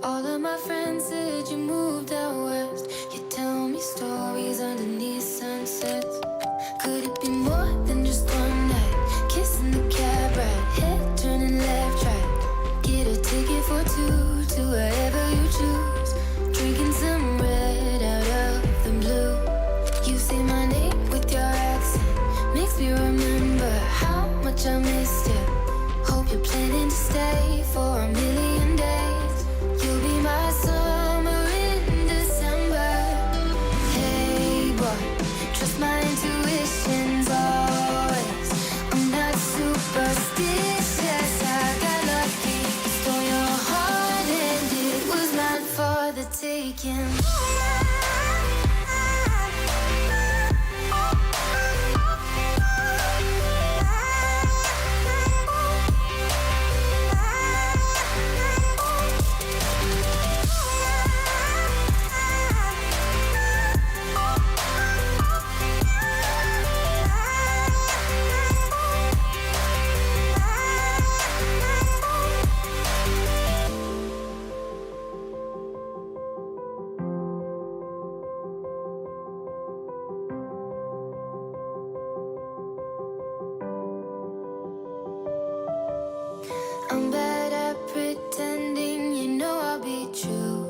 All of my friends said you moved out west. You tell me stories underneath sunsets. Could it be more than just one night? Kissing the cab ride, head turning left, right. Get a ticket for two to wherever you choose. Drinking some red out of the blue. You say my name with your accent, makes me remember how much I missed you. Hope you're planning to stay for a million days. You'll be my summer in December. Hey boy, trust my intuitions always. I'm not superstitious, I got lucky. Stole your heart and it was mine for the taking. I'm bad at pretending, you know I'll be true.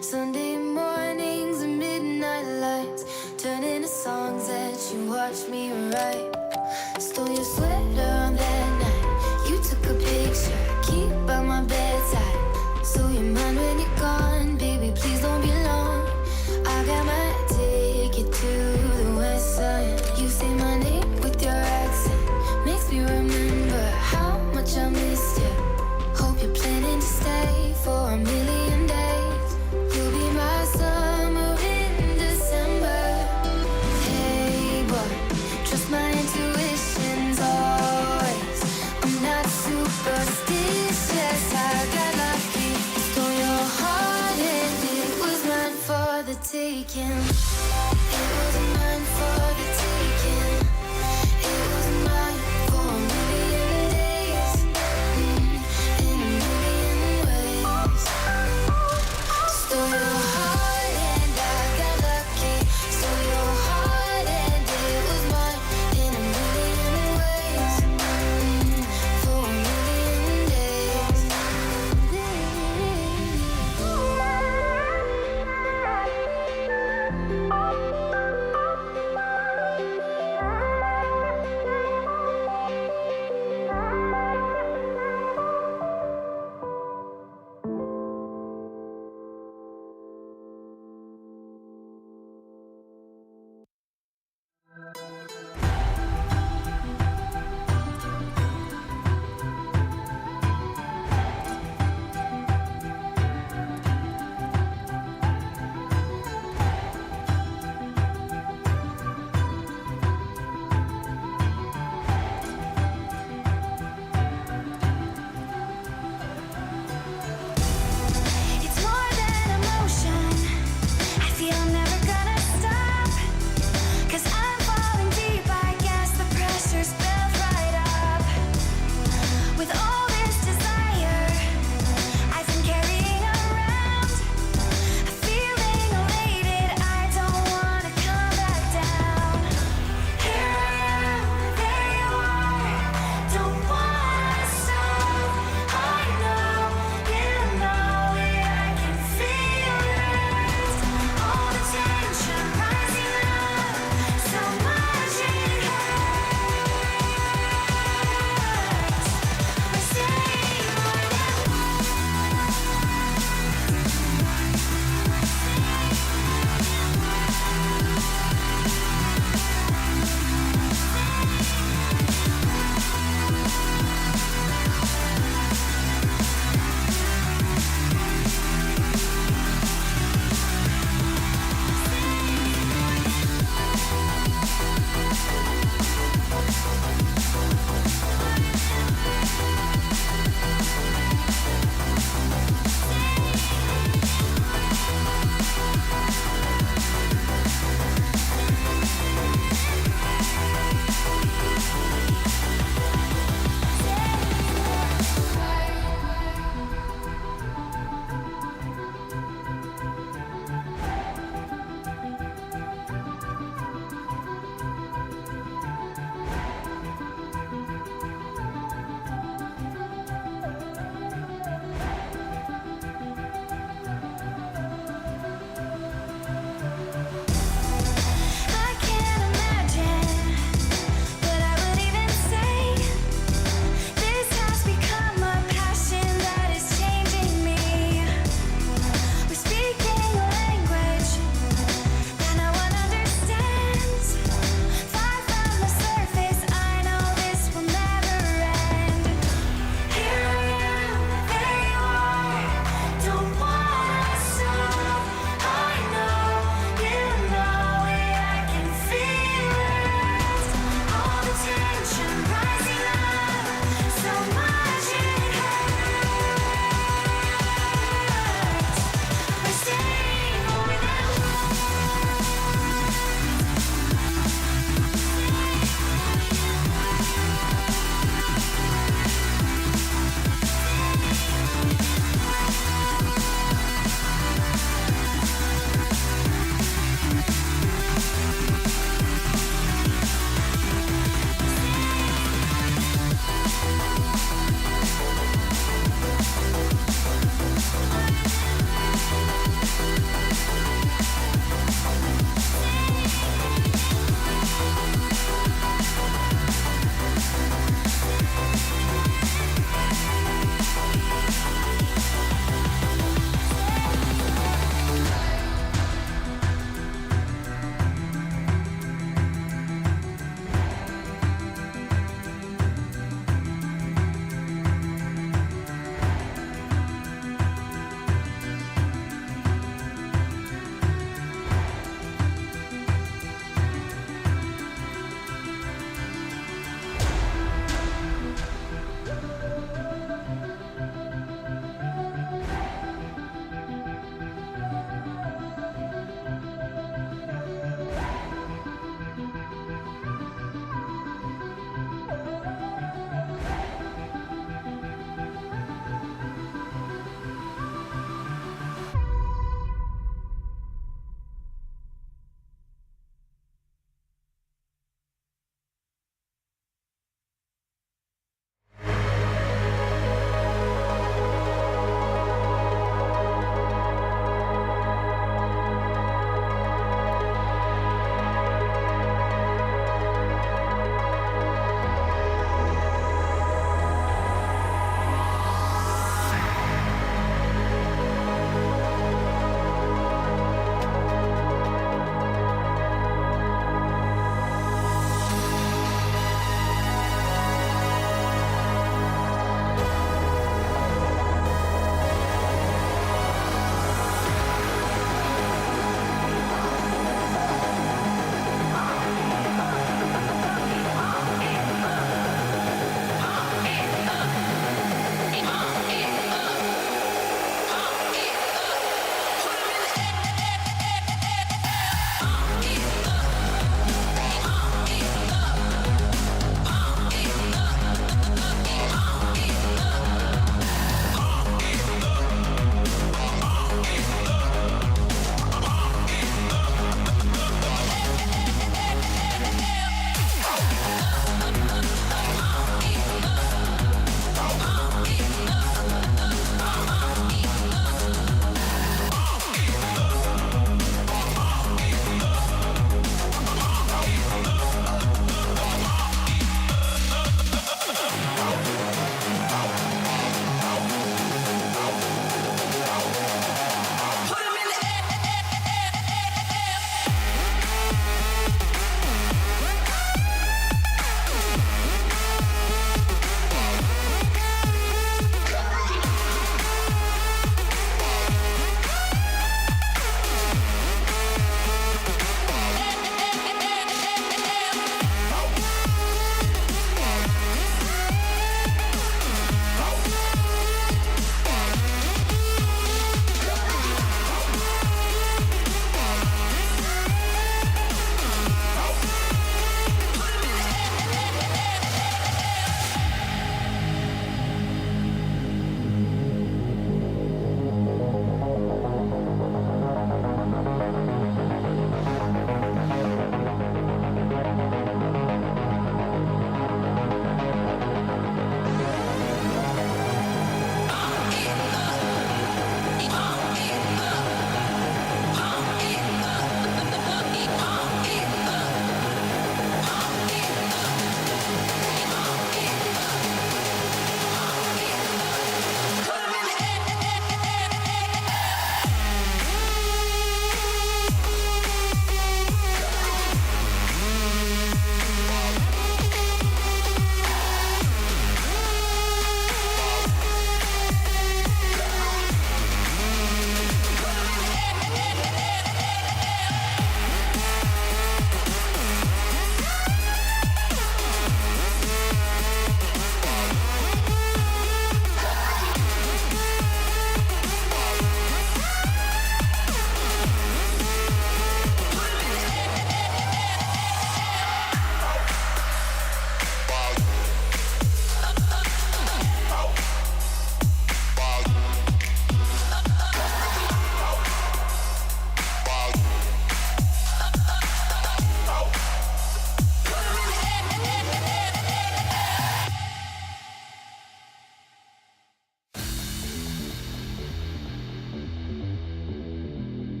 Sunday mornings and midnight lights turn into songs that you watch me write. Stole your sweater on that night. You took a picture, keep by my bedside. So you're mine when you're gone, baby, please don't be long. I got my ticket to the west side. You say my name with your accent, makes me remember how much I missed you. Hope you're planning to stay for a million days. You'll be my summer in December. Hey boy, trust my intuitions always. I'm not superstitious, I got lucky. Stole your heart and it was mine for the taking. It was mine for the taking. It was mine for a million days, in a million ways. Stole your heart and I got lucky. Stole your heart and it was mine in a million ways, for a million days.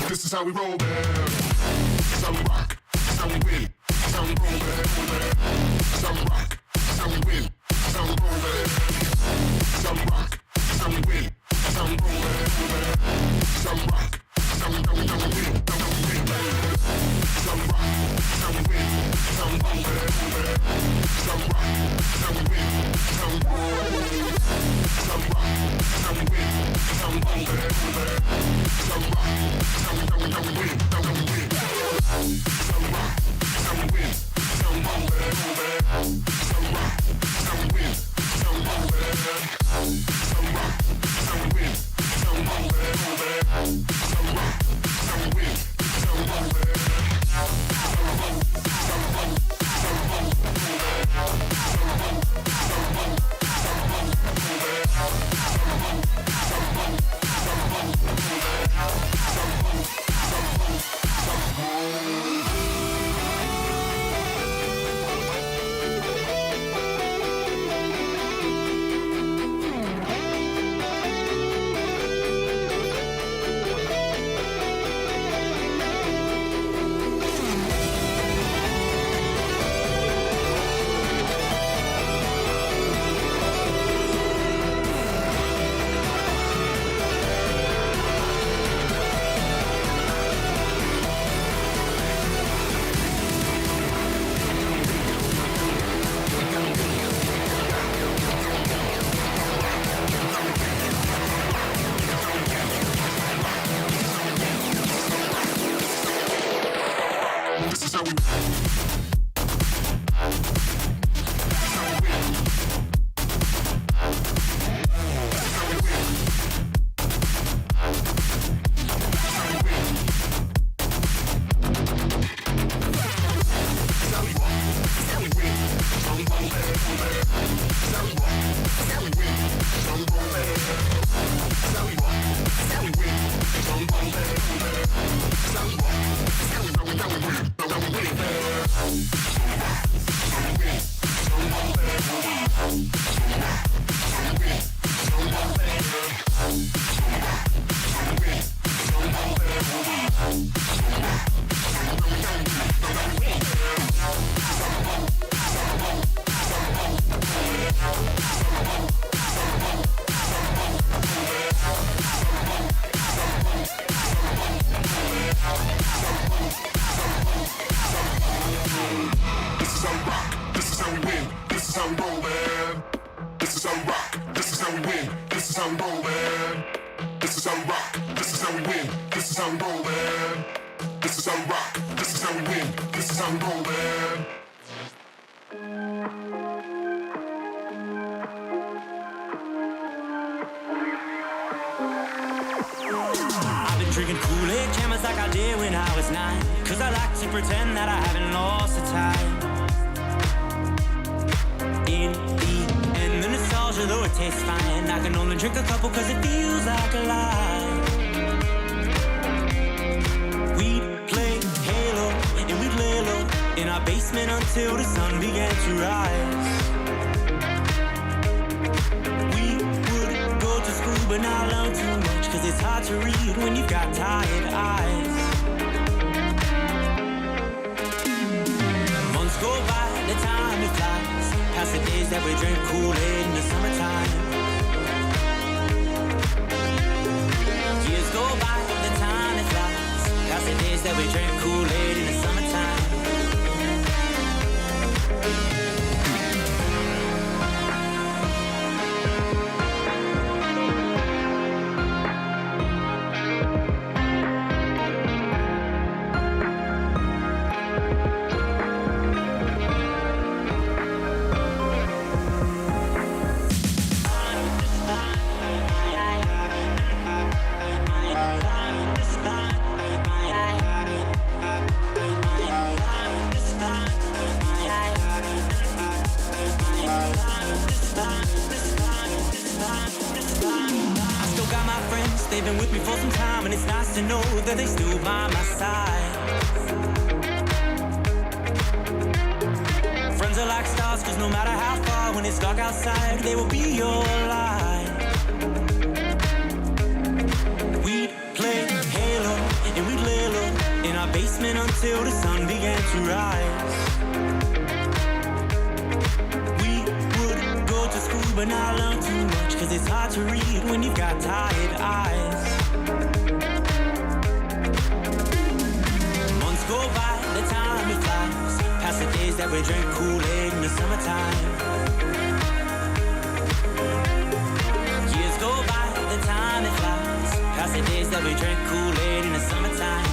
This is how we roll, man. Some rock, some win, some roll, man. Some rock, some win, some roll, man. Some rock, some win, some roll, man. Some rock, some win, some roll, man. Some rock, some win, some roll, man. Some rock, some win, some roll, man. Some rock, some win, some roll, man. Some rock, some win, some win. Some rock, some win, some roll, man. Some rock, some win, some roll, man. Some rock, some win, some roll, man. Some rock, some win, some roll, man. Drinking Kool-Aid cameras like I did when I was 9. Cause I like to pretend that I haven't lost the time. In the end, the nostalgia, though it tastes fine, I can only drink a couple cause it feels like a lie. We'd play Halo and we'd lay low in our basement until the sun began to rise. We would go to school but not learn too much, cause it's hard to read when you've got tired eyes. Months go by, the time it flies, past the days that we drink Kool-Aid in the summertime. Years go by, the time it flies, past the days that we drink Kool-Aid in the summertime. They've been with me for some time, and it's nice to know that they still by my side. friends are like stars, cause no matter how far, when it's dark outside, they will be your light. We'd play Halo, and we'd lay low in our basement until the sun began to rise. We would go to school, but not learn too much, cause it's hard to read when you've got tired eyes. Months go by, the time it flies, past the days that we drank Kool-Aid in the summertime. Years go by, the time it flies, past the days that we drank Kool-Aid in the summertime.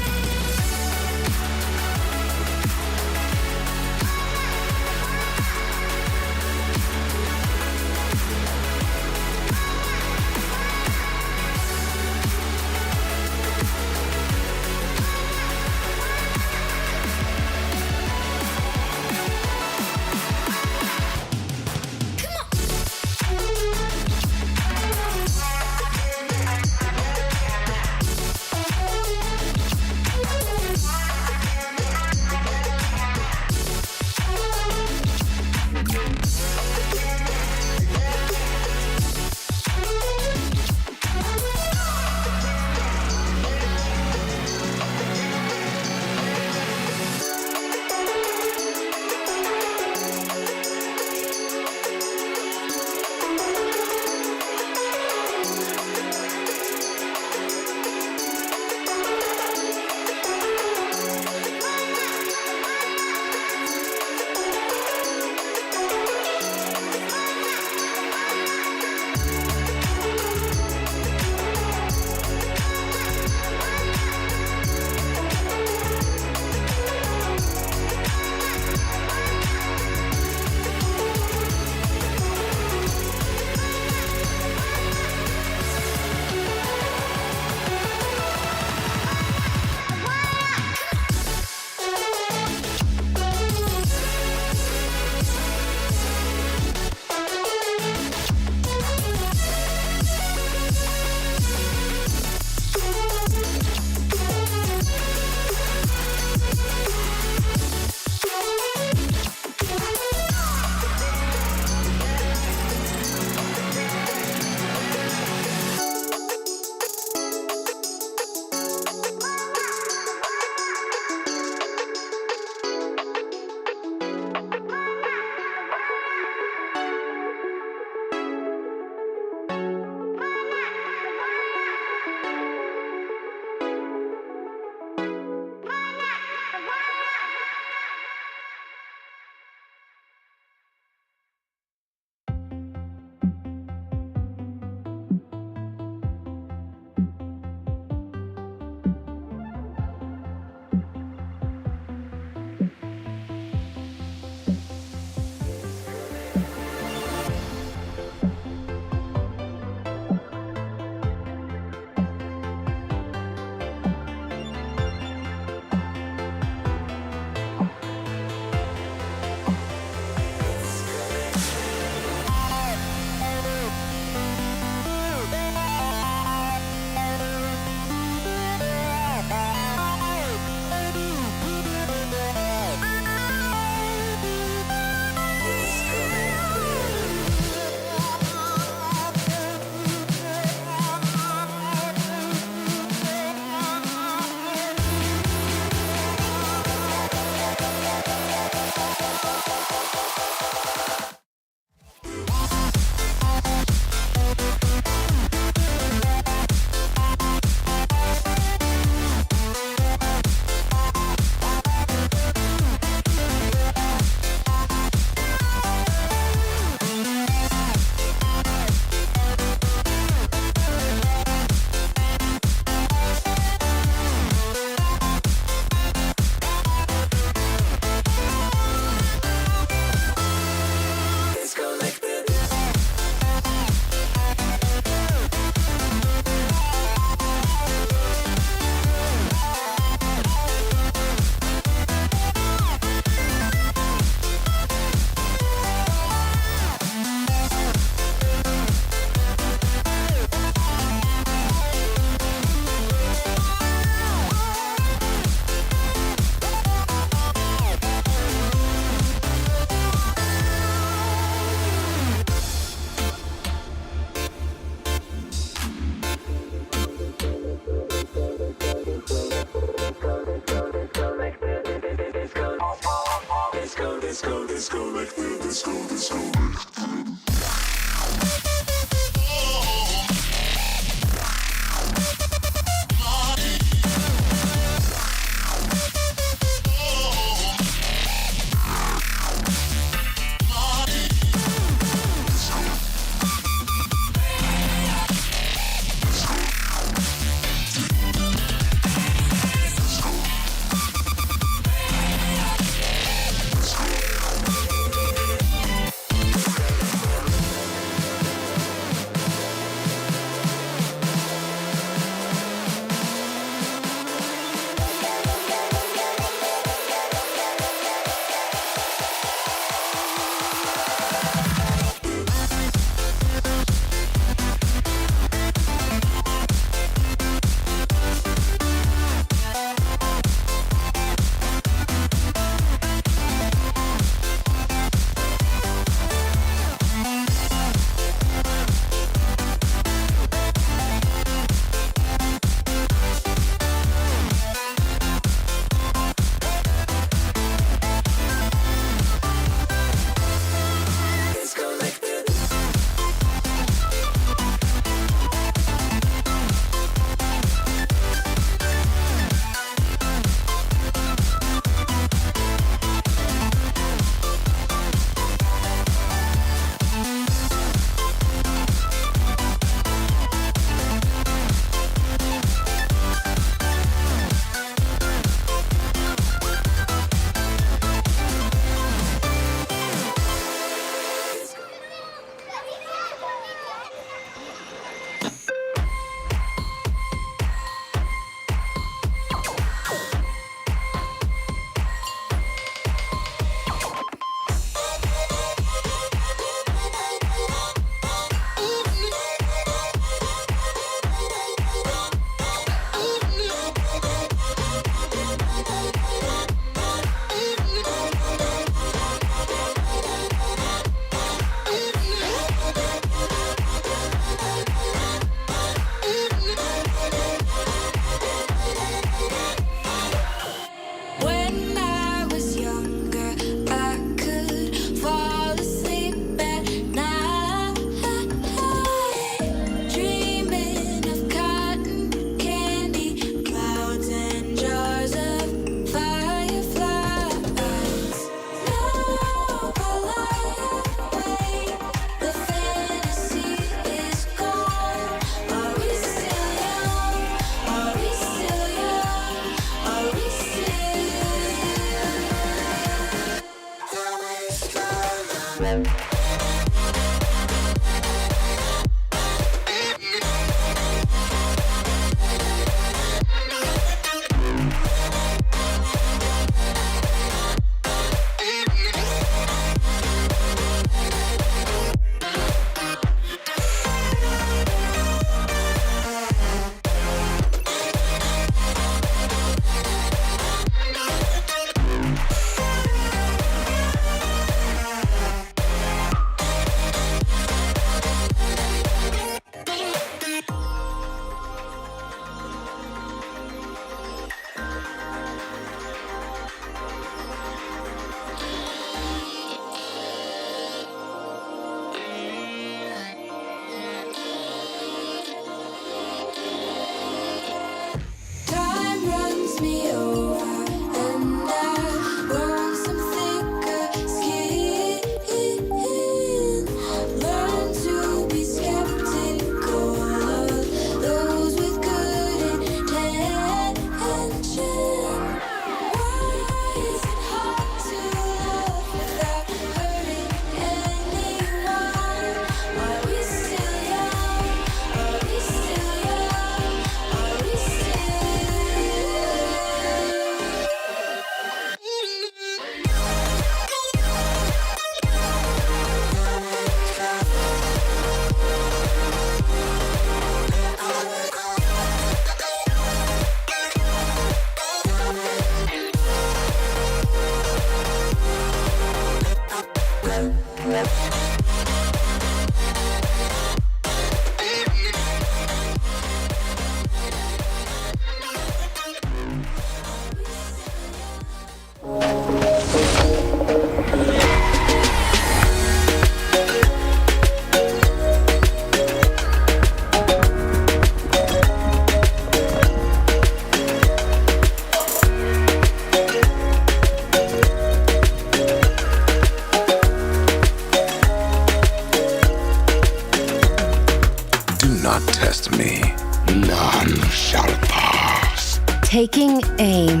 Do not test me. None shall pass. Taking aim.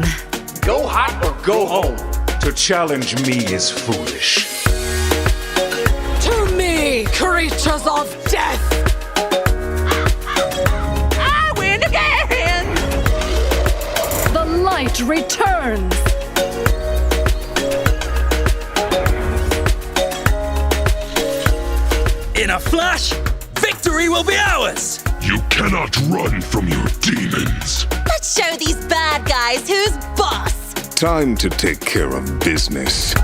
Go hot or go home. To challenge me is foolish. To me, creatures of death! I win again! The light returns. In a flash, victory will be ours! You cannot run from your demons. Let's show these bad guys who's boss. Time to take care of business.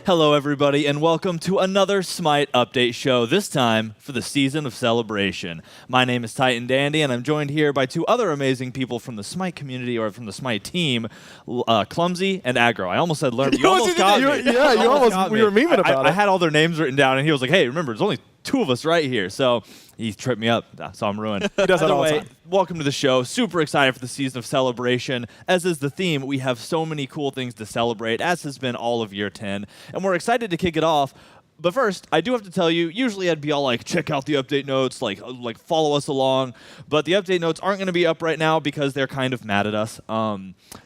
Hello, everybody, and welcome to another SMITE update show, this time for the season of celebration. My name is Titan Dandy, and I'm joined here by two other amazing people from the SMITE community, or from the SMITE team, Clumsy and Aggro. I almost said learn. You almost got me. Yeah, you almost. We were memeing about it. I had all their names written down, and he was like, hey, remember, there's only two of us right here. So he tripped me up, so I'm ruined. He does that all the time. Welcome to the show. Super excited for the season of celebration. As is the theme, we have so many cool things to celebrate, as has been all of year 10. And we're excited to kick it off. But first, I do have to tell you, usually I'd be all like, check out the update notes, like follow us along. But the update notes aren't going to be up right now because they're kind of mad at us.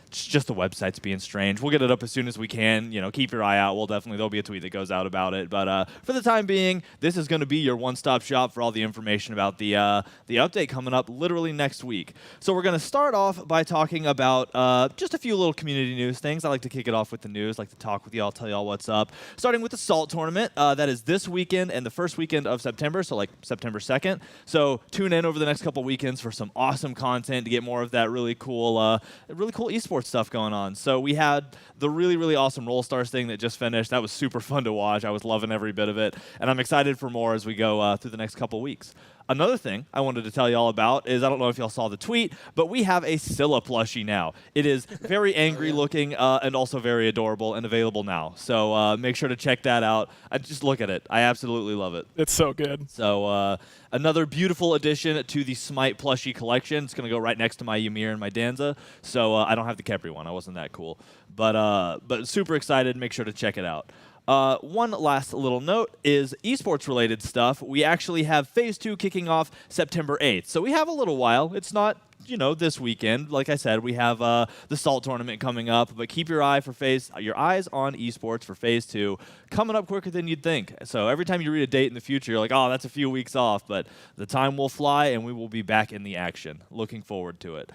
It's just the website's being strange. We'll get it up as soon as we can. You know, keep your eye out. There'll be a tweet that goes out about it. But for the time being, this is going to be your one-stop shop for all the information about the update coming up literally next week. So we're going to start off by talking about just a few little community news things. I like to kick it off with the news. I like to talk with y'all, tell y'all what's up. Starting with the Salt Tournament. That is this weekend and the first weekend of September, so like September 2nd. So tune in over the next couple weekends for some awesome content to get more of that really cool esports stuff going on. So we had the really, really awesome Roll Stars thing that just finished. That was super fun to watch. I was loving every bit of it. And I'm excited for more as we go through the next couple weeks. Another thing I wanted to tell you all about is, I don't know if y'all saw the tweet, but we have a Scylla plushie now. It is very angry looking and also very adorable and available now. So make sure to check that out. Just look at it. I absolutely love it. It's so good. So another beautiful addition to the SMITE plushie collection. It's going to go right next to my Ymir and my Danza. So I don't have the Kepri one. I wasn't that cool. But super excited. Make sure to check it out. One last little note is esports related stuff. We actually have Phase 2 kicking off September 8th. So we have a little while. It's not, this weekend. Like I said, we have the Salt Tournament coming up, but keep your eyes on esports for Phase 2 coming up quicker than you'd think. So every time you read a date in the future, you're like, oh, that's a few weeks off, but the time will fly and we will be back in the action. Looking forward to it.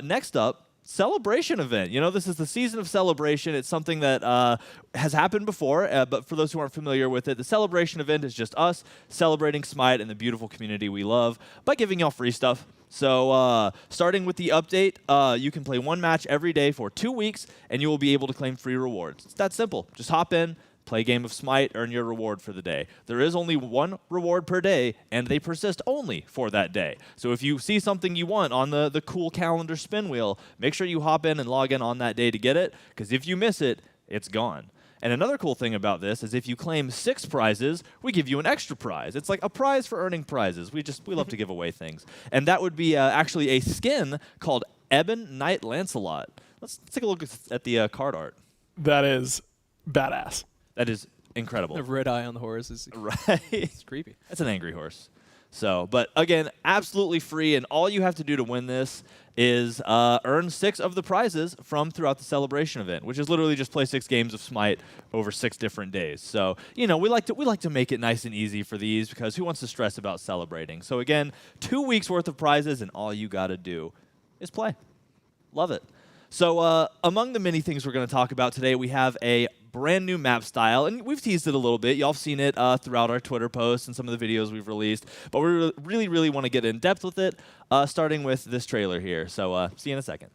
Next up, Celebration Event. This is the season of celebration. It's something that has happened before, but for those who aren't familiar with it, the Celebration Event is just us celebrating SMITE and the beautiful community we love by giving y'all free stuff. So starting with the update, you can play one match every day for 2 weeks, and you will be able to claim free rewards. It's that simple. Just hop in, play a game of SMITE, earn your reward for the day. There is only one reward per day, and they persist only for that day. So if you see something you want on the cool calendar spin wheel, make sure you hop in and log in on that day to get it, because if you miss it, it's gone. And another cool thing about this is if you claim 6 prizes, we give you an extra prize. It's like a prize for earning prizes. We love to give away things. And that would be actually a skin called Ebon Knight Lancelot. Let's take a look at the card art. That is badass. That is incredible. The red eye on the horse is right. It's creepy. That's an angry horse. So, but again, absolutely free, and all you have to do to win this is earn 6 of the prizes from throughout the celebration event, which is literally just play 6 games of SMITE over 6 different days. So, we like to make it nice and easy for these, because who wants to stress about celebrating? So again, 2 weeks worth of prizes, and all you got to do is play. Love it. So among the many things we're going to talk about today, we have a brand new map style, and we've teased it a little bit. Y'all have seen it throughout our Twitter posts and some of the videos we've released, but we really, really want to get in depth with it, starting with this trailer here. So see you in a second.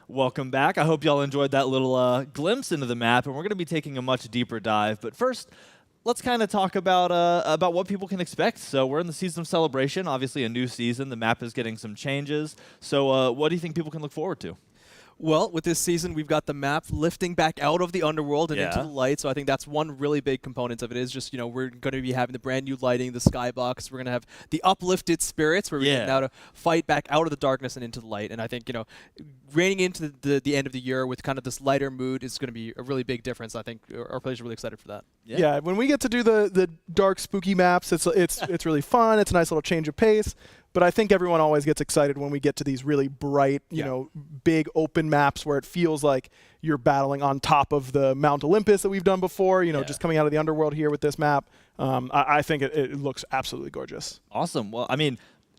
Welcome back. I hope y'all enjoyed that little glimpse into the map, and we're going to be taking a much deeper dive. But first, let's kind of talk about what people can expect. So we're in the season of celebration, obviously a new season. The map is getting some changes. So what do you think people can look forward to? Well, with this season, we've got the map lifting back out of the underworld and into the light, so I think that's one really big component of it is just, we're going to be having the brand new lighting, the skybox. We're going to have the uplifted spirits where we get now to fight back out of the darkness and into the light. And I think, reining into the end of the year with kind of this lighter mood is going to be a really big difference. I think our players are really excited for that. Yeah, when we get to do the dark, spooky maps, it's really fun. It's a nice little change of pace. But I think everyone always gets excited when we get to these really bright, big open maps where it feels like you're battling on top of the Mount Olympus that we've done before, just coming out of the underworld here with this map. I think it looks absolutely gorgeous. Awesome. Well, I mean,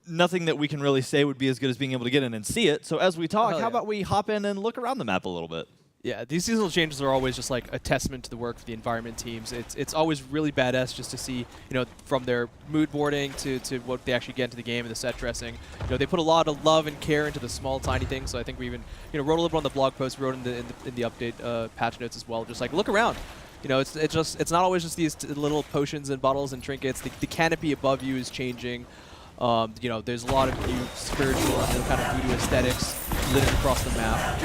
nothing that we can really say would be as good as being able to get in and see it. So as we talk, how about we hop in and look around the map a little bit? Yeah, these seasonal changes are always just like a testament to the work of the environment teams. It's always really badass just to see, from their mood boarding to what they actually get into the game and the set dressing. They put a lot of love and care into the small, tiny things. So I think we even, wrote a little bit on the blog post, wrote in the update patch notes as well. Just like look around. It's not always just these little potions and bottles and trinkets. The canopy above you is changing. There's a lot of new spiritual and kind of voodoo aesthetics littered across the map.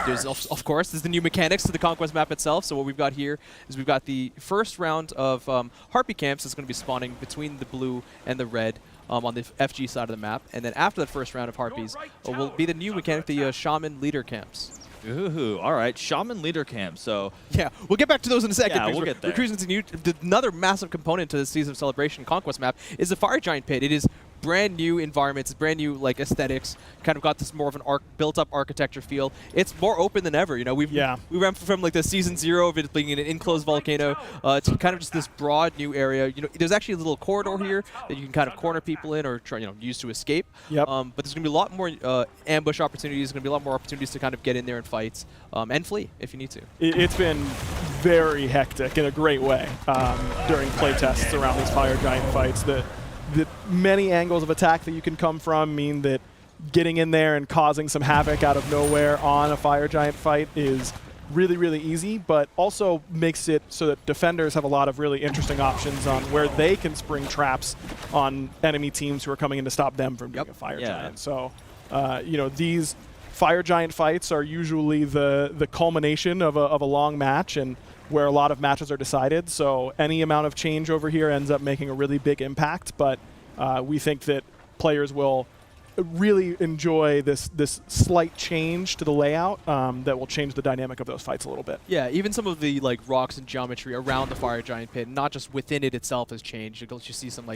There's, of course, there's the new mechanics to the Conquest map itself. So what we've got here is we've got the first round of Harpy camps that's going to be spawning between the blue and the red on the FG side of the map. And then after that first round of Harpies will be the new mechanic, the Shaman leader camps. Ooh, all right. Shaman leader camp. So yeah, we'll get back to those in a second. Yeah, we'll get there. We're cruising to new. Another massive component to the Season of Celebration Conquest map is the Fire Giant Pit. It is brand new environments, brand new aesthetics. Kind of got this more of an built-up architecture feel. It's more open than ever. We went from the season 0 of it being an enclosed volcano to kind of just this broad new area. There's actually a little corridor here that you can kind of corner people in or try use to escape. Yep. But there's going to be a lot more ambush opportunities. There's going to be a lot more opportunities to kind of get in there and fight and flee if you need to. It's been very hectic in a great way during playtests around these Fire Giant fights. The many angles of attack that you can come from mean that getting in there and causing some havoc out of nowhere on a Fire Giant fight is really, really easy, but also makes it so that defenders have a lot of really interesting options on where they can spring traps on enemy teams who are coming in to stop them from being a Fire Giant. So, these Fire Giant fights are usually the culmination of a long match and where a lot of matches are decided. So any amount of change over here ends up making a really big impact, but we think that players will really enjoy this slight change to the layout that will change the dynamic of those fights a little bit. Yeah, even some of the rocks and geometry around the Fire Giant Pit, not just within it itself, has changed. You'll just see some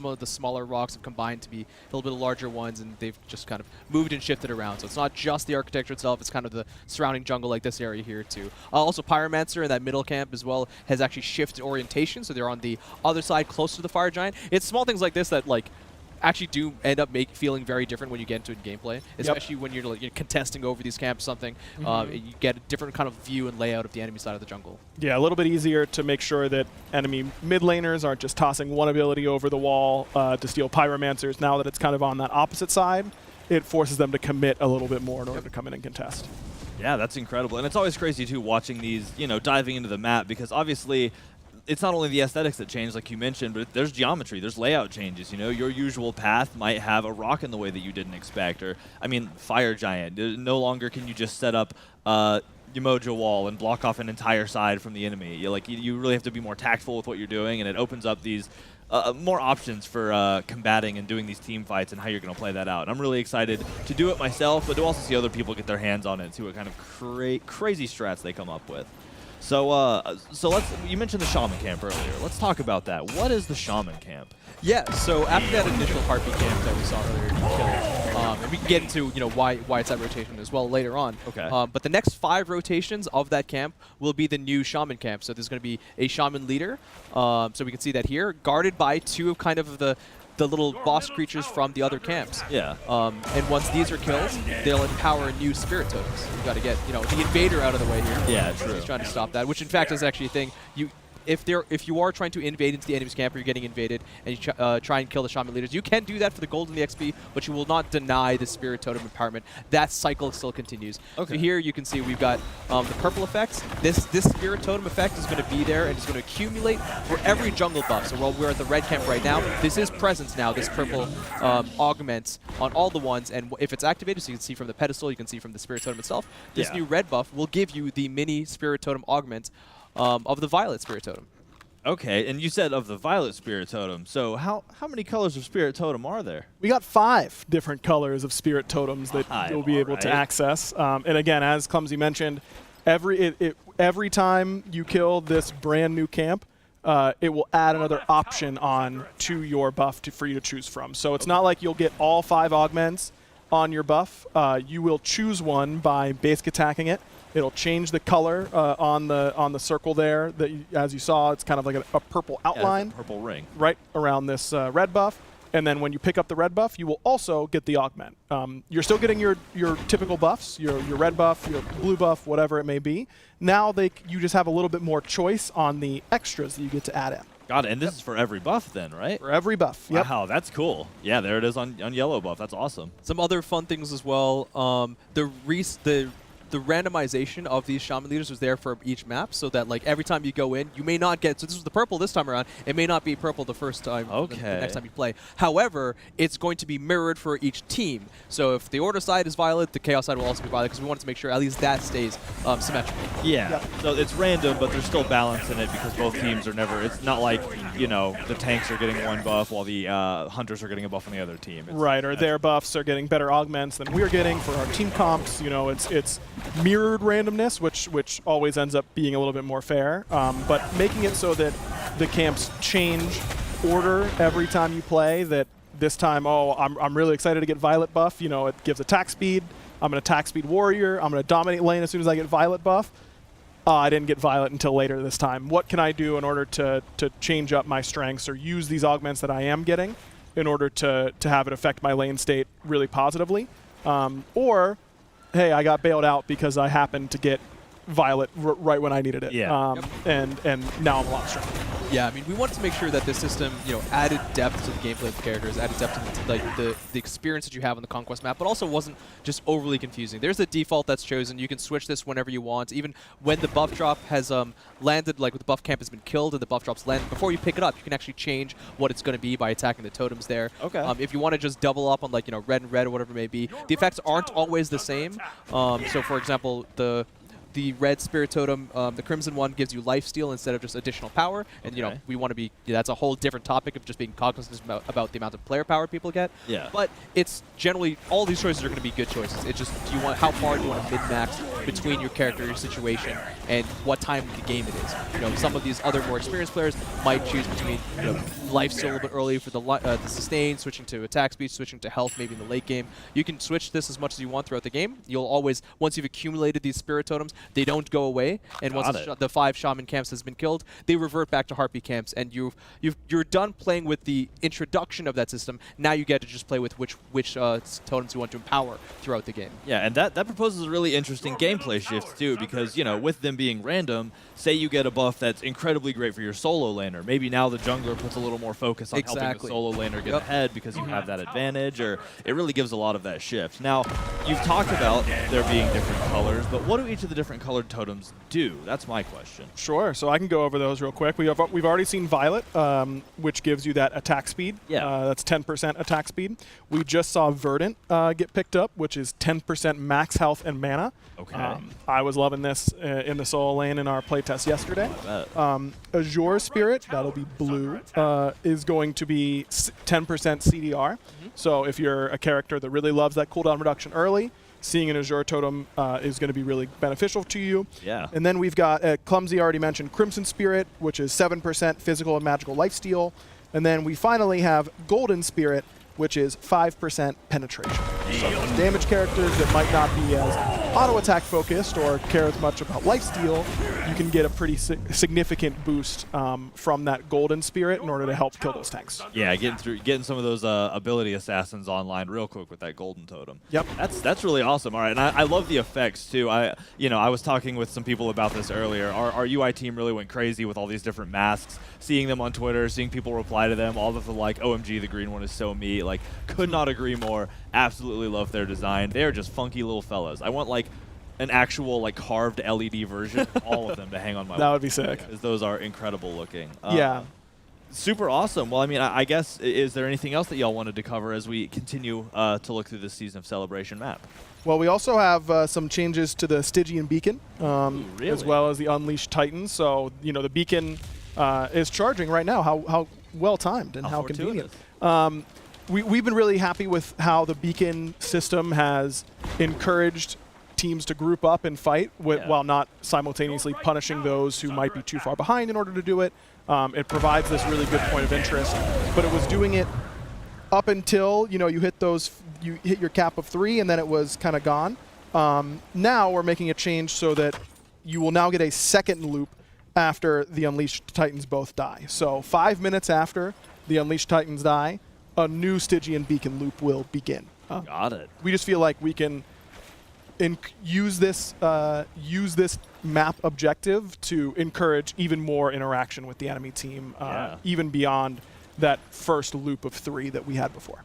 of the smaller rocks have combined to be a little bit larger ones, and they've just kind of moved and shifted around. So it's not just the architecture itself; it's kind of the surrounding jungle, like this area here too. Also, Pyromancer in that middle camp as well has actually shifted orientation, so they're on the other side, close to the Fire Giant. It's small things like this that actually do end up feeling very different when you get into it in gameplay, especially when you're contesting over these camps or something. You get a different kind of view and layout of the enemy side of the jungle. Yeah, a little bit easier to make sure that enemy mid laners aren't just tossing one ability over the wall to steal Pyromancers. Now that it's kind of on that opposite side, it forces them to commit a little bit more in order to come in and contest. Yeah, that's incredible. And it's always crazy, too, watching these, diving into the map, because obviously it's not only the aesthetics that change, like you mentioned, but there's geometry, there's layout changes. Your usual path might have a rock in the way that you didn't expect. Or, Fire Giant. No longer can you just set up Yamoja wall and block off an entire side from the enemy. You really have to be more tactful with what you're doing, and it opens up these more options for combating and doing these team fights and how you're going to play that out. And I'm really excited to do it myself, but to also see other people get their hands on it and see what kind of crazy strats they come up with. So, you mentioned the Shaman camp earlier. Let's talk about that. What is the Shaman camp? Yeah, so after that initial Harpy camp that we saw earlier, and we can get into why it's that rotation as well later on. Okay. But the next 5 rotations of that camp will be the new Shaman camp. So there's going to be a Shaman leader. So we can see that here, guarded by 2 of kind of the the little boss creatures from the other camps. Yeah. And once these are killed, they'll empower new spirit totems. You've got to get, the invader out of the way here. Yeah, true. He's trying to stop that, which in fact is actually a thing. If you are trying to invade into the enemy's camp or you're getting invaded and you try and kill the shaman leaders, you can do that for the gold and the XP, but you will not deny the spirit totem empowerment. That cycle still continues. Okay. So here you can see we've got the purple effects. This spirit totem effect is going to be there and it's going to accumulate for every jungle buff. So while we're at the red camp right now, this is presence now. This purple augments on all the ones, and if it's activated, so you can see from the pedestal, you can see from the spirit totem itself, this new red buff will give you the mini spirit totem augment of the violet spirit totem. Okay, and you said of the violet spirit totem. So how many colors of spirit totem are there? We got 5 different colors of spirit totems that you'll be able to access. And again, as Clumsy mentioned, every time you kill this brand new camp, it will add another option on to your buff for you to choose from. So it's not like you'll get all 5 augments on your buff. You will choose one by basic attacking it. It'll change the color on the circle there. That as you saw, it's kind of like a purple outline. Yeah, a purple ring. Right around this red buff. And then when you pick up the red buff, you will also get the augment. You're still getting your typical buffs, your red buff, your blue buff, whatever it may be. Now you just have a little bit more choice on the extras that you get to add in. Got it. And this is for every buff then, right? For every buff. Yep. Wow, that's cool. Yeah, there it is on yellow buff. That's awesome. Some other fun things as well. The randomization of these shaman leaders was there for each map, so that like every time you go in, you may not get. So this was the purple this time around. It may not be purple the first time. Okay. The next time you play. However, it's going to be mirrored for each team. So if the order side is violet, the chaos side will also be violet because we wanted to make sure at least that stays symmetrical. Yeah. Yep. So it's random, but there's still balance in it because both teams are never. It's not like the tanks are getting one buff while the hunters are getting a buff on the other team. Right, or their buffs are getting better augments than we're getting for our team comps. It's mirrored randomness, which always ends up being a little bit more fair, but making it so that the camps change order every time you play. That this time, I'm really excited to get violet buff. It gives attack speed. I'm an attack speed warrior. I'm going to dominate lane as soon as I get violet buff. I didn't get violet until later this time. What can I do in order to change up my strengths or use these augments that I am getting in order to have it affect my lane state really positively? Or hey, I got bailed out because I happened to get violet right when I needed it. Yeah. And now I'm a lot stronger. Yeah, I mean, we wanted to make sure that this system, added depth to the gameplay of the characters, added depth to the experience that you have on the Conquest map, but also wasn't just overly confusing. There's a default that's chosen. You can switch this whenever you want. Even when the buff drop has landed, like when the buff camp has been killed and the buff drop's landed, before you pick it up, you can actually change what it's going to be by attacking the totems there. Okay. If you want to just double up on red and red or whatever it may be, the effects aren't always the same. So for example, the red spirit totem, the crimson one, gives you lifesteal instead of just additional power. And, we want to be, that's a whole different topic of just being cognizant about the amount of player power people get. Yeah. But it's generally, all these choices are going to be good choices. It's just, how far do you want to min-max between your character, your situation, and what time of the game it is. Some of these other more experienced players might choose between, lifesteal a little bit early for the sustain, switching to attack speed, switching to health maybe in the late game. You can switch this as much as you want throughout the game. You'll always, once you've accumulated these spirit totems, they don't go away, and once the 5 shaman camps has been killed, they revert back to harpy camps, and you're done playing with the introduction of that system. Now you get to just play with which totems you want to empower throughout the game. Yeah, and that proposes a really interesting gameplay shift too, because with them being random, say you get a buff that's incredibly great for your solo laner. Maybe now the jungler puts a little more focus on helping the solo laner get ahead because you have that advantage, or it really gives a lot of that shift. Now, you've talked about there being different colors, but what do each of the different colored totems do? That's my question. Sure, so I can go over those real quick. We've already seen violet, which gives you that attack speed. Yeah. That's 10% attack speed. We just saw verdant get picked up, which is 10% max health and mana. Okay. I was loving this in the solo lane in our playtest yesterday. I bet. Azure Spirit, that'll be blue, is going to be 10% CDR. So if you're a character that really loves that cooldown reduction early, seeing an Azure Totem is going to be really beneficial to you. Yeah. And then we've got, Clumsy already mentioned, Crimson Spirit, which is 7% physical and magical lifesteal. And then we finally have Golden Spirit, which is 5% penetration. So damage characters that might not be as auto attack focused or care as much about lifesteal, you can get a pretty significant boost from that golden spirit in order to help kill those tanks. Yeah, getting some of those ability assassins online real quick with that golden totem. Yep. That's really awesome. All right, and I love the effects too. I was talking with some people about this earlier. Our UI team really went crazy with all these different masks, seeing them on Twitter, seeing people reply to them, all of the like, OMG, the green one is so me. Like, could not agree more. Absolutely love their design. They are just funky little fellas. I want like an actual like carved LED version of all of them to hang on my wall. That would be sick. Because those are incredible looking. Yeah. Super awesome. Well, I mean, I guess, is there anything else that y'all wanted to cover as we continue to look through this season of Celebration map? Well, we also have some changes to the Stygian Beacon, really? as well as the Unleashed Titans. So, the Beacon is charging right now. How well timed and how convenient. We've been really happy with how the Beacon system has encouraged teams to group up and fight while not simultaneously punishing those who might be too far behind in order to do it. It provides this really good point of interest, but it was doing it up until you hit your cap of 3, and then it was kind of gone. Now we're making a change so that you will now get a second loop after the Unleashed Titans both die. So 5 minutes after the Unleashed Titans die, a new Stygian Beacon loop will begin. Got it. We just feel like we can use this map objective to encourage even more interaction with the enemy team, even beyond that first loop of 3 that we had before.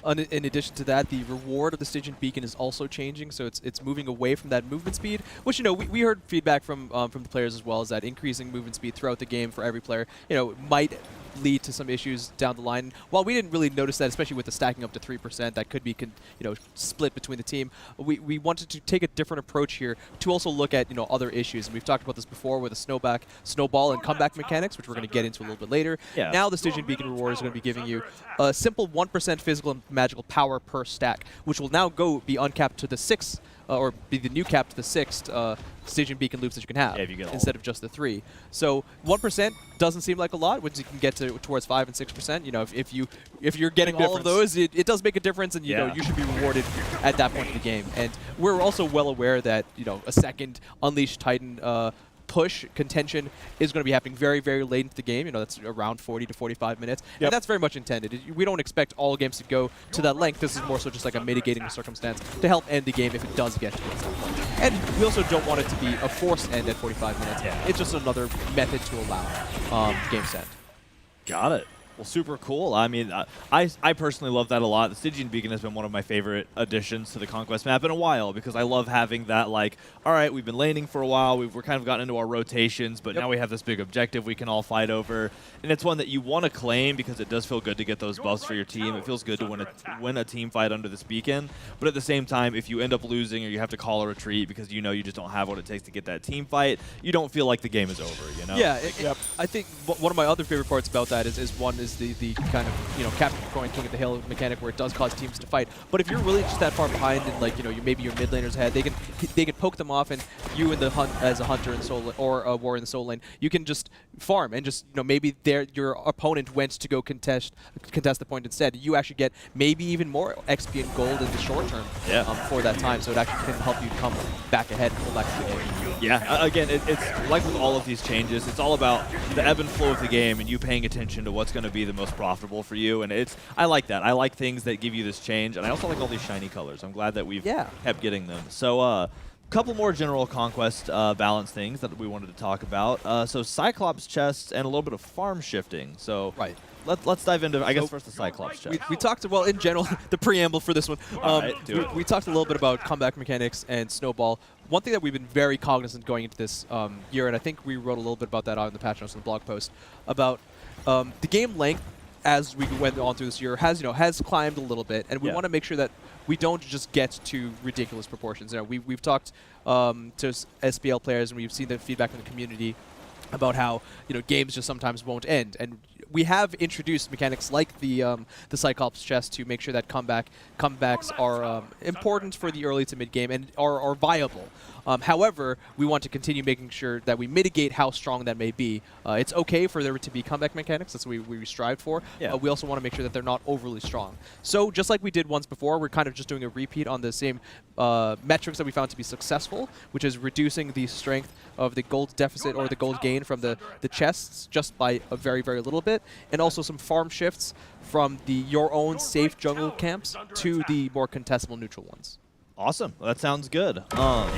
In addition to that, the reward of the Stygian Beacon is also changing, so it's moving away from that movement speed, which we heard feedback from the players as well, is that increasing movement speed throughout the game for every player might lead to some issues down the line. While we didn't really notice that, especially with the stacking up to 3%, that could be split between the team. We wanted to take a different approach here to also look at other issues, and we've talked about this before with the snowball and comeback mechanics, which we're going to get into a little bit later. Yeah. Now the Stygian Beacon reward is going to be giving you a simple 1% physical and magical power per stack, which will now be uncapped to the 6th, or be the new cap to the 6th Stygian Beacon loops that you can have, instead of just the 3. So 1% doesn't seem like a lot, once you can get towards 5 and 6%. If you're getting all of those, it does make a difference, and you should be rewarded at that point in the game. And we're also well aware that a second Unleashed Titan push contention is going to be happening very, very late into the game. That's around 40 to 45 minutes, and that's very much intended. We don't expect all games to go to that length. This is more so just like a mitigating circumstance to help end the game if it does get to that point. And we also don't want it to be a forced end at 45 minutes. It's just another method to allow games to end. Got it. Well, super cool. I mean, I personally love that a lot. The Stygian Beacon has been one of my favorite additions to the Conquest map in a while, because I love having that, like, all right, we've been laning for a while, we're kind of gotten into our rotations, but now we have this big objective we can all fight over. And it's one that you want to claim because it does feel good to get those buffs for your team. It feels good to win a team fight under this beacon. But at the same time, if you end up losing or you have to call a retreat because you just don't have what it takes to get that team fight, you don't feel like the game is over, Yeah, I think one of my other favorite parts about that is the kind of capture the coin, king of the hill mechanic, where it does cause teams to fight. But if you're really just that far behind, and maybe your mid laners ahead, they can poke them off, and you in the hunt as a hunter in soul or a warrior in the soul lane, you can just farm and just maybe your opponent went to go contest the point instead. You actually get maybe even more XP and gold in the short term for that time, so it actually can help you come back ahead and pull back to the game. Yeah, again, it's like with all of these changes, it's all about the ebb and flow of the game and you paying attention to what's going to be the most profitable for you, and I like that. I like things that give you this change, and I also like all these shiny colors. I'm glad that we've kept getting them. So a couple more general Conquest balance things that we wanted to talk about. So Cyclops chests and a little bit of farm shifting. So let's dive into, I guess, first the Cyclops chest. We talked, well, in general, the preamble for this one. We talked a little bit about comeback mechanics and Snowball. One thing that we've been very cognizant going into this year, and I think we wrote a little bit about that on the Patchnotes and the blog post, about the game length as we went on through this year has climbed a little bit, and we want to make sure that we don't just get to ridiculous proportions. We've talked to SPL players, and we've seen the feedback from the community about how games just sometimes won't end, and we have introduced mechanics like the Cyclops chest to make sure that comebacks are important for the early to mid game and are viable. However, we want to continue making sure that we mitigate how strong that may be. It's okay for there to be comeback mechanics. That's what we strive for. Yeah. We also want to make sure that they're not overly strong. So just like we did once before, we're kind of just doing a repeat on the same metrics that we found to be successful, which is reducing the strength of the gold deficit or the gold gain from the chests just by a very, very little bit, and also some farm shifts from your own safe jungle camps to the more contestable neutral ones. Awesome. Well, that sounds good. I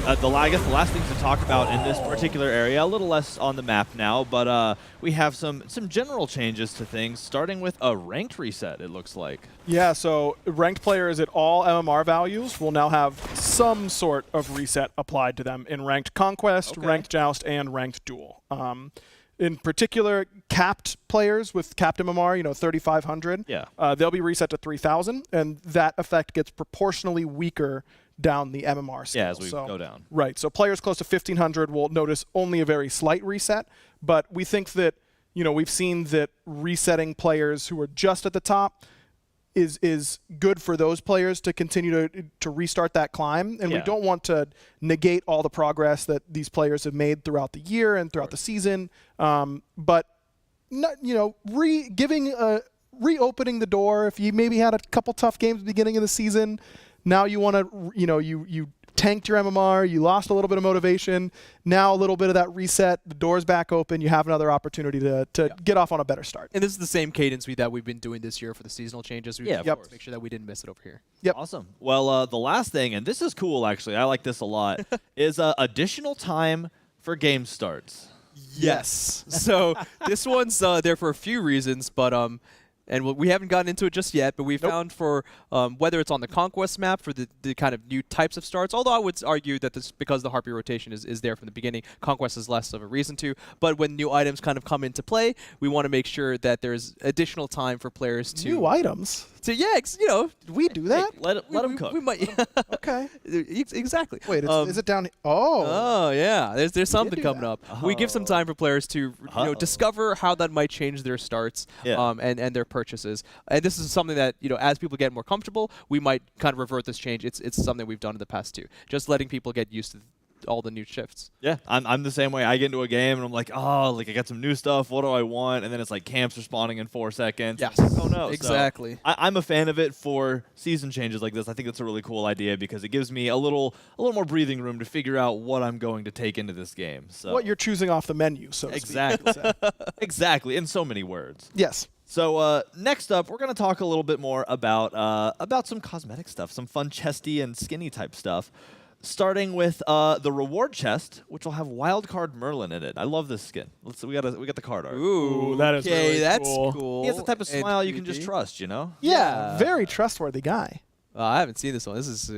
guess the last things to talk about in this particular area, a little less on the map now, but we have some general changes to things, starting with a ranked reset, it looks like. Yeah, so ranked players at all MMR values will now have some sort of reset applied to them in ranked Conquest, ranked Joust, and ranked Duel. In particular, capped players with capped MMR, 3,500, they'll be reset to 3,000, and that effect gets proportionally weaker down the MMR scale. Yeah, as we go down. Right, so players close to 1,500 will notice only a very slight reset, but we think that, we've seen that resetting players who are just at the top is good for those players to continue to restart that climb, and we don't want to negate all the progress that these players have made throughout the year and throughout the season, but not, reopening the door. If you maybe had a couple tough games at the beginning of the season, now you want to you tanked your MMR, you lost a little bit of motivation, now a little bit of that reset, the door's back open, you have another opportunity to get off on a better start. And this is the same cadence that we've been doing this year for the seasonal changes. We of course. Make sure that we didn't miss it over here. Yep. Awesome. Well, the last thing, and this is cool actually, I like this a lot, is additional time for game starts. Yes. So this one's there for a few reasons, but and we haven't gotten into it just yet, but we found for whether it's on the Conquest map for the kind of new types of starts, although I would argue that this, because the Harpy rotation is there from the beginning, Conquest is less of a reason to, but when new items kind of come into play, we want to make sure that there's additional time for players to... New items? So yeah, we do that? Hey, let them cook. We might. Okay. Exactly. Wait, is it down here? Oh. Oh yeah, there's something coming up. We give some time for players to discover how that might change their starts and their purchases. And this is something that as people get more comfortable, we might kind of revert this change. It's something we've done in the past too. Just letting people get used to all the new shifts. Yeah, I'm the same way. I get into a game and I'm like, oh, I got some new stuff. What do I want? And then it's like camps are spawning in 4 seconds. Yes. Oh no. Exactly. So I'm a fan of it for season changes like this. I think it's a really cool idea because it gives me a little more breathing room to figure out what I'm going to take into this game. So what you're choosing off the menu, so to exactly. speak. Exactly. In so many words. Yes. So next up, we're going to talk a little bit more about some cosmetic stuff, some fun chesty and skinny type stuff. Starting with the reward chest, which will have Wildcard Merlin in it. I love this skin. We got the card art. Ooh, that is really that's cool. cool. He has the type of smile you can just trust, Yeah, very trustworthy guy. I haven't seen this one. This is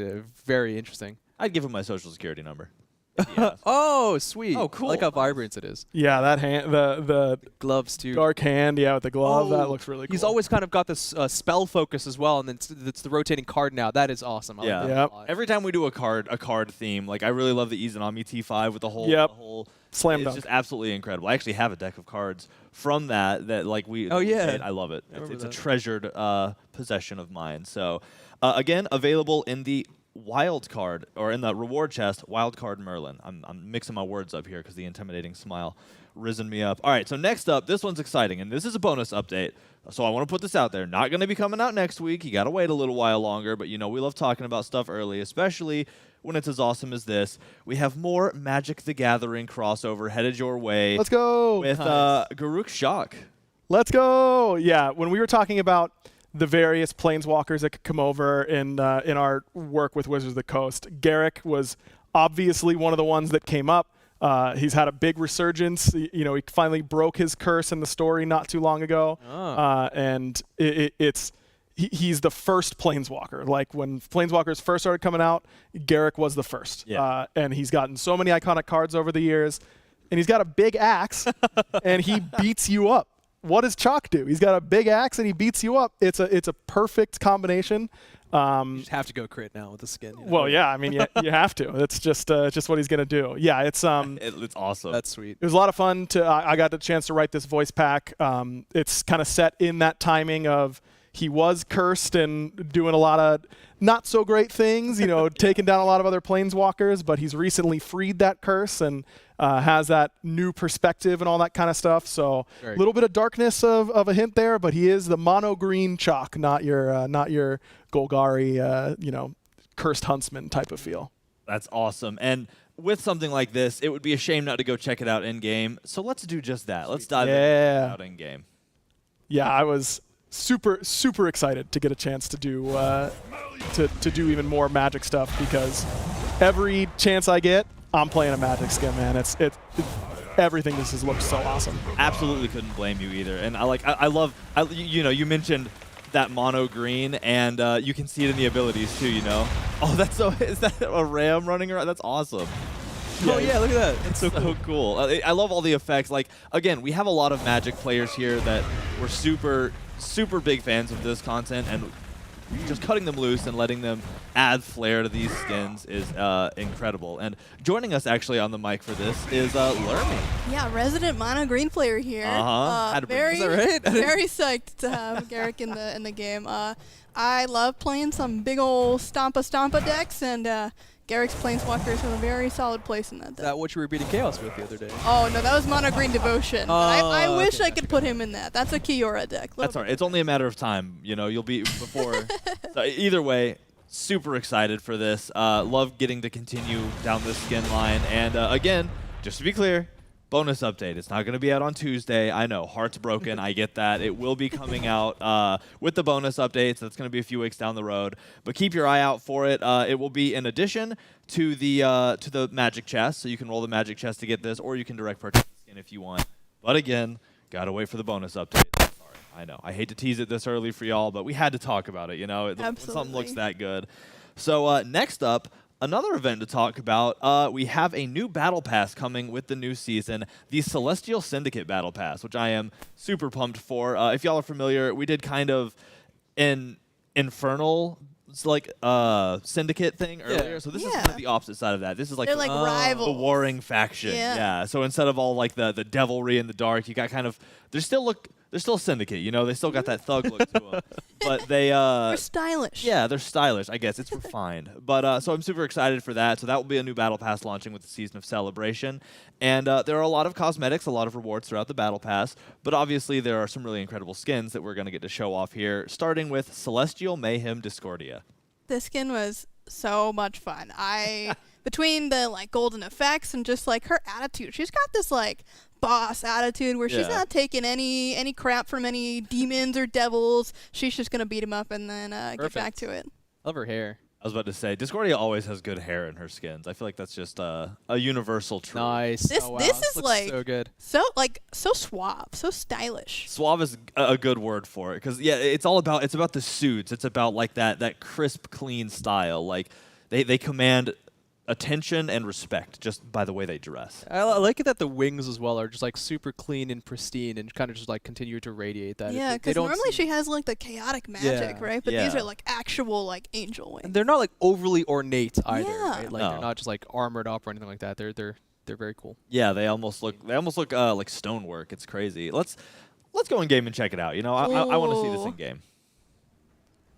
very interesting. I'd give him my social security number. Oh, sweet. Oh, cool. I like how vibrant it is. Yeah, that hand, the gloves too. Dark hand, with the glove, that looks really cool. He's always kind of got this spell focus as well, and then it's the rotating card now. That is awesome. I like that a lot. Every time we do a card theme, like I really love the Izanami T5 with the whole slam dunk. It's just absolutely incredible. I actually have a deck of cards from that like we. Oh yeah, I love it. It's a treasured possession of mine. So again, available in the wild card, or in the reward chest, Wildcard Merlin. I'm mixing my words up here because the intimidating smile risen me up. All right, so next up, this one's exciting, and this is a bonus update. So I want to put this out there. Not going to be coming out next week. You got to wait a little while longer, but we love talking about stuff early, especially when it's as awesome as this. We have more Magic the Gathering crossover headed your way. Let's go. With Garruk Shock. Let's go. Yeah, when we were talking about the various planeswalkers that could come over in our work with Wizards of the Coast, Garruk was obviously one of the ones that came up. He's had a big resurgence. He finally broke his curse in the story not too long ago, and he's the first planeswalker. Like when planeswalkers first started coming out, Garruk was the first, and he's gotten so many iconic cards over the years, and he's got a big axe, and he beats you up. What does Chalk do? He's got a big axe and he beats you up. It's a perfect combination. You just have to go crit now with the skin. You know? Well, yeah, I mean, you have to. It's just what he's gonna do. Yeah, it's it's awesome. That's sweet. It was a lot of fun to. I got the chance to write this voice pack. It's kind of set in that timing of he was cursed and doing a lot of not so great things, you know, taking down a lot of other planeswalkers, but he's recently freed that curse and has that new perspective and all that kind of stuff. So a little bit of darkness of a hint there, but he is the mono green chalk, not your Golgari, you know, cursed huntsman type of feel. That's awesome. And with something like this, it would be a shame not to go check it out in game. So let's do just that. Let's dive out in game. Yeah, I was super excited to get a chance to do to do even more Magic stuff, because every chance I get, I'm playing a Magic skin, man. It's everything. This has looked so awesome. Absolutely couldn't blame you either. And I love you know, you mentioned that mono green, and you can see it in the abilities too. You know, oh, that's so. Is that a ram running around? That's awesome. Oh yeah, look at that. It's so cool. I love all the effects. Like, again, we have a lot of Magic players here that were super big fans of this content, and just cutting them loose and letting them add flair to these skins is incredible. And joining us actually on the mic for this is Lermy. Yeah, resident mono green player here. Very, is that right? Very psyched to have Garrick in the game. I love playing some big ol' stompa decks, and Garrick's Planeswalkers have a very solid place in that deck. Is that what you were beating Chaos with the other day? Oh, no, that was Mono Green Devotion. I wish I could put him in that. That's a Kiora deck. That's all right. It's only a matter of time. You know, you'll be before. So either way, super excited for this. Love getting to continue down this skin line. And again, just to be clear, bonus update. It's not going to be out on Tuesday. I know, heart's broken. I get that. It will be coming out with the bonus updates. That's going to be a few weeks down the road. But keep your eye out for it. It will be in addition to the Magic chest, so you can roll the Magic chest to get this, or you can direct purchase the skin if you want. But again, gotta wait for the bonus update. Sorry, I know. I hate to tease it this early for y'all, but we had to talk about it. You know, something looks that good. So next up, another event to talk about, we have a new Battle Pass coming with the new season, the Celestial Syndicate Battle Pass, which I am super pumped for. If y'all are familiar, we did kind of an Infernal Syndicate thing earlier. So this is kind of the opposite side of that. This is like, they're like rivals. The warring faction. Yeah. So instead of all like the devilry in the dark, you got kind of, they're still Syndicate, you know, they still got that thug look to them. But they're stylish. Yeah, they're stylish. I guess it's refined. But so I'm super excited for that. So that will be a new Battle Pass launching with the Season of Celebration. And there are a lot of cosmetics, a lot of rewards throughout the Battle Pass. But obviously there are some really incredible skins that we're going to get to show off here, starting with Celestial Mayhem Discordia. This skin was so much fun. Between the like golden effects and just like her attitude, she's got this like boss attitude where she's not taking any crap from any demons or devils. She's just gonna beat him up and then get back to it. Love her hair. I was about to say, Discordia always has good hair in her skins. I feel like that's just a universal truth. Nice. This is like so good. So suave, so stylish. Suave is a good word for it, because it's about the suits. It's about like that crisp, clean style. Like they command attention and respect just by the way they dress. I like it that the wings as well are just like super clean and pristine and kind of just like continue to radiate that. Yeah, because normally she has like the chaotic magic, right? But these are like actual like angel wings. And they're not like overly ornate either. Right? Like they're not just like armored up or anything like that. They're very cool. Yeah, they almost look like stonework. It's crazy. Let's go in game and check it out. You know, I want to see this in game.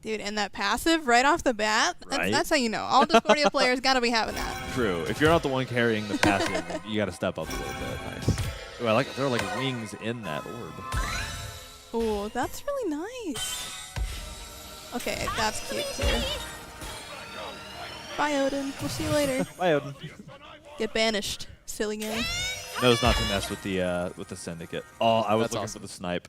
Dude, and that passive right off the bat, that's how you know. All Discordia players got to be having that. True. If you're not the one carrying the passive, you got to step up a little bit. Nice. Ooh, there are like wings in that orb. Oh, that's really nice. Okay, that's cute too. Bye, Odin. We'll see you later. Bye, Odin. Get banished, silly guy. Knows not to mess with the Syndicate. Oh, I was looking for the snipe.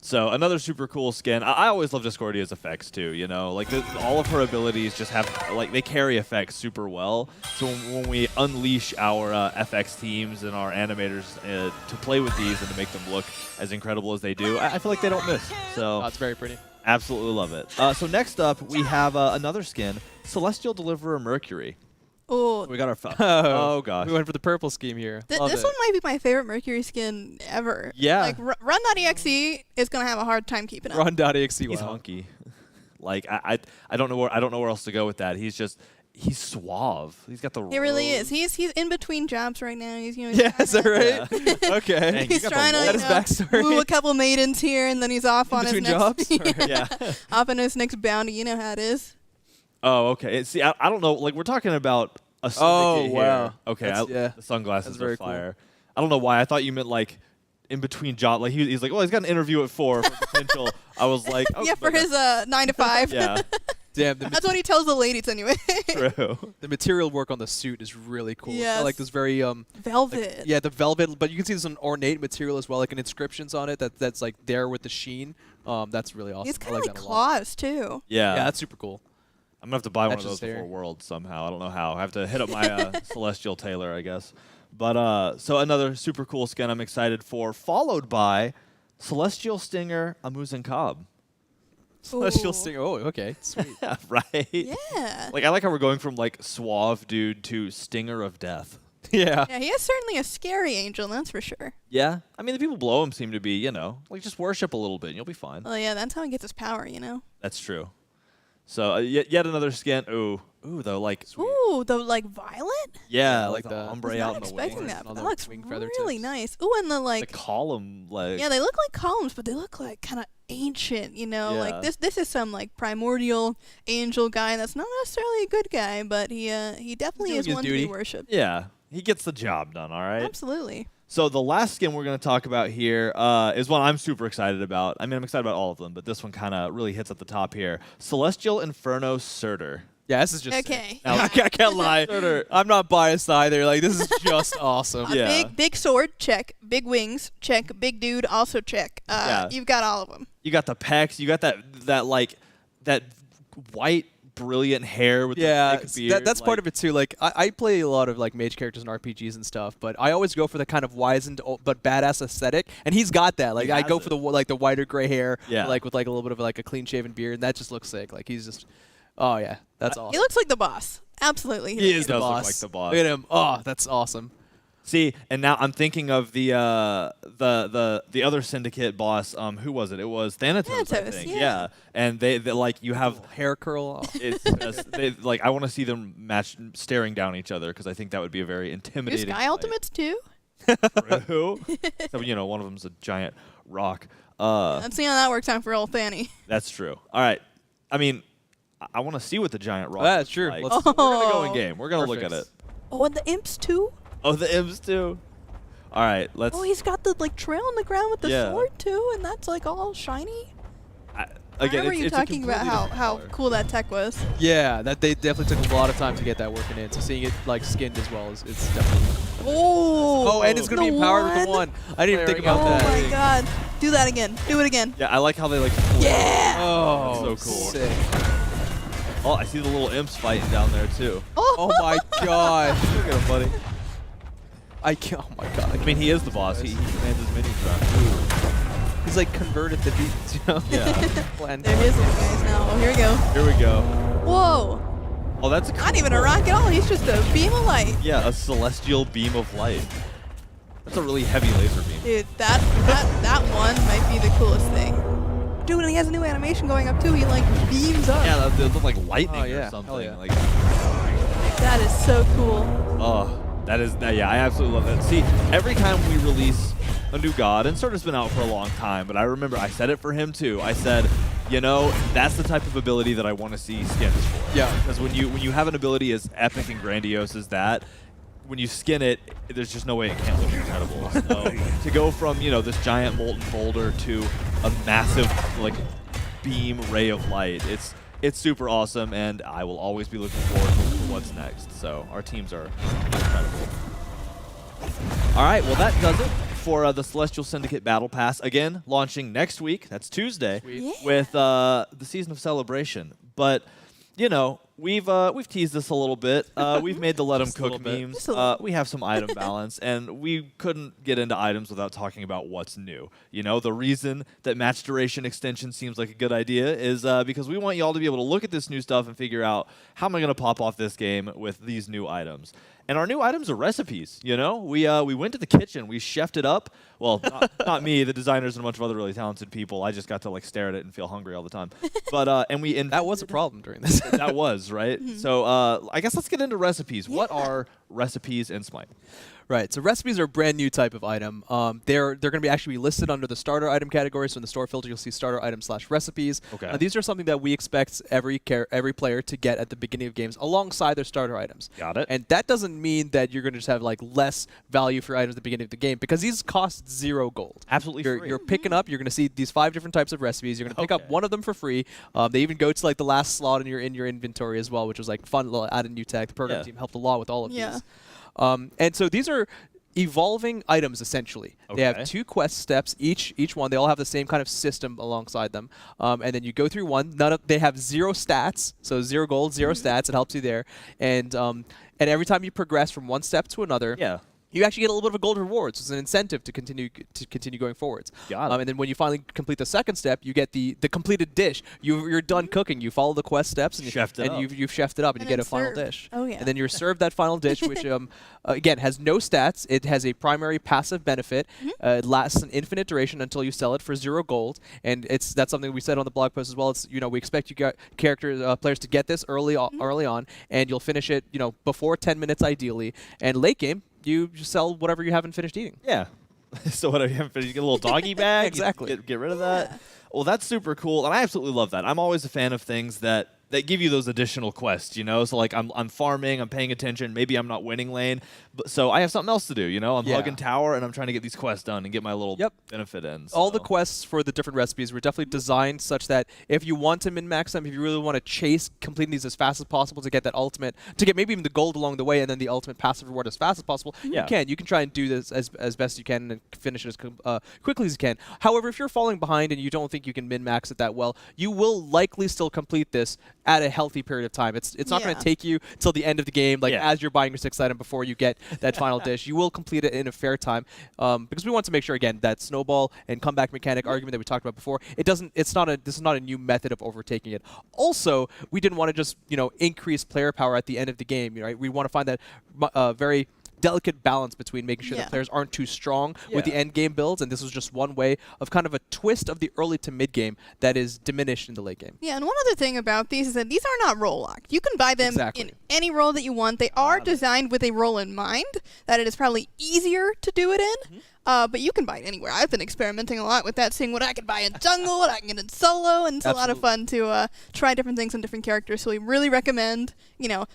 So another super cool skin. I always love Discordia's effects too. You know, like all of her abilities just have they carry effects super well. So when we unleash our FX teams and our animators to play with these and to make them look as incredible as they do, I feel like they don't miss. So that's very pretty. Absolutely love it. So next up we have another skin, Celestial Deliverer Mercury. Oh, we got our oh gosh. We went for the purple scheme here. This one might be my favorite Mercury skin ever. Yeah. Like Run.exe is gonna have a hard time keeping up. Run.exe. He's hunky. Like I don't know where else to go with that. He's suave. He's got the. He really is. He's in between jobs right now. He's Yeah, is that right? Yeah. Okay. Dang, he's trying to backstory. woo a couple maidens here, and then he's off on his between next jobs? Yeah. off on his next bounty. You know how it is. Oh, okay. See, I don't know. Like we're talking about a Oh, syndicate wow. here. Okay, Yeah. the sunglasses That's very are cool. fire. I don't know why. I thought you meant like in between job. Like he's like, oh, he's got an interview at 4 for potential. I was like, oh, Yeah, for his 9 to 5. Yeah, Damn, That's what he tells the ladies anyway. true. the material work on the suit is really cool. It's got, Yes. like this very Velvet. yeah, the velvet, but you can see there's an ornate material as well, like an inscriptions on it that's like there with the sheen. That's really awesome. He's I kind of like like that a lot. claws too. Yeah, Yeah, that's super cool. I'm gonna have to buy one of That's those just before fair. Worlds somehow. I don't know how. I have to hit up my Celestial Tailor, I guess. But so another super cool skin I'm excited for, followed by Celestial Stinger Amuzen Cobb. Celestial Ooh. Stinger. Oh, okay, sweet. Right? Yeah. Like I like how we're going from like suave dude to Stinger of Death. Yeah. Yeah, he is certainly a scary angel, that's for sure. Yeah, I mean the people below him seem to be, like just worship a little bit, and you'll be fine. Well, yeah, that's how he gets his power, you know. That's true. So yet another skin. Ooh, though, like Ooh, the like violet. yeah, like like the- the I ombre was out not in the expecting wings. that. all That the looks wing feather really tips. nice. Ooh, and the The like. column, like Yeah, they look like columns, but they look like kind of ancient, you know. Yeah. Like this is some like primordial angel guy that's not necessarily a good guy, but he definitely doing is his one duty. to be worshipped. yeah, he gets the job done. All right. Absolutely. So the last skin we're going to talk about here is one I'm super excited about. I mean, I'm excited about all of them, but this one kind of really hits at the top here. Celestial Inferno Surtur. Yeah, this is just Okay. Now, I can't lie. Surtur. I'm not biased either. Like this is just awesome. Yeah. Big sword, check. Big wings, check. Big dude, also check. Yeah. You've got all of them. You got the pecs. You got that white brilliant hair with Yeah, the thick beard. that's part of it too. Like I play a lot of like mage characters and RPGs and stuff, but I always go for the kind of wizened but badass aesthetic, and he's got that. Like He I has go it. for the whiter gray hair, Yeah. like with like a little bit of like a clean shaven beard, and that just looks sick. Like he's just, oh yeah, that's awesome. He looks like the boss. Absolutely. He is He the does look boss. like the boss. Look at him. Oh, that's awesome. See, and now I'm thinking of the other syndicate boss. Who was it? It was Thanatos, I Thanatos, think. yeah. And they like you have Hair curl. it's just, they like I want to see them match staring down each other because I think that would be a very Do intimidating. Sky fight. Ultimates too? True. So, one of them's a giant rock. Let's see how that works out for old Fanny. That's true. All right. I mean, I want to see what the giant rock. That's is true. like. Let's- We're gonna go in Oh. game. We're gonna look at Perfect. it. Oh, and the imps too? Oh, the imps too. All right. Let's. Oh, he's got the like trail on the ground with the Yeah. sword too, and that's like all shiny. I Again, remember it's, you it's a talking about completely different how color. cool that tech was. Yeah, that they definitely took a lot of time to get that working in. So seeing it like skinned as well is it's definitely. Oh, Oh, and it's gonna be the empowered with the one. I didn't even think about Oh that. my god. Do that again. Do it again. Yeah, I like how they like. pull it. Yeah! Oh, That's so cool. Sick. Oh, I see the little imps fighting down there too. Oh my god. Look at him, buddy. I can't. Oh my god. I mean, he is the boss. He commands his minions around. He's like converted the beats, you know? Yeah. Blend. There his little guys now. Oh, here we go. Here we go. Whoa. Oh, that's a Not even a rock at all. He's just a beam of light. Yeah, a celestial beam of light. That's a really heavy laser beam. Dude, that one might be the coolest thing. Dude, and he has a new animation going up too. He like beams up. Yeah, that look like lightning Oh, yeah. or Hell something. yeah. Like, That is so cool. oh, yeah, I absolutely love that. See, every time we release a new god, and Surtur's been out for a long time, but I remember I said it for him too. I said, that's the type of ability that I want to see skins for. Yeah. Because when you have an ability as epic and grandiose as that, when you skin it, there's just no way it can't look incredible. So to go from this giant molten boulder to a massive like beam ray of light, it's super awesome, and I will always be looking forward to what's next. So our teams are incredible. All right, well that does it for the Celestial Syndicate Battle Pass. Again, launching next week. That's Tuesday Yeah. with the Season of Celebration. But we've teased this a little bit. We've made the Let 'em Just a little Cook bit. memes. Just a little. We have some item balance, and we couldn't get into items without talking about what's new. The reason that match duration extension seems like a good idea is because we want y'all to be able to look at this new stuff and figure out how am I going to pop off this game with these new items. And our new items are recipes, you know? We went to the kitchen, we chefed it up. Well, not me, the designers and a bunch of other really talented people. I just got to like stare at it and feel hungry all the time. But and that was a problem during this. That was, right? So I guess let's get into recipes. Yeah. What are recipes in Smite? Right, so recipes are a brand new type of item. They're going to be actually listed under the starter item category. So in the store filter, you'll see starter item / recipes. Okay. These are something that we expect every player to get at the beginning of games alongside their starter items. Got it. And that doesn't mean that you're going to just have like less value for items at the beginning of the game, because these cost 0 gold. Absolutely free. You're picking up. You're going to see these 5 different types of recipes. You're going to pick up one of them for free. They even go to like the last slot in your inventory as well, which was like fun little added new tech. The program team helped a lot with all of these. And so these are evolving items, essentially. They have 2 quest steps each one. They all have the same kind of system alongside them. And then you go through one. They have 0 stats, so 0 gold, 0 stats. It helps you there. And every time you progress from one step to another, you actually get a little bit of a gold reward. So it's an incentive to continue going forwards. And then when you finally complete the second step, you get the completed dish. You're done cooking. You follow the quest steps and you've chefed it up, and you get a final dish. Oh, yeah. And then you're served that final dish, which again has no stats. It has a primary passive benefit. It lasts an infinite duration until you sell it for 0 gold. And that's something we said on the blog post as well. It's we expect players to get this early on, and you'll finish it before 10 minutes ideally. And late game, you just sell whatever you haven't finished eating. Yeah. So whatever you haven't finished, you get a little doggy bag. Exactly. Get rid of that. Well, that's super cool, and I absolutely love that. I'm always a fan of things that give you those additional quests, So like I'm farming, I'm paying attention. Maybe I'm not winning lane, but so I have something else to do. I'm hugging tower, and I'm trying to get these quests done and get my little benefit in. So. All the quests for the different recipes were definitely designed such that if you want to min-max them, if you really want to chase completing these as fast as possible to get that ultimate, to get maybe even the gold along the way, and then the ultimate passive reward as fast as possible, you can try and do this as best you can and finish it as quickly as you can. However, if you're falling behind and you don't think you can min-max it that well, you will likely still complete this at a healthy period of time. It's not going to take you till the end of the game, as you're buying your 6th item before you get that final dish. You will complete it in a fair time, because we want to make sure, again, that snowball and comeback mechanic argument that we talked about before, this is not a new method of overtaking it. Also, we didn't want to just increase player power at the end of the game. Right? We want to find that very delicate balance between making sure that players aren't too strong with the end game builds, and this was just one way of kind of a twist of the early to mid game that is diminished in the late game. Yeah, and one other thing about these is that these are not role locked. You can buy them in any role that you want. They are designed with a role in mind, that it is probably easier to do it in. But you can buy it anywhere. I've been experimenting a lot with that, seeing what I can buy in jungle, what I can get in solo, and it's a lot of fun to try different things on different characters. So we really recommend,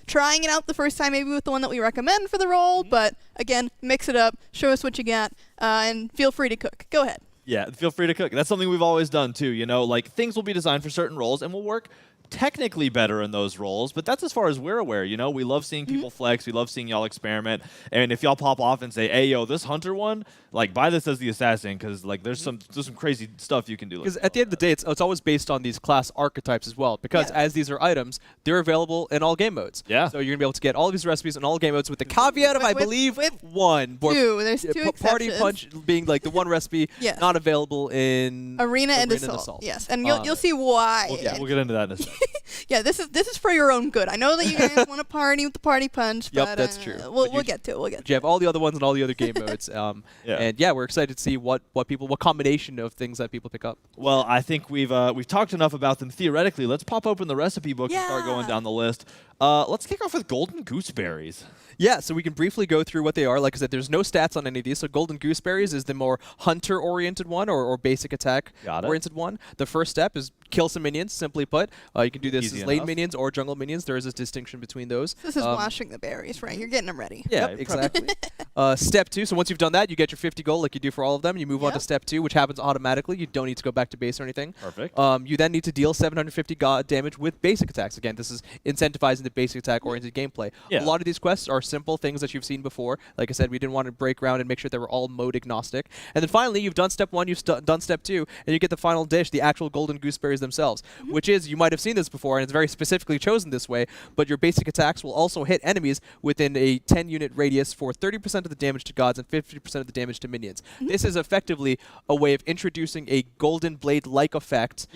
trying it out the first time, maybe with the one that we recommend for the role. But again, mix it up, show us what you got, and feel free to cook. Go ahead. Yeah, feel free to cook. That's something we've always done too. Like things will be designed for certain roles and will work technically better in those roles, but that's as far as we're aware. We love seeing people flex. We love seeing y'all experiment. And if y'all pop off and say, "Hey, yo, this hunter one, buy this as the assassin," because there's some crazy stuff you can do. Because at the end of the day, it's always based on these class archetypes as well. Because as these are items, they're available in all game modes. Yeah. So you're gonna be able to get all these recipes in all game modes, with the caveat of I believe one. There's 2 exceptions. Party punch being the one recipe not available in Arena and Assault. Yes, and you'll see why. We'll get into that in a second. Yeah, this is for your own good. I know that you guys want to party with the party punch, but that's true. We'll get to it. You have all the other ones in all the other game modes, and we're excited to see what combination of things that people pick up. Well, I think we've talked enough about them theoretically. Let's pop open the recipe book and start going down the list. Let's kick off with golden gooseberries. Yeah, so we can briefly go through what they are. Like I said, there's no stats on any of these. So golden gooseberries is the more hunter-oriented one, or basic attack-oriented one. The first step is kill some minions, simply put. You can do this as lane minions or jungle minions. There is a distinction between those. This is washing the berries, right? You're getting them ready. Yeah, exactly. Step 2, so once you've done that, you get your 50 gold like you do for all of them. You move on to step 2, which happens automatically. You don't need to go back to base or anything. Perfect. You then need to deal 750 god damage with basic attacks. Again, this is incentivizing the basic attack-oriented gameplay. A lot of these quests are simple things that you've seen before. Like I said, we didn't want to break ground and make sure they were all mode agnostic. And then finally, you've done step 1, you've done step 2, and you get the final dish, the actual golden gooseberries themselves, which is, you might have seen this before, and it's very specifically chosen this way, but your basic attacks will also hit enemies within a 10-unit radius for 30% of the damage to gods and 50% of the damage to minions. This is effectively a way of introducing a golden blade-like effect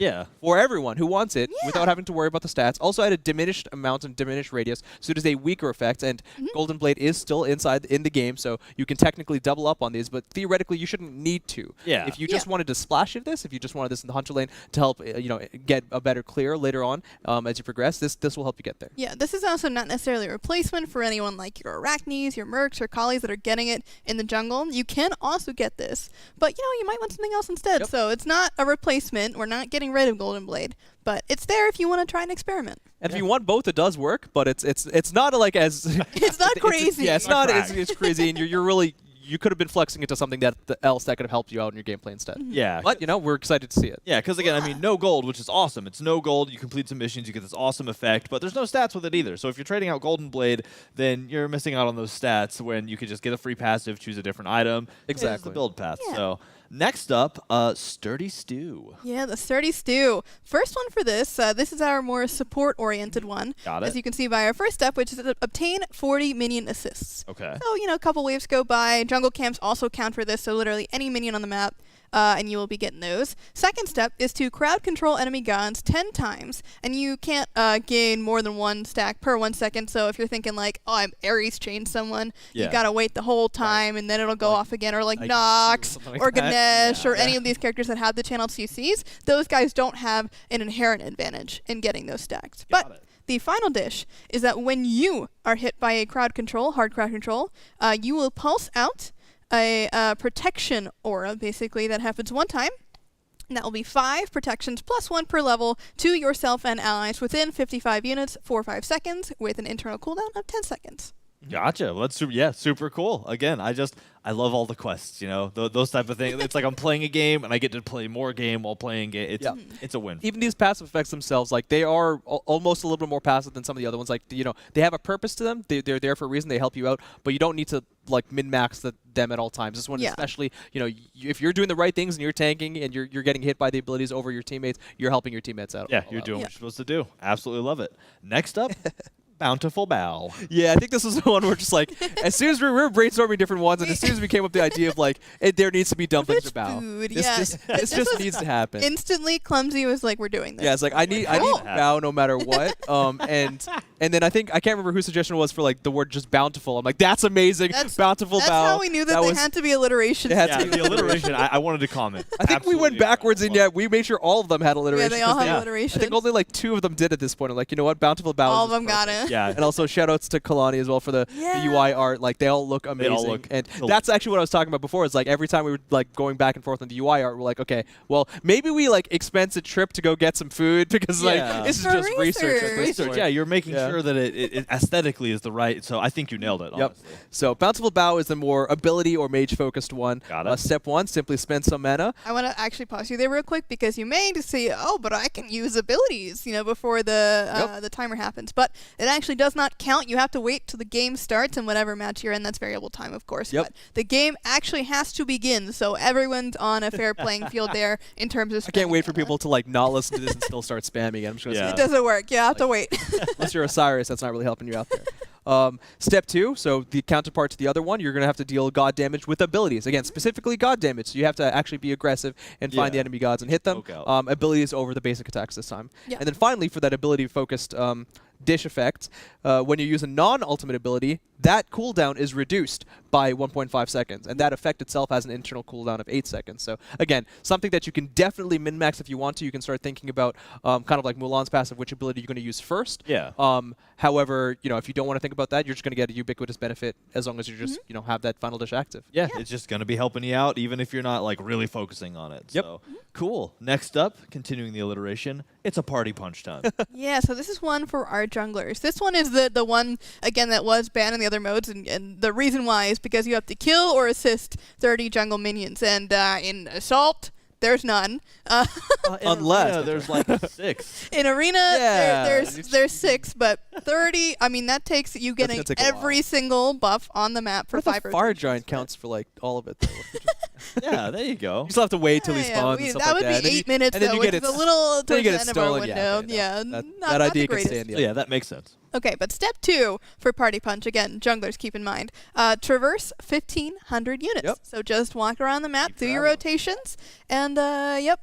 for everyone who wants it without having to worry about the stats. Also at a diminished amount and diminished radius, so it is a weaker effect, and Golden Blade is still inside in the game, so you can technically double up on these, but theoretically you shouldn't need to. Yeah. If you just wanted to splash of this, if you just wanted this in the Hunter lane to help get a better clear later on as you progress, this will help you get there. Yeah, this is also not necessarily a replacement for anyone like your Arachnes, your Mercs, or Collies that are getting it in the jungle. You can also get this, but you might want something else instead. So it's not a replacement. We're not getting rid of Golden Blade, but it's there if you want to try and experiment. And if you want both, it does work, but it's not like as it's not crazy. It's not as crazy, and you're really you could have been flexing it to something else that could have helped you out in your gameplay instead. Yeah. But we're excited to see it. Yeah, because again, I mean, no gold, which is awesome. It's no gold. You complete some missions, you get this awesome effect, but there's no stats with it either. So if you're trading out Golden Blade, then you're missing out on those stats when you could just get a free passive, choose a different item. Exactly. It's the build path. Yeah. So next up, Sturdy Stew. Yeah, the Sturdy Stew. First one for this. This is our more support-oriented one. Got it. As you can see by our first step, which is to obtain 40 minion assists. Okay. So, a couple waves go by. Jungle camps also count for this, so literally any minion on the map, and you will be getting those. Second step is to crowd control enemy gods 10 times, and you can't gain more than 1 stack per 1 second. So if you're thinking like, oh, I'm Ares chained someone, you gotta wait the whole time, and then it'll go off again, or like Nox, or Ganesh, or any of these characters that have the channel CCs. Those guys don't have an inherent advantage in getting those stacks. But the final dish is that when you are hit by a crowd control, hard crowd control, you will pulse out a protection aura, basically, that happens 1 time. And that will be 5 protections plus 1 per level to yourself and allies within 55 units for 5 seconds with an internal cooldown of 10 seconds. Gotcha. Well, that's super cool. Again, I love all the quests, those type of things. It's like I'm playing a game and I get to play more game while playing game. It's a win. Even these passive effects themselves, like they are almost a little bit more passive than some of the other ones. Like, they have a purpose to them. They're there for a reason. They help you out, but you don't need to like min-max them at all times. This one especially, if you're doing the right things and you're tanking and you're getting hit by the abilities over your teammates, you're helping your teammates out. Yeah, you're doing what you're supposed to do. Absolutely love it. Next up, Bountiful Bow. Yeah, I think this was the one where just like, as soon as we were brainstorming different ones, and as soon as we came up with the idea of like, there needs to be dumplings to bow. Food, this just needs to happen. Instantly, Clumsy was like, we're doing this. Yeah, it's like, I need bow no matter what. And then I can't remember whose suggestion it was for like the word just bountiful. I'm like, that's amazing. Bountiful bow. That's how we knew that they had to be alliteration. The alliteration, I wanted to comment. I think we went backwards and we made sure all of them had alliteration. Yeah, they all have alliteration. I think only like 2 of them did at this point. I'm like, you know what, bountiful bow. All of them got it. Yeah. And also shout-outs to Kalani as well for the UI art. Like, they all look amazing. And that's actually what I was talking about before. Is like every time we were like going back and forth on the UI art, we're like, okay, well, maybe we like expense a trip to go get some food because like this is just research. Yeah, you're making sure that it aesthetically is the right. So I think you nailed it. Yep. So Bountiful Bow is the more ability or mage-focused one. Got it. Step 1, simply spend some mana. I want to actually pause you there real quick because you may just say, oh, but I can use abilities, before the timer happens. But it actually does not count. You have to wait till the game starts, and whatever match you're in, that's variable time, of course. But the game actually has to begin, so everyone's on a fair playing field there in terms of. I can't wait for people to like not listen to this and still start spamming it. I'm just gonna It doesn't work. You have to wait. Unless you're Osiris, that's not really helping you out there. Step 2, so the counterpart to the other one, you're going to have to deal god damage with abilities. Again, specifically god damage, so you have to actually be aggressive and find the enemy gods and hit them. Abilities over the basic attacks this time. And then finally, for that ability-focused dish effect, when you use a non-ultimate ability, that cooldown is reduced by 1.5 seconds, and that effect itself has an internal cooldown of 8 seconds. So again, something that you can definitely min-max if you want to. You can start thinking about kind of like Mulan's passive, which ability you're going to use first. However, if you don't want to think about that, you're just going to get a ubiquitous benefit as long as you just have that final dish active. Yeah, it's just going to be helping you out, even if you're not like really focusing on it. So cool. Next up, continuing the alliteration, it's a party punch time. Yeah, so this is one for our junglers. This one is the one, again, that was banned in the other modes, and the reason why is because you have to kill or assist 30 jungle minions, and in Assault, there's none. Unless there's like 6. In Arena, there's 6, but 30, I mean, that takes you getting every single buff on the map for 5 rotations. Fire Giant counts for like all of it, though. Yeah, there you go. You still have to wait till he spawns and stuff that like that. That would be 8 minutes, though, which is a little towards the end of our window. That idea can stay in the Yeah, that makes sense. Okay, but step 2 for Party Punch, again, junglers keep in mind, traverse 1,500 units. So just walk around the map, do your rotations, and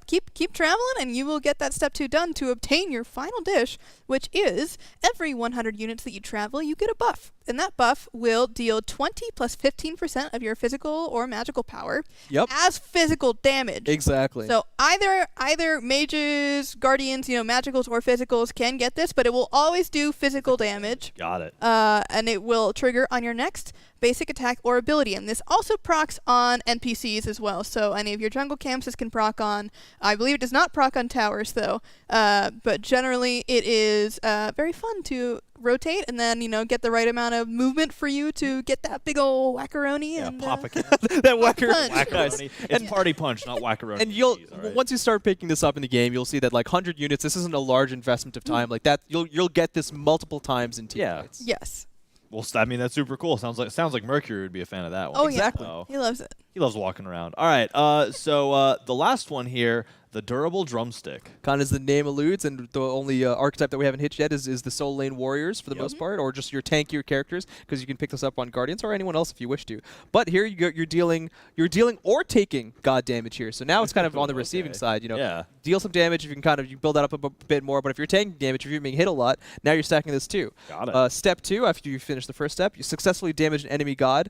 keep traveling, and you will get that step 2 done to obtain your final dish, which is every 100 units that you travel, you get a buff. and that buff will deal 20 plus 15% of your physical or magical power as physical damage. Exactly. So either mages, guardians, magicals or physicals can get this, but it will always do physical damage. Got it. And it will trigger on your next basic attack or ability. And this also procs on NPCs as well. So any of your jungle camps this can proc on. I believe it does not proc on towers though. But generally it is very fun to rotate and then, get the right amount of movement for you to get that big ol' wackaroni. Yeah, and pop a that wackaroni. Wackaroni. It's party punch, not wackaroni. And once you start picking this up in the game, you'll see that like 100 units, this isn't a large investment of time. Like that, you'll get this multiple times in team fights. Yes. Well, I mean, that's super cool. Sounds like Mercury would be a fan of that one. Oh, exactly. Yeah. He loves it. He loves walking around. All right. So the last one here, the durable drumstick. Kind of as the name alludes, and the only archetype that we haven't hit yet is the Soul Lane Warriors for the most part, or just your tankier characters, because you can pick this up on Guardians or anyone else if you wish to. But here you're dealing or taking God damage here. So now it's kind of on the receiving side. Deal some damage if you can you build that up a bit more. But if you're taking damage, if you're being hit a lot, now you're stacking this too. Got it. Step 2, after you finish the first step, you successfully damage an enemy god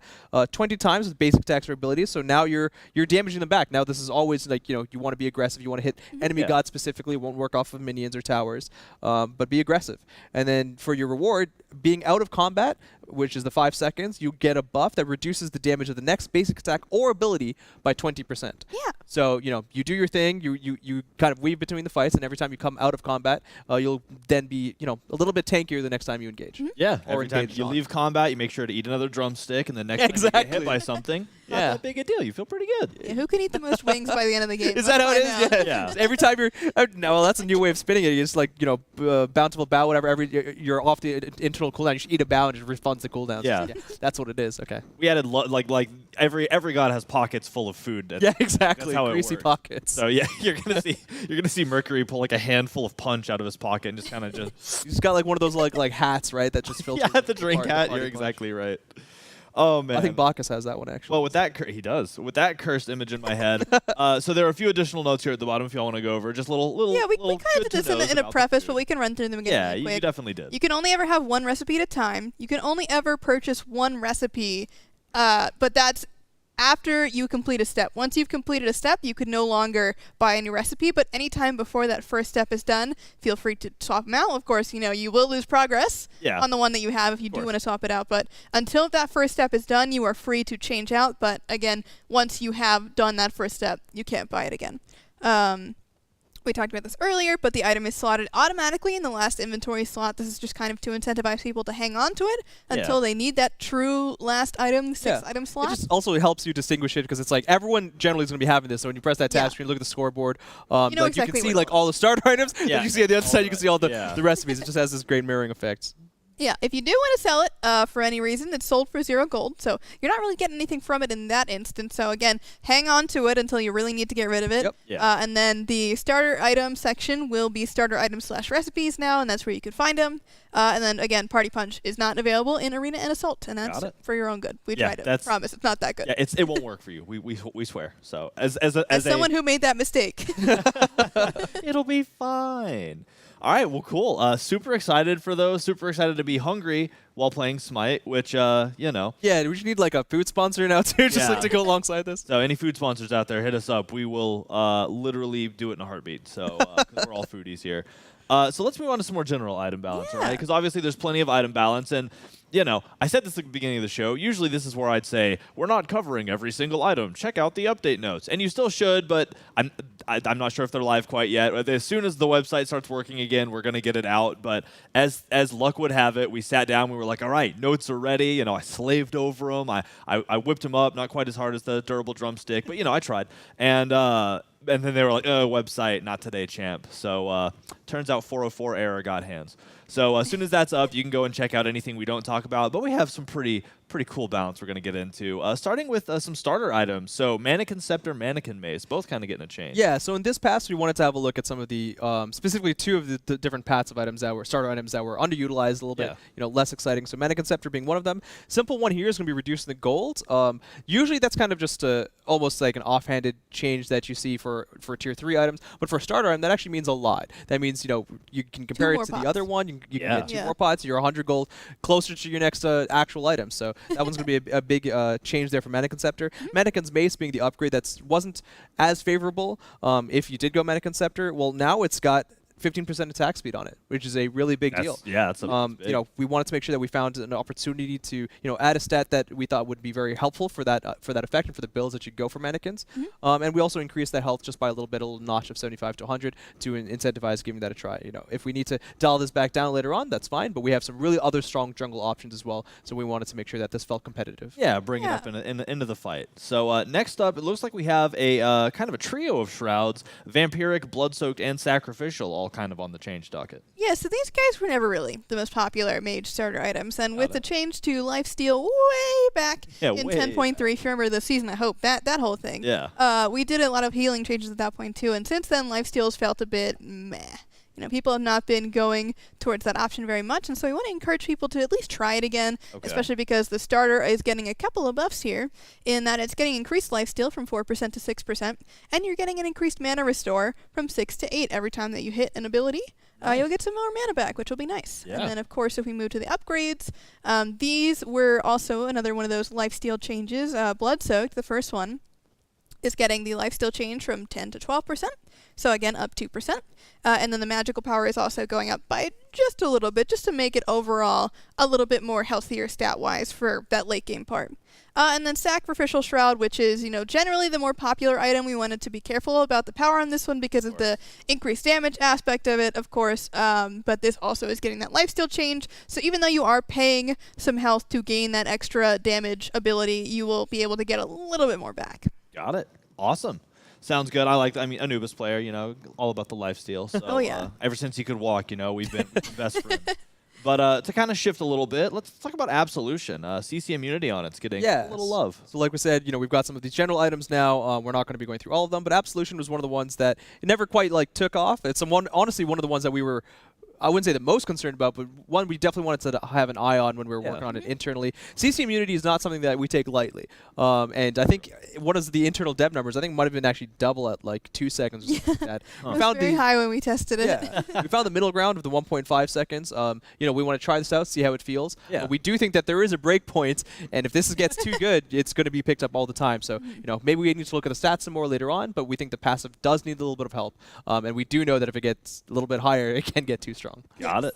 20 times with basic attacks or abilities. So now you're damaging them back. Now this is always like you want to be aggressive. You want to hit enemy god specifically. Won't work off of minions or towers, but be aggressive. And then for your reward, being out of combat, which is the 5 seconds, you get a buff that reduces the damage of the next basic attack or ability by 20%. Yeah. So you do your thing. You kind of weave between the fights, and every time you come out of combat, you'll then be a little bit tankier the next time you engage. Yeah. Or Every time you leave combat, you make sure to eat another drumstick, and the next time you get hit by something, not that big a deal. You feel pretty good. Yeah, who can eat the most wings by the end of the game? Is that how it is? Yeah. So every time you're no, well, that's a new way of spinning it. It's like bountiful bow, whatever. You're off the internal cooldown. You should eat a bow, and it refunds the cooldown. Yeah. That's what it is. Okay. We added like every god has pockets full of food. Yeah, exactly. That's how Greasy it works. pockets. So yeah, you're gonna see Mercury pull like a handful of punch out of his pocket and just kind of You just got like one of those like hats, right? That just fills. Yeah, the drink hat. You're exactly right. Oh man, I think Bacchus has that one actually. Well, with that he does. With that cursed image in my head. So there are a few additional notes here at the bottom if y'all want to go over. Just little. Yeah, we kind of did this in a preface, but we can run through them again. Yeah, really quick. you definitely did. You can only ever have one recipe at a time. You can only ever purchase one recipe, but that's after you complete a step. Once you've completed a step, you can no longer buy a new recipe, but anytime before that first step is done, feel free to swap them out. Of course, you will lose progress on the one that you have if you do want to swap it out, but until that first step is done, you are free to change out, but again, once you have done that first step, you can't buy it again. We talked about this earlier, but the item is slotted automatically in the last inventory slot. This is just kind of to incentivize people to hang on to it until they need that true last item, sixth item slot. It just also helps you distinguish it because it's like everyone generally is going to be having this. So when you press that tab screen, look at the scoreboard, you know you exactly can see like all the starter items. Yeah. And you see on the other side, you can see all the recipes. It just has this great mirroring effect. Yeah, if you do want to sell it for any reason, it's sold for 0 gold, so you're not really getting anything from it in that instance. So again, hang on to it until you really need to get rid of it. Yep. Yeah. And then the starter item section will be starter items / recipes now, and that's where you can find them. And then again, Party Punch is not available in Arena and Assault, and that's for your own good. We tried it. Promise, it's not that good. Yeah, it won't work for you. We swear. So as someone who made that mistake, it'll be fine. All right, well, cool. Super excited for those. Super excited to be hungry while playing Smite, which, Yeah, we just need like a food sponsor now, too, just like to go alongside this. So any food sponsors out there, hit us up. We will literally do it in a heartbeat. So 'cause we're all foodies here. So let's move on to some more general item balance, right? Because obviously there's plenty of item balance. And, I said this at the beginning of the show. Usually this is where I'd say, we're not covering every single item. Check out the update notes. And you still should, but I'm not sure if they're live quite yet. As soon as the website starts working again, we're going to get it out. But as luck would have it, we sat down. We were like, all right, notes are ready. I slaved over them. I whipped them up, not quite as hard as the durable drumstick. But, I tried. And then they were like, website, not today, champ. So turns out 404 error got hands. So as soon as that's up, you can go and check out anything we don't talk about. But we have some pretty cool balance we're going to get into, starting with some starter items. So Mannequin Scepter, Mannequin Mace, both kind of getting a change. Yeah, so in this pass, we wanted to have a look at some of the, specifically 2 of the different paths of items that were starter items that were underutilized, a little bit, less exciting. So Mannequin Scepter being one of them. Simple one here is going to be reducing the gold. Usually that's kind of just almost like an offhanded change that you see for tier 3 items. But for a starter item, that actually means a lot. That means, you can compare it to the other one. You you can get 2 more pots. You're 100 gold closer to your next actual item. So that one's going to be a big change there for Mannequin Scepter. Mannequin's Mace being the upgrade that wasn't as favorable if you did go Mannequin Scepter. Well, now it's got 15% attack speed on it, which is a really big deal. Yeah, that's big. You know, we wanted to make sure that we found an opportunity to, you know, add a stat that we thought would be very helpful for that effect and for the builds that you go for mannequins. And we also increased that health just by a little notch of 75 to 100 to incentivize giving that a try. You know, if we need to dial this back down later on, that's fine. But we have some really other strong jungle options as well. So we wanted to make sure that this felt competitive. Yeah, bring it up into the fight. So next up, it looks like we have a kind of a trio of shrouds: vampiric, blood-soaked, and sacrificial, all kind of on the change docket. Yeah, so these guys were never really the most popular mage starter items, and with the change to lifesteal way back in 10.3, if you remember the Season of Hope, that whole thing. Yeah. We did a lot of healing changes at that point too, and since then lifesteals felt a bit meh. You know, people have not been going towards that option very much, and so we want to encourage people to at least try it again, especially because the starter is getting a couple of buffs here, in that it's getting increased lifesteal from 4% to 6%, and you're getting an increased mana restore from 6 to 8 every time that you hit an ability. You'll get some more mana back, which will be nice. Yeah. And then, of course, if we move to the upgrades, these were also another one of those lifesteal changes. Blood-soaked, the first one, is getting the lifesteal change from 10 to 12%. So again, up 2%. And then the magical power is also going up by just a little bit, just to make it overall a little bit more healthier stat-wise for that late game part. And then Sacrificial Shroud, which is, you know, generally the more popular item. We wanted to be careful about the power on this one because of the increased damage aspect of it, of course. But this also is getting that lifesteal change. So even though you are paying some health to gain that extra damage ability, you will be able to get a little bit more back. Got it. Awesome. Sounds good. I mean, Anubis player, you know, all about the lifesteal. So, ever since he could walk, you know, we've been best friends. But to kind of shift a little bit, let's talk about Absolution. CC immunity on it's getting a little love. So like we said, you know, we've got some of these general items now. We're not going to be going through all of them, but Absolution was one of the ones that it never quite like took off. It's honestly one of the ones that we were, I wouldn't say the most concerned about, but one we definitely wanted to have an eye on when we were working on it internally. CC immunity is not something that we take lightly. And I think one of the internal dev numbers, I think might have been actually double at like 2 seconds or something like that. It was very high when we tested it. Yeah. We found the middle ground of the 1.5 seconds. You know, we want to try this out, see how it feels. Yeah. But we do think that there is a break point, and if this gets too good, it's going to be picked up all the time. So, you know, maybe we need to look at the stats some more later on, but we think the passive does need a little bit of help. And we do know that if it gets a little bit higher, it can get too strong. Got it.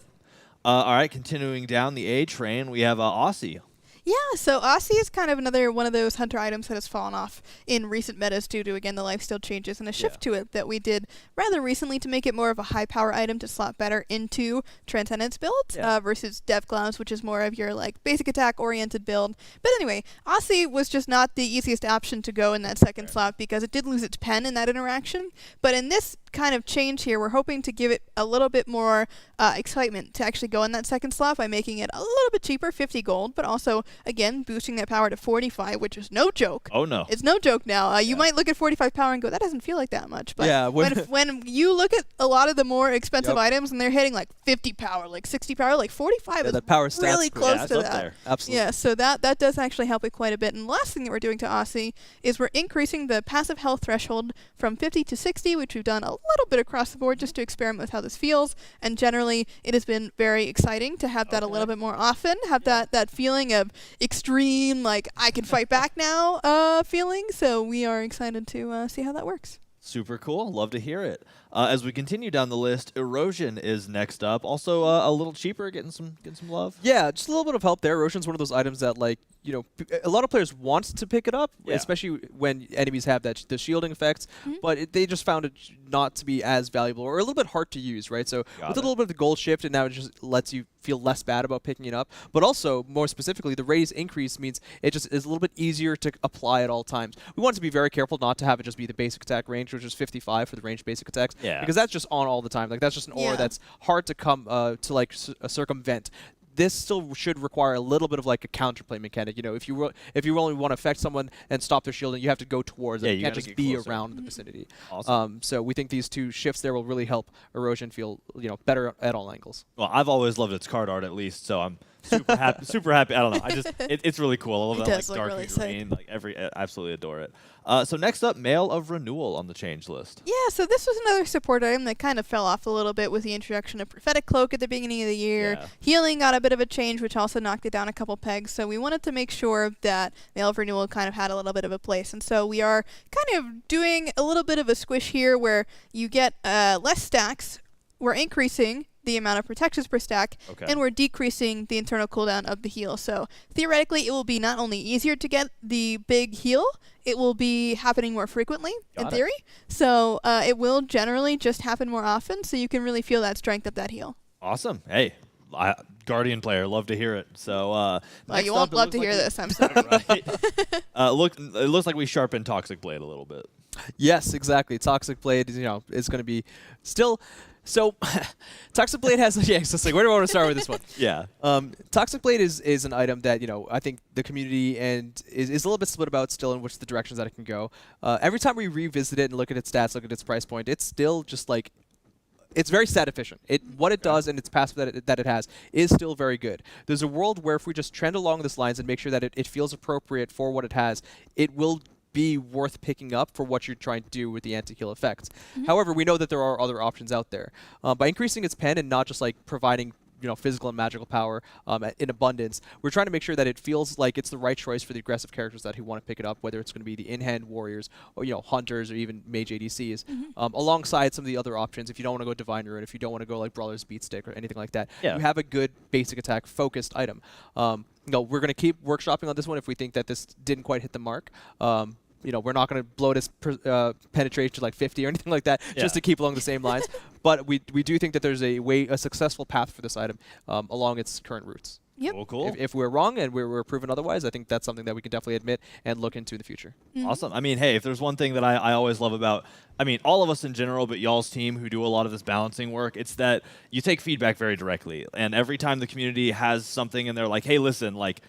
All right, continuing down the A train, we have Aussie. Yeah, so Aussie is kind of another one of those hunter items that has fallen off in recent metas due to, again, the lifesteal changes and a shift to it that we did rather recently to make it more of a high-power item to slot better into Transcendence builds versus Dev Gloves, which is more of your like basic attack-oriented build. But anyway, Aussie was just not the easiest option to go in that second slot because it did lose its pen in that interaction. But in this kind of change here, we're hoping to give it a little bit more excitement to actually go in that second slot by making it a little bit cheaper, 50 gold, but also again boosting that power to 45, which is no joke. Oh no, it's no joke now. You might look at 45 power and go, that doesn't feel like that much, but when you look at a lot of the more expensive items and they're hitting like 50 power, like 60 power, like 45 is that power really close to that. There. Absolutely. Yeah, so that does actually help it quite a bit. And the last thing that we're doing to Aussie is we're increasing the passive health threshold from 50 to 60, which we've done a little bit across the board just to experiment with how this feels. And generally, it has been very exciting to have that a little bit more often, have that feeling of extreme, like, I can fight back now feeling. So we are excited to see how that works. Super cool. Love to hear it. As we continue down the list, Erosion is next up. Also a little cheaper, getting some love. Yeah, just a little bit of help there. Erosion's one of those items that, like, you know, a lot of players want to pick it up, especially when enemies have the shielding effects, but they just found it not to be as valuable or a little bit hard to use, right? So with a little bit of the gold shift, and now it just lets you feel less bad about picking it up. But also, more specifically, the raise increase means it just is a little bit easier to apply at all times. We want to be very careful not to have it just be the basic attack range, which is 55 for the ranged basic attacks, because that's just on all the time. Like, that's just an aura that's hard to come to like circumvent. This still should require a little bit of like a counterplay mechanic. You know, if you only want to affect someone and stop their shielding, you have to go towards it. You can't just be around the vicinity. Awesome. So we think these two shifts there will really help Erosion feel, you know, better at all angles. Well, I've always loved its card art at least, so I'm Super happy. Super happy. I don't know. It's really cool. I love It that does like look dark really and sick. green. I absolutely adore it. So next up, Mail of Renewal on the change list. Yeah, so this was another support item that kind of fell off a little bit with the introduction of Prophetic Cloak at the beginning of the year. Yeah. Healing got a bit of a change, which also knocked it down a couple pegs. So we wanted to make sure that Mail of Renewal kind of had a little bit of a place. And so we are kind of doing a little bit of a squish here where you get less stacks. We're increasing the amount of protections per stack, and we're decreasing the internal cooldown of the heal. So theoretically, it will be not only easier to get the big heal, it will be happening more frequently, in theory. So it will generally just happen more often, so you can really feel that strength of that heal. Awesome. Hey, Guardian player, love to hear it. So well, you won't love to hear this, I'm sorry. It looks like we sharpened Toxic Blade a little bit. Yes, exactly. Toxic Blade, is going to be still. So, Toxic Blade has it's just like, where do I want to start with this one? Yeah. Toxic Blade is an item that I think the community and is a little bit split about still in which the directions that it can go. Every time we revisit it and look at its stats, look at its price point, it's still just like. It's very stat efficient. What it does and its passive that it has is still very good. There's a world where if we just trend along these lines and make sure that it feels appropriate for what it has, it will be worth picking up for what you're trying to do with the anti-heal effects. However, we know that there are other options out there. By increasing its pen and not just like providing physical and magical power in abundance, we're trying to make sure that it feels like it's the right choice for the aggressive characters that who want to pick it up, whether it's going to be the in-hand warriors or hunters or even mage ADCs, alongside some of the other options. If you don't want to go Divine Ruin, if you don't want to go like Brawler's Beatstick or anything like that, you have a good basic attack focused item. We're going to keep workshopping on this one if we think that this didn't quite hit the mark. We're not going to blow this penetration to like 50 or anything like that, just to keep along the same lines. But we do think that there's a successful path for this item along its current routes. Yep. Well, cool. If we're wrong and we're proven otherwise, I think that's something that we can definitely admit and look into in the future. Awesome. I mean, hey, if there's one thing that I always love about, all of us in general, but y'all's team who do a lot of this balancing work, it's that you take feedback very directly. And every time the community has something and they're like, hey, listen, like,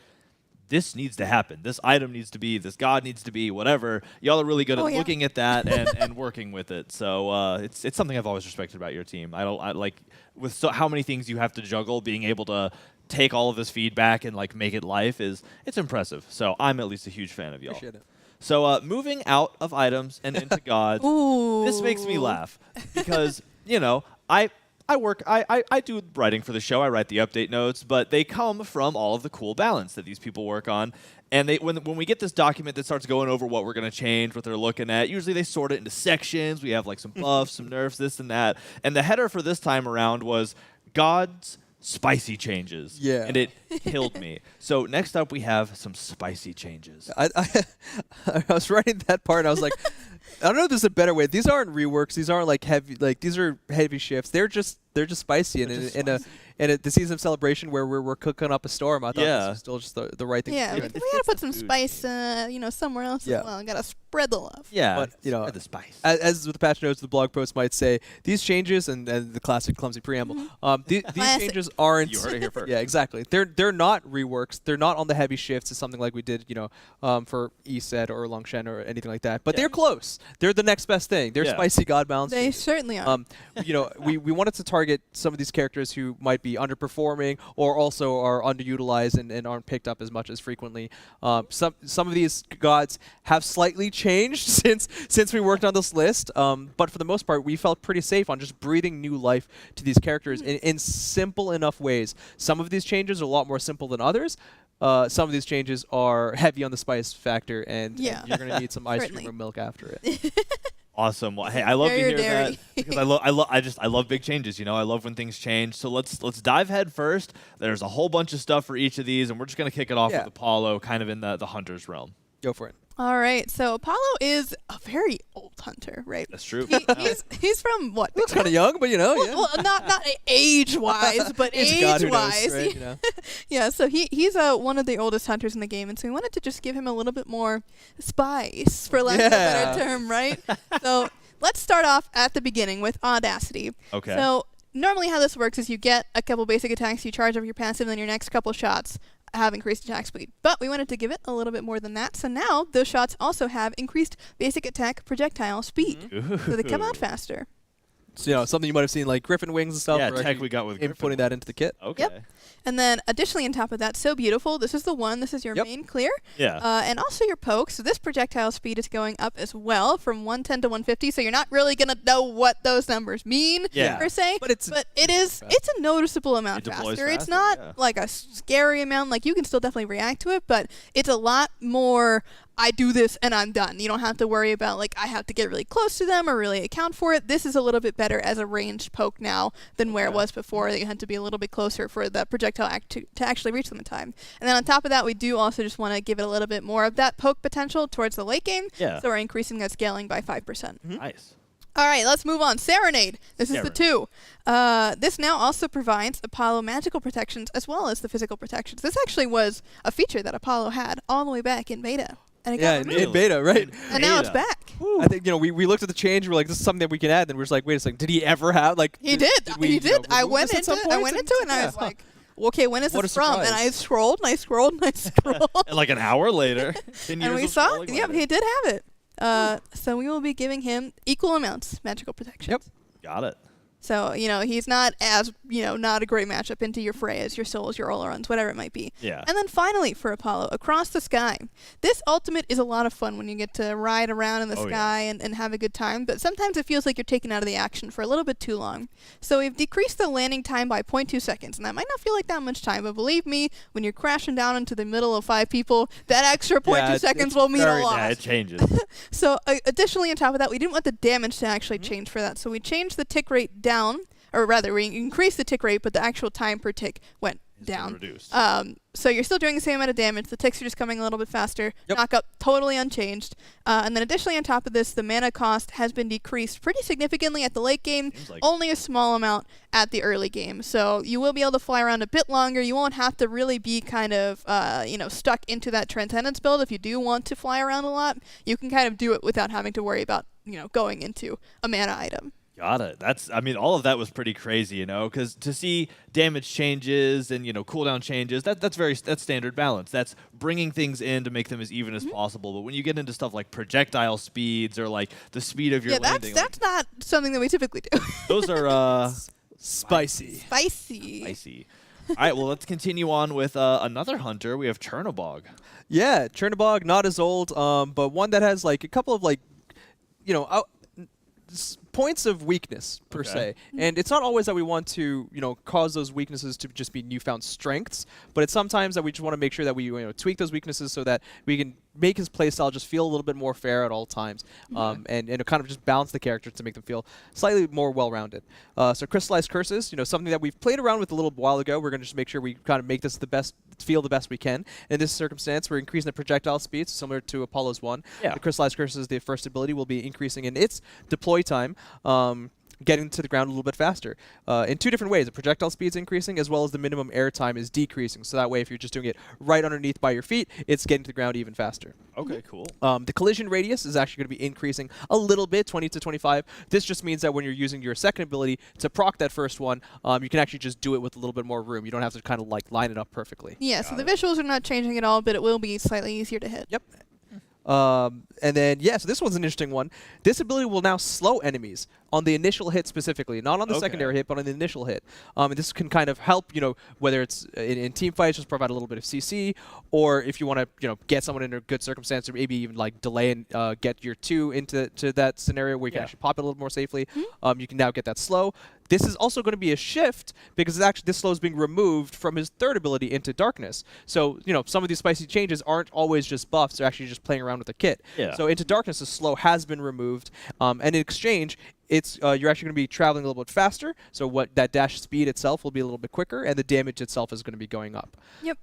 this needs to happen. This item needs to be, this god needs to be, whatever. Y'all are really good at looking at that and working with it. So it's something I've always respected about your team. I like with how many things you have to juggle, being able to take all of this feedback and like make it life it's impressive. So I'm at least a huge fan of y'all. Appreciate it. So moving out of items and into gods, this makes me laugh because I do writing for the show. I write the update notes, but they come from all of the cool balance that these people work on. And when we get this document that starts going over what we're going to change, what they're looking at, usually they sort it into sections. We have like some buffs, some nerfs, this and that. And the header for this time around was God's spicy changes. Yeah. And it killed me. So next up we have some spicy changes. I was writing that part and I was like, I don't know if there's a better way. These aren't reworks. These aren't like heavy. Like these are heavy shifts. They're just spicy. And the season of celebration where we're cooking up a storm, I thought this was still just the right thing to do. We gotta put some spice, somewhere else as well. Gotta spread the love. Yeah, but spread the spice. As with the patch notes, the blog post might say these changes and the classic clumsy preamble. These changes aren't. You heard it here first. Yeah, exactly. They're not reworks. They're not on the heavy shifts. It's something like we did, for ESET or Longshen or anything like that. But they're close. They're the next best thing. They're spicy god balance. They certainly are. We wanted to target some of these characters who might be underperforming or also are underutilized and aren't picked up as much as frequently. Some of these gods have slightly changed since we worked on this list, but for the most part, we felt pretty safe on just breathing new life to these characters in simple enough ways. Some of these changes are a lot more simple than others. Some of these changes are heavy on the spice factor, and you're going to need some ice cream or milk after it. Awesome. Well, hey, I love to hear dairy. that because I love big changes. I love when things change. So let's dive head first. There's a whole bunch of stuff for each of these, and we're just gonna kick it off with Apollo, kind of in the hunter's realm. Go for it. All right, so Apollo is a very old hunter, right? That's true. He's from what? Looks kind of young, but well, not age-wise, but age-wise. Right? Yeah, so he's one of the oldest hunters in the game, and so we wanted to just give him a little bit more spice, for lack of a better term, right? So let's start off at the beginning with Audacity. Okay. So normally how this works is you get a couple basic attacks, you charge up your passive, and then your next couple shots have increased attack speed. But we wanted to give it a little bit more than that, so now those shots also have increased basic attack projectile speed. So they come out faster. something you might have seen like Griffin Wings and stuff. Yeah, or tech actually we got with Griffin putting that into the kit. Okay. Yep. And then additionally on top of that, so beautiful. This is the one. This is your main clear. Yeah. And also your poke. So this projectile speed is going up as well from 110 to 150. So you're not really gonna know what those numbers mean per se. But it's a noticeable amount faster. It's not like a scary amount. Like you can still definitely react to it, but it's a lot more. I do this and I'm done. You don't have to worry about like I have to get really close to them or really account for it. This is a little bit better as a ranged poke now than where it was before. That you had to be a little bit closer for the projectile to actually reach them in time. And then on top of that, we do also just want to give it a little bit more of that poke potential towards the late game. Yeah. So we're increasing that scaling by 5%. Nice. All right, let's move on. Serenade. This is the 2. This now also provides Apollo magical protections as well as the physical protections. This actually was a feature that Apollo had all the way back in beta. And it got removed. In beta, right? And now it's back. I think we looked at the change. We're like, this is something that we can add. Then we're just like, wait a second, did he ever have like? He did. He did. I went into it. And I was like, okay, when is What this a from? surprise. And I scrolled and I scrolled and I scrolled. And like an hour later, 10 years And we of saw, scrolling yep, later. he did have it. So we will be giving him equal amounts magical protection. Yep. Got it. So, he's not as, not a great matchup into your Freyas, your Souls, your Oleruns, whatever it might be. Yeah. And then finally for Apollo, Across the Sky. This ultimate is a lot of fun when you get to ride around in the sky and have a good time, but sometimes it feels like you're taken out of the action for a little bit too long. So we've decreased the landing time by 0.2 seconds, and that might not feel like that much time, but believe me, when you're crashing down into the middle of 5 people, that extra 0.2 seconds will mean a lot. Yeah, it changes. So additionally on top of that, we didn't want the damage to actually change for that, so we changed the tick rate down. Or rather, we increased the tick rate, but the actual time per tick went down. Reduced. So you're still doing the same amount of damage. The ticks are just coming a little bit faster. Knock up totally unchanged. And then additionally on top of this, the mana cost has been decreased pretty significantly at the late game. Only a small amount at the early game. So you will be able to fly around a bit longer. You won't have to really be kind of stuck into that Transcendence build. If you do want to fly around a lot, you can kind of do it without having to worry about going into a mana item. Got it. All of that was pretty crazy, because to see damage changes and, cooldown changes, that's standard balance. That's bringing things in to make them as even as possible. But when you get into stuff like projectile speeds or like the speed of your landing, that's not something that we typically do. those are spicy. Spicy. All right, well, let's continue on with another hunter. We have Chernobog. Yeah, Chernobog, not as old, but one that has like a couple of points of weakness per se, and it's not always that we want to cause those weaknesses to just be newfound strengths, but it's sometimes that we just want to make sure that we tweak those weaknesses so that we can make his playstyle just feel a little bit more fair at all times, and kind of just balance the characters to make them feel slightly more well-rounded. So Crystallized Curses, something that we've played around with a little while ago. We're going to just make sure we kind of make this feel the best we can. In this circumstance, we're increasing the projectile speed, similar to Apollo's 1. Yeah. The Crystallized Curses, the first ability, will be increasing in its deploy time, getting to the ground a little bit faster. In 2 different ways. The projectile speed is increasing as well as the minimum air time is decreasing. So that way, if you're just doing it right underneath by your feet, it's getting to the ground even faster. Okay, cool. The collision radius is actually going to be increasing a little bit, 20 to 25. This just means that when you're using your second ability to proc that first one, you can actually just do it with a little bit more room. You don't have to kind of like line it up perfectly. Yeah, so the visuals are not changing at all, but it will be slightly easier to hit. Yep. And then, so this one's an interesting one. This ability will now slow enemies on the initial hit specifically, not on the secondary hit, but on the initial hit. And this can kind of help, whether it's in team fights, just provide a little bit of CC, or if you want to, get someone in a good circumstance, or maybe even like delay and get your 2 into that scenario where you can actually pop it a little more safely. You can now get that slow. This is also going to be a shift because this slow is being removed from his third ability into Darkness. So, some of these spicy changes aren't always just buffs. They're actually just playing around with the kit. Yeah. So into Darkness, the slow has been removed. And in exchange, you're actually going to be traveling a little bit faster. So that dash speed itself will be a little bit quicker, and the damage itself is going to be going up. Yep.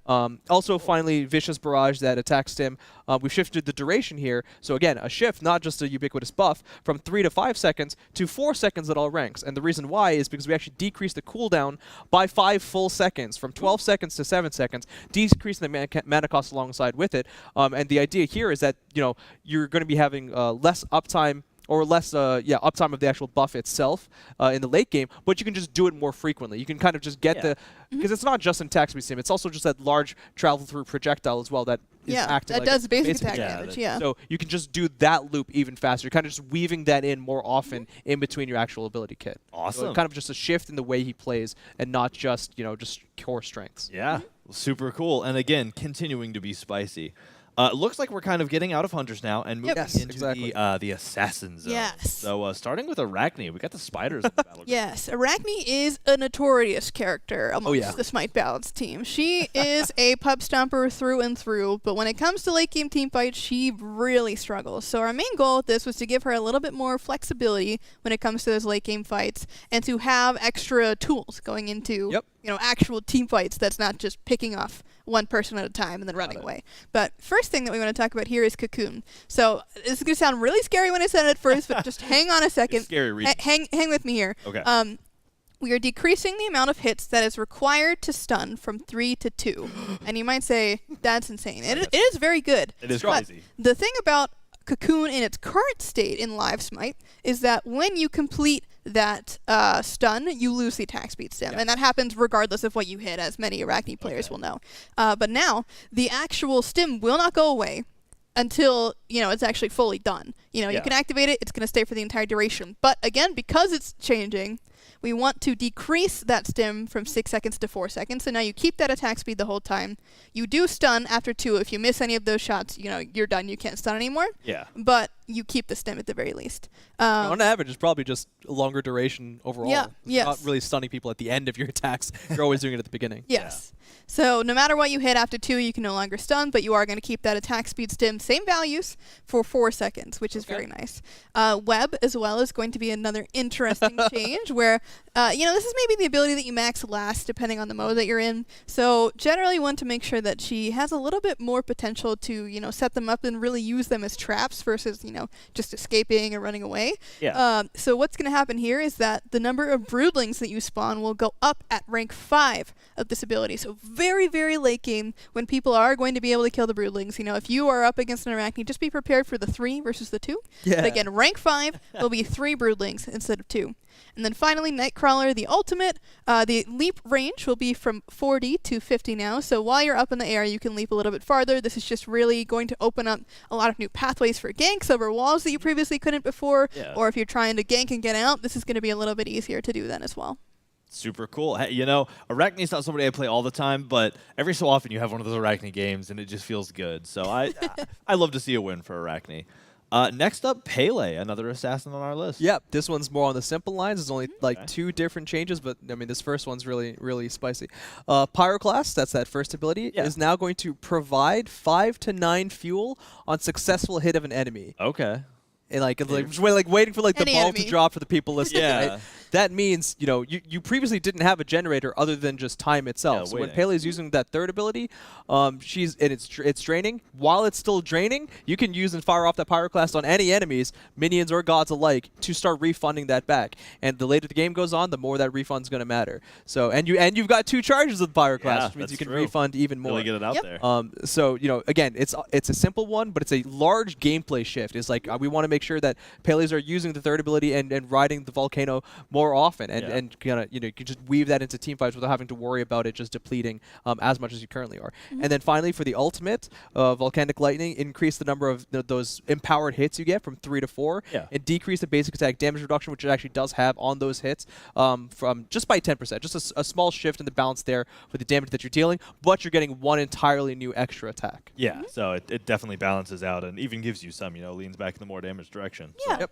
Also, finally, Vicious Barrage that attacks him. We've shifted the duration here. So again, a shift, not just a ubiquitous buff, from 3 to 5 seconds to 4 seconds at all ranks. And the reason why is because we actually decreased the cooldown by 5 full seconds, from 12 seconds to 7 seconds, decreasing the mana cost alongside with it. And the idea here is that you're going to be having less uptime or less uptime of the actual buff itself in the late game, but you can just do it more frequently. You can kind of just get the, because it's not just in attack speed sim, it's also just that large travel through projectile as well that is acting that like does basic basic attack damage, yeah. So you can just do that loop even faster. You're kind of just weaving that in more often in between your actual ability kit. Awesome. So kind of just a shift in the way he plays and not just, just core strengths. Yeah, super cool. And again, continuing to be spicy. Looks like we're kind of getting out of Hunters now and moving into the Assassin Zone. Yes. So starting with Arachne, we got the spiders in the battleground. Yes, Arachne is a notorious character amongst the Smite Balance team. She is a pub stomper through and through, but when it comes to late game team fights, she really struggles. So our main goal with this was to give her a little bit more flexibility when it comes to those late game fights and to have extra tools going into actual team fights that's not just picking off one person at a time and then running away. But first thing that we want to talk about here is Cocoon. So this is going to sound really scary when I said it at first, but just hang on a second. It's scary reading. Hang with me here. Okay. We are decreasing the amount of hits that is required to stun from 3 to 2. And you might say, that's insane. It is very good. It is crazy. The thing about Cocoon in its current state in Live Smite is that when you complete that stun, you lose the attack speed stim. And that happens regardless of what you hit, as many Arachne players will know. But now, the actual stim will not go away until, it's actually fully done. You can activate it, it's going to stay for the entire duration. But again, because it's changing, we want to decrease that stim from 6 seconds to 4 seconds. So now you keep that attack speed the whole time. You do stun after 2. If you miss any of those shots, you're done. You can't stun anymore. Yeah. But you keep the stim at the very least. On average, it's probably just a longer duration overall. Yeah. You're not really stunning people at the end of your attacks. You're always doing it at the beginning. Yes. So no matter what you hit after 2, you can no longer stun, but you are going to keep that attack speed stim, same values, for 4 seconds, which is very nice. Web, as well, is going to be another interesting change where, this is maybe the ability that you max last, depending on the mode that you're in. So generally you want to make sure that she has a little bit more potential to, set them up and really use them as traps versus, just escaping or running away. Yeah. So what's going to happen here is that the number of broodlings that you spawn will go up at rank 5 of this ability. So very, very late game when people are going to be able to kill the broodlings. If you are up against an Arachne, just be prepared for the 3 versus the 2. Yeah. But again, rank 5 will be 3 broodlings instead of 2. And then finally, Nightcrawler, the ultimate. The leap range will be from 40 to 50 now. So while you're up in the air, you can leap a little bit farther. This is just really going to open up a lot of new pathways for ganks over walls that you previously couldn't before. Yeah. Or if you're trying to gank and get out, this is going to be a little bit easier to do then as well. Super cool. Hey, Arachne's not somebody I play all the time, but every so often you have one of those Arachne games, and it just feels good. So I love to see a win for Arachne. Next up, Pele, another assassin on our list. Yep, this one's more on the simple lines. There's only 2 different changes, but this first one's really, really spicy. Pyroclast, that's that first ability, is now going to provide 5 to 9 fuel on successful hit of an enemy. Okay. And waiting for the Any ball enemy. to drop for the people listening. Yeah. Right? That means you previously didn't have a generator other than just time itself. Yeah, so when waiting. Pele is using that third ability, it's draining. While it's still draining, you can use and fire off that Pyroclast on any enemies, minions or gods alike, to start refunding that back. And the later the game goes on, the more that refund's going to matter. So you've got 2 charges of Pyroclast, which means you can refund even more. Really get it out there. So again, it's a simple one, but it's a large gameplay shift. It's we want to make sure that Pele's are using the third ability and riding the volcano more often, and you can just weave that into team fights without having to worry about it just depleting as much as you currently are. And then finally, for the ultimate, Volcanic Lightning, increase the number of those empowered hits you get from 3 to 4, and decrease the basic attack damage reduction, which it actually does have on those hits, from just by 10%. Just a small shift in the balance there for the damage that you're dealing, but you're getting one entirely new extra attack. Yeah, so it definitely balances out and even gives you some, leans back in the more damage direction. Yeah. So,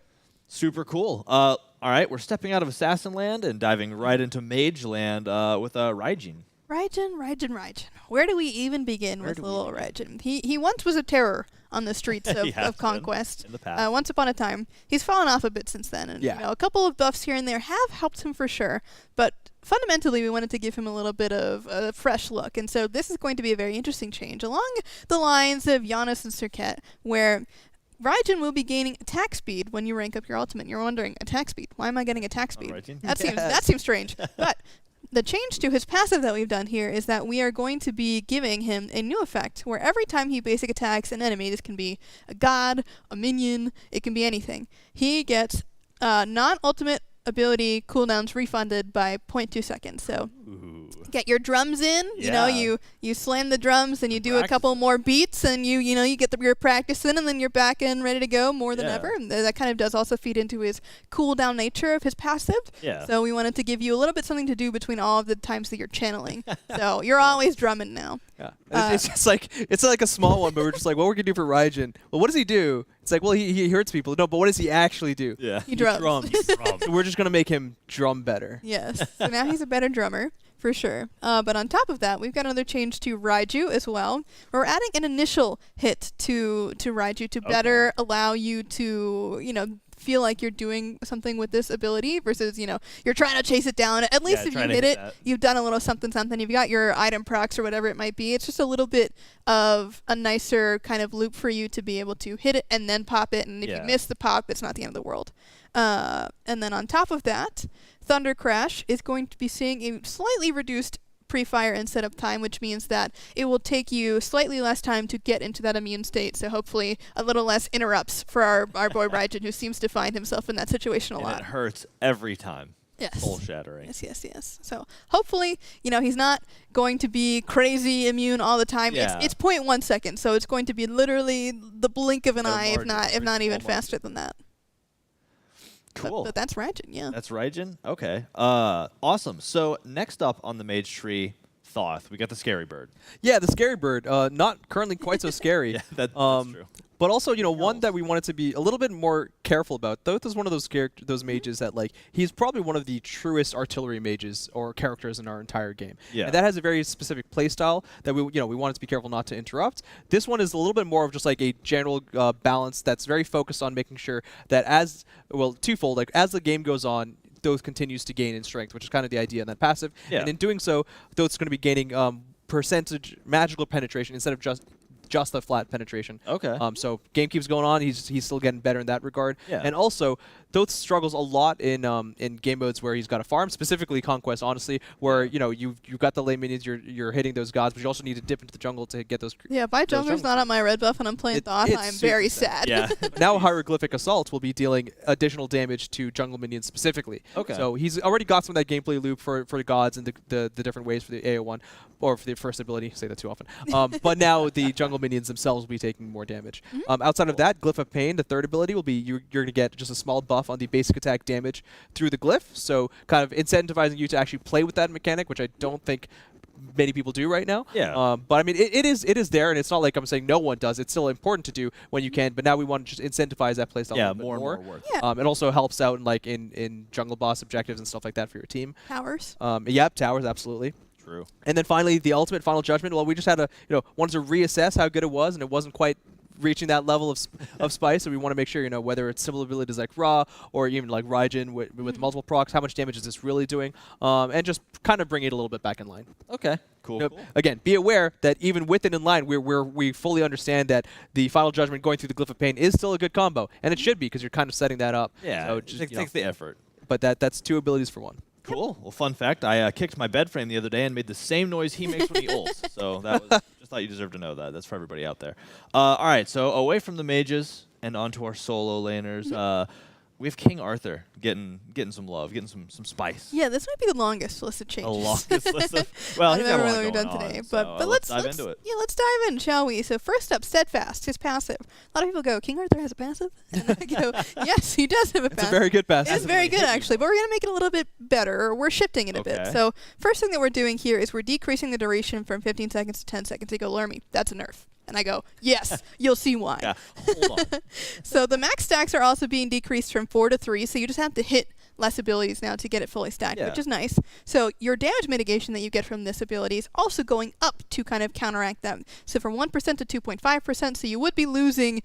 super cool. All right, we're stepping out of Assassin Land and diving right into Mage Land with Raijin. Raijin. Where do we even begin with little Raijin? He once was a terror on the streets of Conquest. In the past. Once upon a time. He's fallen off a bit since then. And a couple of buffs here and there have helped him for sure. But fundamentally, we wanted to give him a little bit of a fresh look. And so this is going to be a very interesting change along the lines of Giannis and Serket, where Raijin will be gaining attack speed when you rank up your ultimate. You're wondering, attack speed? Why am I getting attack speed? That seems strange. But the change to his passive that we've done here is that we are going to be giving him a new effect where every time he basic attacks an enemy, this can be a god, a minion, it can be anything, he gets non-ultimate ability cooldowns refunded by 0.2 seconds. So get your drums in, you know, you slam the drums and you do a couple more beats and you get your practice in and then you're back in ready to go more than ever. And that kind of does also feed into his cooldown nature of his passive. Yeah. So we wanted to give you a little bit something to do between all of the times that you're channeling. So you're always drumming now. Yeah. It's just like a small one, but we're just like, what we're gonna do for Raijin? Well, what does he do? It's like, well, he hurts people. No, but what does he actually do? Yeah. He drums. So we're just gonna make him drum better. Yes. So now he's a better drummer. For sure. But on top of that, we've got another change to Raiju as well. We're adding an initial hit to Raiju to better allow you to, feel like you're doing something with this ability versus, you're trying to chase it down. At least if you hit it, you've done a little something. You've got your item procs or whatever it might be. It's just a little bit of a nicer kind of loop for you to be able to hit it and then pop it. And if you miss the pop, it's not the end of the world. And then on top of that, Thunder Crash is going to be seeing a slightly reduced pre-fire and setup time, which means that it will take you slightly less time to get into that immune state. So hopefully a little less interrupts for our boy Raijin, who seems to find himself in that situation a lot. It hurts every time. Yes. Soul shattering. Yes. So hopefully, he's not going to be crazy immune all the time. Yeah. It's 0.1 seconds, so it's going to be literally the blink of an eye, if not even faster than that. Cool. But that's Raijin, yeah. That's Raijin? Okay. Awesome. So next up on the mage tree, Thoth. We got the scary bird. Yeah, the scary bird. Not currently quite so scary. Yeah, that's true. But also, one that we wanted to be a little bit more careful about. Thoth is one of those mages that, he's probably one of the truest artillery mages or characters in our entire game. Yeah. And that has a very specific playstyle that we wanted to be careful not to interrupt. This one is a little bit more of just like a general balance that's very focused on making sure that twofold, as the game goes on, Thoth continues to gain in strength, which is kind of the idea in that passive. Yeah. And in doing so, Thoth's going to be gaining percentage magical penetration instead of just the flat penetration. Okay. So game keeps going on. He's still getting better in that regard. Yeah. And also, Thoth struggles a lot in game modes where he's got to farm, specifically Conquest, honestly, where you've got the lane minions, you're hitting those gods, but you also need to dip into the jungle to get those. Yeah, my jungler's not on my red buff and I'm playing Thoth. I'm very sad. Yeah. Now Hieroglyphic Assault will be dealing additional damage to jungle minions specifically. Okay. So he's already got some of that gameplay loop for the gods and the different ways for the AO1 or for the first ability. Say that too often. But now the jungle minions themselves will be taking more damage. Outside of that, Glyph of Pain, the third ability, will be you're going to get just a small buff on the basic attack damage through the glyph. So kind of incentivizing you to actually play with that mechanic, which I don't think many people do right now. Yeah. But I mean, it is there, and it's not like I'm saying no one does. It's still important to do when you can. But now we want to just incentivize that playstyle. Yeah, a little more bit and more work. Yeah. It also helps out in jungle boss objectives and stuff like that for your team. Towers. Yep, towers, absolutely. True. And then finally, the ultimate final judgment. Well, we just had wanted to reassess how good it was, and it wasn't quite reaching that level of spice. So we want to make sure, whether it's simple abilities like Ra or even like Raijin with multiple procs, how much damage is this really doing, and just kind of bring it a little bit back in line. Okay. Cool. Cool. Again, be aware that even with it in line, we fully understand that the final judgment going through the Glyph of Pain is still a good combo, and it should be because you're kind of setting that up. Yeah. So It takes the effort. But that's two abilities for one. Cool. Well, fun fact, I kicked my bed frame the other day and made the same noise he makes when he ults. So that was just thought you deserved to know that. That's for everybody out there. All right, so away from the mages and onto our solo laners. We have King Arthur getting some love, getting some spice. Yeah, this might be the longest list of changes. The longest list of well, out he's of got a lot everything we've going done today. on, But so, let's dive into it. Yeah, let's dive in, shall we? So first up, Steadfast, his passive. A lot of people go, King Arthur has a passive? And I go, yes, he does have a passive. It's a very good passive. It's very good, actually, but we're going to make it a little bit better. We're shifting it a bit. So first thing that we're doing here is we're decreasing the duration from 15 seconds to 10 seconds. They go, Lermy, that's a nerf. And I go, yes, you'll see why. Yeah, hold on. So the max stacks are also being decreased from 4 to 3, so you just have to hit less abilities now to get it fully stacked, which is nice. So your damage mitigation that you get from this ability is also going up to kind of counteract them. So from 1% to 2.5%, so you would be losing,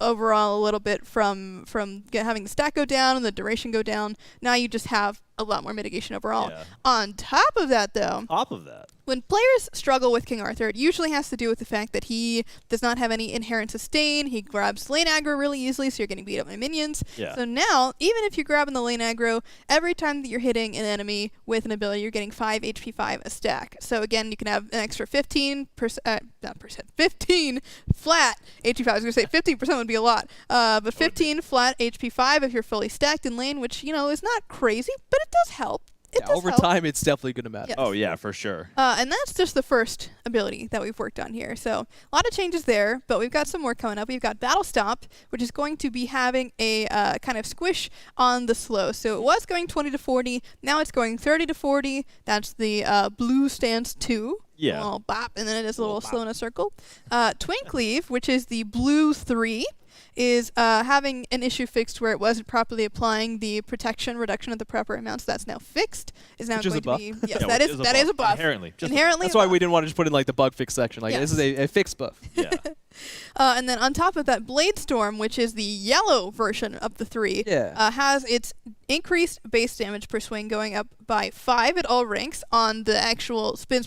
overall a little bit from having the stack go down and the duration go down. Now you just have a lot more mitigation overall. Yeah. On top of that, though, when players struggle with King Arthur, it usually has to do with the fact that he does not have any inherent sustain. He grabs lane aggro really easily, so you're getting beat up by minions. Yeah. So now, even if you're grabbing the lane aggro, every time that you're hitting an enemy with an ability, you're getting 5 HP 5 a stack. So again, you can have an extra 15 flat HP 5. I was going to say 15% would be a lot, but 15 flat HP 5 if you're fully stacked in lane, which, is not crazy, but it does help. Over time, it's definitely going to matter. Yes. Oh, yeah, for sure. And that's just the first ability that we've worked on here. So a lot of changes there, but we've got some more coming up. We've got Battle Stop, which is going to be having a kind of squish on the slow. So it was going 20 to 40. Now it's going 30 to 40. That's the blue stance 2. Yeah. A little bop, and then it is a little slow in a circle. Twin Cleave, which is the blue 3. Is having an issue fixed where it wasn't properly applying the protection reduction of the proper amount, so that's now fixed. Is now Which is going a to buff. be yes, Yeah, that which is is a a buff. Inherently. Inherently, That's a why buff. we didn't want to just put in like the bug fix section. Like this is a fixed buff. Yeah. And then on top of that, Blade Storm, which is the yellow version of the 3, has its increased base damage per swing going up by 5 at all ranks on the actual spin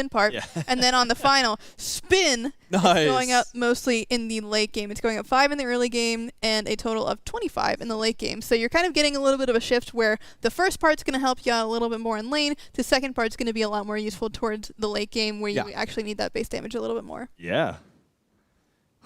part. Yeah. And then on the final, spin is going up mostly in the late game. It's going up 5 in the early game and a total of 25 in the late game. So you're kind of getting a little bit of a shift where the first part's going to help you out a little bit more in lane. The second part's going to be a lot more useful towards the late game where you actually need that base damage a little bit more. Yeah.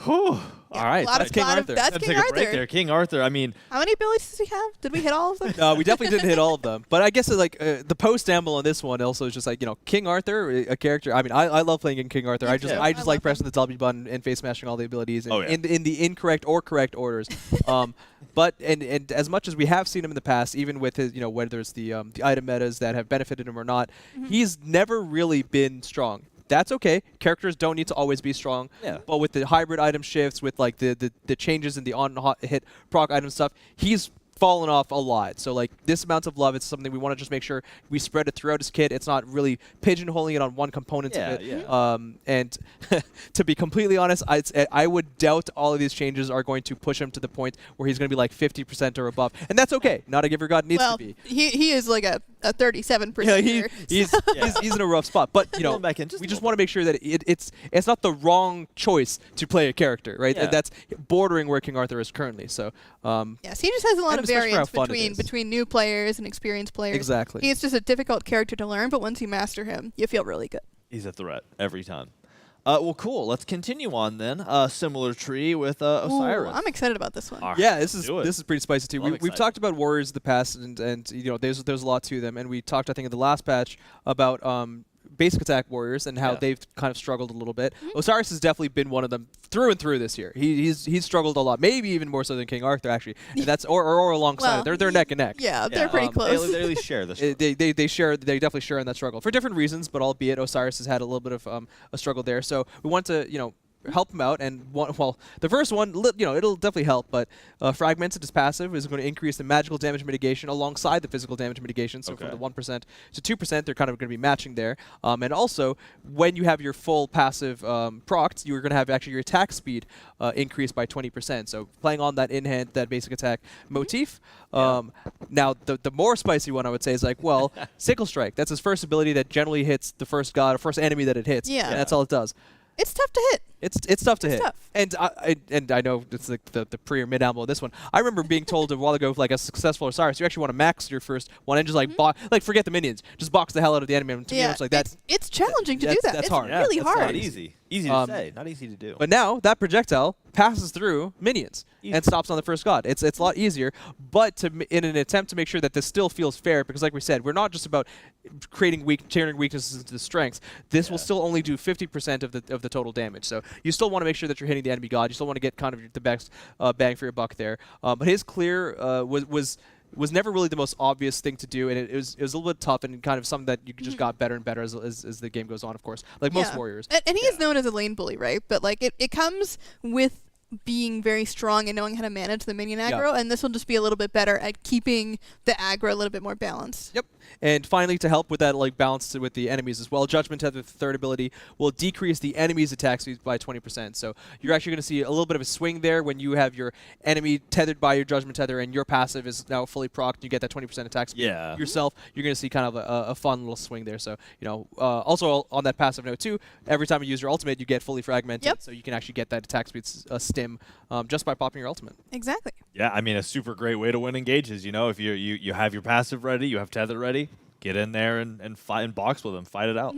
Whew. Yeah, All right. That's King Arthur. That's Let's King take a break Arthur. there. King Arthur, I mean. How many abilities does he have? Did we hit all of them? No, we definitely didn't hit all of them. But I guess the post amble on this one also is just like, King Arthur, a character. I mean, I love playing in King Arthur. I just like pressing the W button and face smashing all the abilities in the incorrect or correct orders. But and as much as we have seen him in the past, even with his, whether it's the item metas that have benefited him or not, he's never really been strong. That's okay. Characters don't need to always be strong. Yeah. But with the hybrid item shifts, with like the changes in the on-hit proc item stuff, he's fallen off a lot. So like this amount of love, it's something we want to just make sure we spread it throughout his kit. It's not really pigeonholing it on one component of it. Yeah. And to be completely honest, I would doubt all of these changes are going to push him to the point where he's going to be like 50% or above. And that's okay. Not a giver god needs to be. He is like a 37%. Yeah, he's in a rough spot. But we just want to make sure that it's not the wrong choice to play a character, right? Yeah. That's bordering where King Arthur is currently. So yes, he just has a lot of variance between new players and experienced players. Exactly. He's just a difficult character to learn, but once you master him, you feel really good. He's a threat every time. Well, cool. Let's continue on then. Similar tree with Osiris. Ooh, I'm excited about this one. All right, yeah, this is pretty spicy too. We've talked about warriors in the past, and there's a lot to them, and we talked I think in the last patch about basic attack warriors and how they've kind of struggled a little bit. Osiris has definitely been one of them through and through this year. He's struggled a lot, maybe even more so than King Arthur actually. And that's or alongside. They're neck and neck. Yeah, they're pretty close. They at least share this. They definitely share in that struggle for different reasons, but albeit Osiris has had a little bit of a struggle there. So we want to help him out, and the first one, it'll definitely help, but Fragmented is passive, is going to increase the magical damage mitigation alongside the physical damage mitigation, so from the 1% to 2%, they're kind of going to be matching there. And also, when you have your full passive procced, you're going to have actually your attack speed increased by 20%, so playing on that in-hand, that basic attack motif. Now, the more spicy one, I would say, is like, Sickle Strike, that's his first ability that generally hits the first god, or first enemy that it hits, and that's all it does. It's tough to hit. It's tough to hit. Tough. And I know it's like the pre or mid ammo of this one. I remember being told a while ago, like a successful Osiris, you actually want to max your first one and just like forget the minions, just box the hell out of the enemy. And to me, it's like that. It's challenging to do that. That's it's hard. really hard. Not easy. Easy to say, not easy to do. But now that projectile passes through minions and stops on the first god. It's a lot easier, but in an attempt to make sure that this still feels fair, because like we said, we're not just about turning weaknesses into strengths. This will still only do 50% of the total damage. So you still want to make sure that you're hitting the enemy god. You still want to get kind of the best bang for your buck there. But his clear was never really the most obvious thing to do, and it was a little bit tough and kind of something that you just got better and better as the game goes on, of course, like most warriors. And he is known as a lane bully, right? But like it comes with being very strong and knowing how to manage the minion aggro, and this will just be a little bit better at keeping the aggro a little bit more balanced. Yep. And finally, to help with that like balance with the enemies as well, Judgment Tether, the third ability, will decrease the enemy's attack speed by 20%. So you're actually going to see a little bit of a swing there when you have your enemy tethered by your Judgment Tether and your passive is now fully procced. You get that 20% attack speed yourself. You're going to see kind of a fun little swing there. So, you know, also on that passive note too, every time you use your ultimate, you get fully fragmented. So you can actually get that attack speed stim just by popping your ultimate. Exactly. Yeah, I mean, a super great way to win engages. You know, if you have your passive ready, you have tether ready, get in there and fight and box with them, fight it out.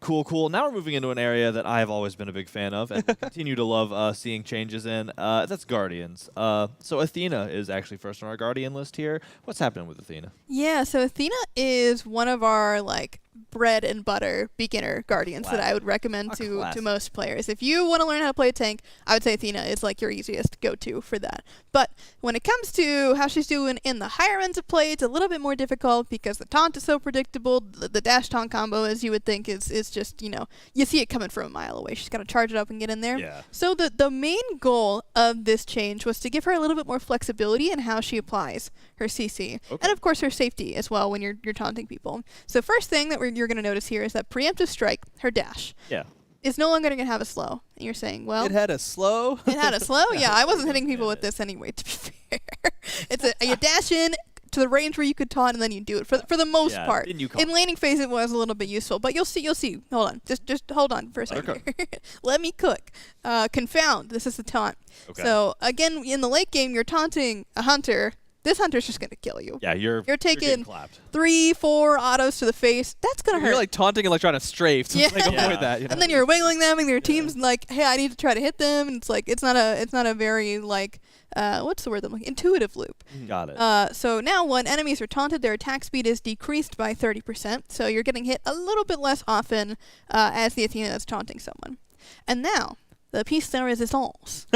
Cool, cool. Now we're moving into an area that I have always been a big fan of and continue to love seeing changes in. That's Guardians. So Athena is actually first on our Guardian list here. What's happening with Athena? Yeah, so Athena is one of our like bread and butter beginner Guardians that I would recommend to most players. If you want to learn how to play a tank, I would say Athena is like your easiest go-to for that. But when it comes to how she's doing in the higher ends of play, it's a little bit more difficult because the taunt is so predictable. The dash taunt combo, as you would think, is just, you know, you see it coming from a mile away. She's got to charge it up and get in there. Yeah. So the main goal of this change was to give her a little bit more flexibility in how she applies her CC. And of course her safety as well when you're taunting people. So first thing that you're going to notice here is that Preemptive Strike, her dash, is no longer going to have a slow. And you're saying, well... It had a slow? It had a slow? Yeah, I wasn't hitting people with this anyway, to be fair. It's you dash in to the range where you could taunt and then you do it for the most part. In laning phase it was a little bit useful, but you'll see. Hold on. Just hold on for a second here. Let me cook. Confound. This is the taunt. So again, in the late game, you're taunting a hunter. This hunter's just going to kill you. Yeah, you're taking 3-4 autos to the face. That's going to hurt. You're like taunting and like trying to strafe to like avoid that. You know? And then you're wiggling them and your team's like, hey, I need to try to hit them. And it's like, it's not a very like, what's the word I'm looking? Intuitive loop. Got it. So now when enemies are taunted, their attack speed is decreased by 30%. So you're getting hit a little bit less often as the Athena is taunting someone. And now, the piece de resistance.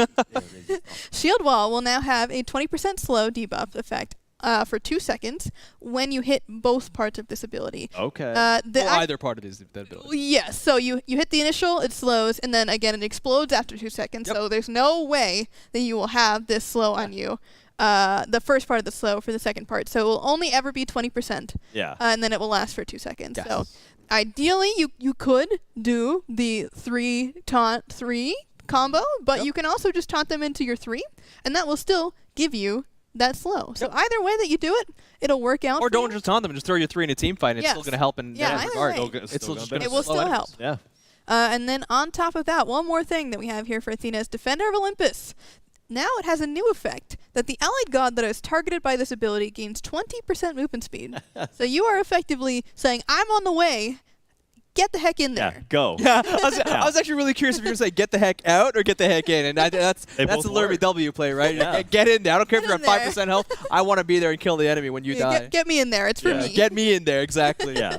Shield Wall will now have a 20% slow debuff effect for 2 seconds when you hit both parts of this ability. Either part of that ability. Yes. So you hit the initial, it slows, and then again it explodes after 2 seconds. So there's no way that you will have this slow on you. The first part of the slow for the second part. So it will only ever be 20%. Yeah. And then it will last for 2 seconds. So ideally, you could do the 3 taunt 3 combo, but you can also just taunt them into your 3, and that will still give you that slow. So either way that you do it, it'll work out. Or don't just taunt them and just throw your 3 in a team fight, and it's still going to help in that regard. It will still help. Yeah. And then on top of that, one more thing that we have here for Athena is Defender of Olympus. Now it has a new effect that the allied god that is targeted by this ability gains 20% movement speed. So you are effectively saying, I'm on the way. Get the heck in there. Yeah, go. I was actually really curious if you were going to say get the heck out or get the heck in. And that's the Lerby W play, right? Get in there. I don't care if you're at 5% health. I want to be there and kill the enemy when you die. Get me in there. It's for me. Get me in there. Exactly. Yeah.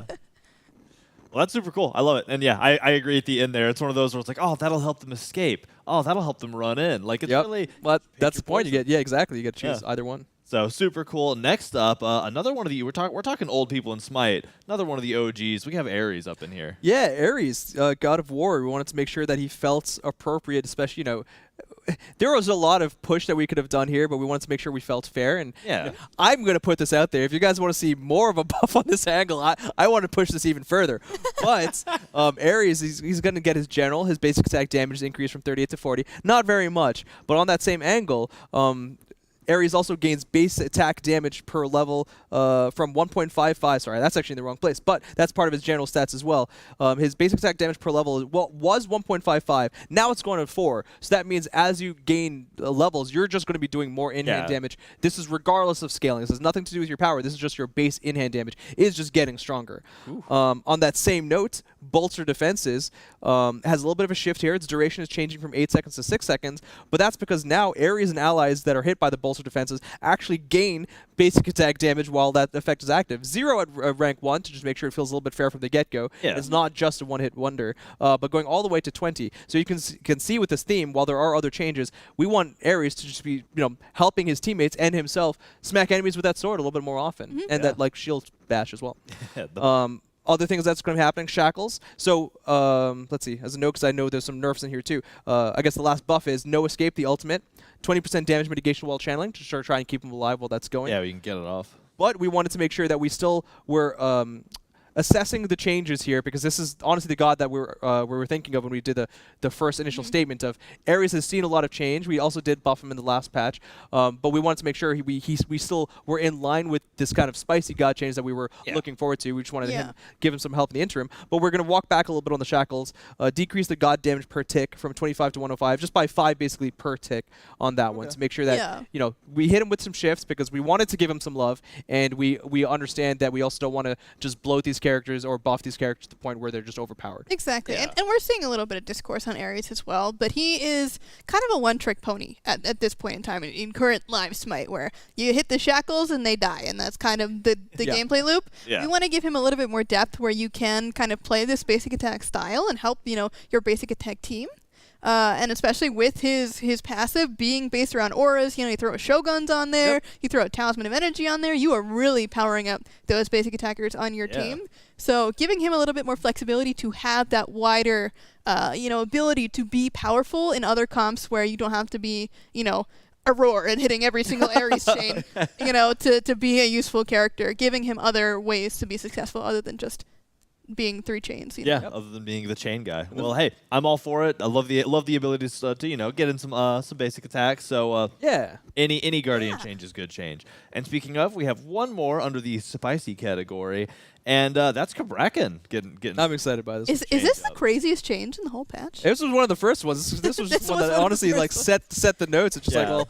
Well, that's super cool. I love it. And yeah, I agree at the end there. It's one of those where it's like, oh, that'll help them escape. Oh, that'll help them run in. Like, it's really... Well, that's the point. You get exactly. You get to choose either one. So super cool. Next up, another one of the we're talking old people in Smite. Another one of the OGs. We have Ares up in here. Yeah, Ares, God of War. We wanted to make sure that he felt appropriate, especially there was a lot of push that we could have done here, but we wanted to make sure we felt fair. And I'm going to put this out there. If you guys want to see more of a buff on this angle, I want to push this even further. But Ares, he's going to get his general. His basic attack damage is increased from 38 to 40. Not very much, but on that same angle, Ares also gains base attack damage per level from 1.55. Sorry, that's actually in the wrong place, but that's part of his general stats as well. His basic attack damage per level was 1.55. Now it's going to 4. So that means as you gain levels, you're just going to be doing more in-hand damage. This is regardless of scaling. This has nothing to do with your power. This is just your base in-hand damage is just getting stronger. On that same note, Bolster Defenses has a little bit of a shift here. Its duration is changing from 8 seconds to 6 seconds, but that's because now Ares and allies that are hit by the Bolster Defenses actually gain basic attack damage while that effect is active. 0 at rank 1 to just make sure it feels a little bit fair from the get-go. It's not just a one-hit wonder, but going all the way to 20. So you can see with this theme, while there are other changes, we want Ares to just be helping his teammates and himself smack enemies with that sword a little bit more often, and that like shield bash as well. other things that's going to be happening, shackles. So let's see, as a note, because I know there's some nerfs in here too. I guess the last buff is no escape, the ultimate. 20% damage mitigation while channeling to try and keep him alive while that's going. Yeah, we can get it off. But we wanted to make sure that we still were assessing the changes here, because this is honestly the god that we were thinking of when we did the first initial statement of Ares has seen a lot of change. We also did buff him in the last patch, but we wanted to make sure we still were in line with this kind of spicy god change that we were looking forward to. We just wanted to give him some help in the interim. But we're going to walk back a little bit on the shackles, decrease the god damage per tick from 25 to 105, just by 5 basically per tick on that one, to make sure that you know, we hit him with some shifts because we wanted to give him some love, and we understand that we also don't want to just bloat these characters or buff these characters to the point where they're just overpowered. Exactly. And we're seeing a little bit of discourse on Ares as well, but he is kind of a one-trick pony at this point in time in current live Smite, where you hit the shackles and they die, and that's kind of the gameplay loop. We want to give him a little bit more depth where you can kind of play this basic attack style and help, you know, your basic attack team. And especially with his passive being based around auras, you know, you throw Shoguns on there, you throw a Talisman of Energy on there, you are really powering up those basic attackers on your team. So giving him a little bit more flexibility to have that wider, you know, ability to be powerful in other comps where you don't have to be, you know, Aurora and hitting every single Ares chain, you know, to be a useful character. Giving him other ways to be successful other than just being 3 chains. You know? Other than being the chain guy. Well, hey, I'm all for it. I love the ability to you know, get in some basic attacks. So any guardian change is good change. And speaking of, we have one more under the spicy category, and that's Cabrakan getting. I'm excited by this. Is this the craziest change in the whole patch? This was one of the first ones. This was one that honestly like set the notes. It's just like, well,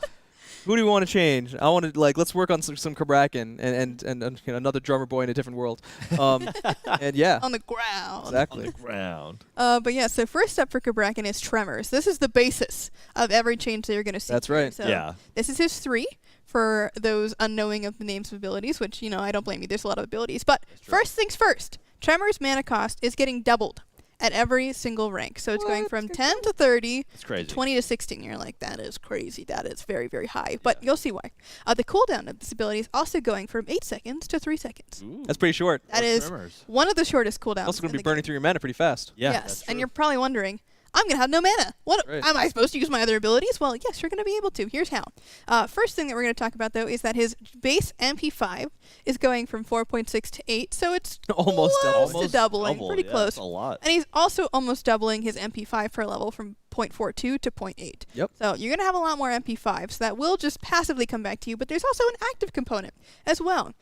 who do we want to change? I want to let's work on some Cabrakan and you know, another drummer boy in a different world. And yeah, on the ground. Exactly. On the ground. But yeah, so first up for Cabrakan is Tremors. This is the basis of every change that you're going to see. That's right. So this is his 3 for those unknowing of the names of abilities, which, you know, I don't blame you. There's a lot of abilities. But first things first, Tremors mana cost is getting doubled at every single rank. So it's going from 10 to 30 to 20 to 16. You're like, that is crazy. That is very, very high. But you'll see why. The cooldown of this ability is also going from 8 seconds to 3 seconds. Ooh. That's pretty short. That is one of the shortest cooldowns. Also going to be burning through your mana pretty fast. Yes, and you're probably wondering, I'm going to have no mana. What am I supposed to use my other abilities? Well, yes, you're going to be able to. Here's how. First thing that we're going to talk about, though, is that his base MP5 is going from 4.6 to 8, so it's almost to doubling. Pretty close. That's a lot. And he's also almost doubling his MP5 per level from 0.42 to 0.8. Yep. So you're going to have a lot more MP5, so that will just passively come back to you, but there's also an active component as well.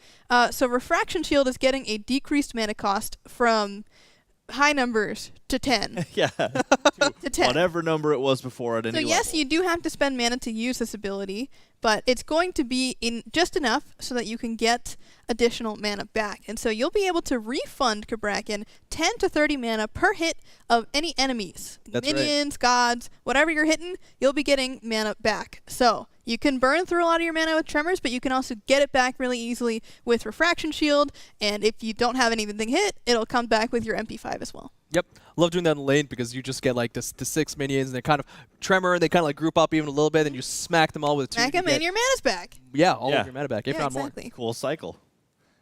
So Refraction Shield is getting a decreased mana cost from high numbers to 10. To 10. Whatever number it was before at any level. Yes, you do have to spend mana to use this ability, but it's going to be in just enough so that you can get additional mana back. And so you'll be able to refund Cabrakan 10 to 30 mana per hit of any enemies. That's Minions, gods, whatever you're hitting, you'll be getting mana back. So you can burn through a lot of your mana with Tremors, but you can also get it back really easily with Refraction Shield. And if you don't have anything hit, it'll come back with your MP5 as well. Yep. Love doing that in lane because you just get like the 6 minions and they kind of tremor and they kind of like group up even a little bit and you smack them all with 2. Smack them and your mana's back. Yeah, all of your mana back, if not exactly. more. Cool cycle.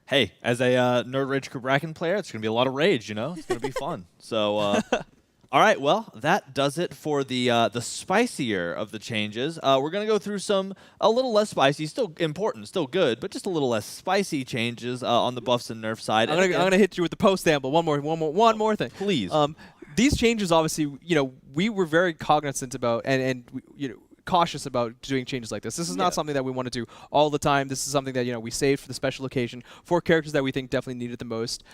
Hey, as a Nerd Rage Cabrakan player, it's going to be a lot of rage, you know? It's going to be fun. So, all right, well, that does it for the spicier of the changes. We're going to go through some a little less spicy, still important, still good, but just a little less spicy changes on the buffs and nerf side. I'm going to hit you with the post-amble. One more thing. Please. These changes, obviously, you know, we were very cognizant about and you know, cautious about doing changes like this. This is not something that we want to do all the time. This is something that, you know, we saved for the special occasion for characters that we think definitely need it the most.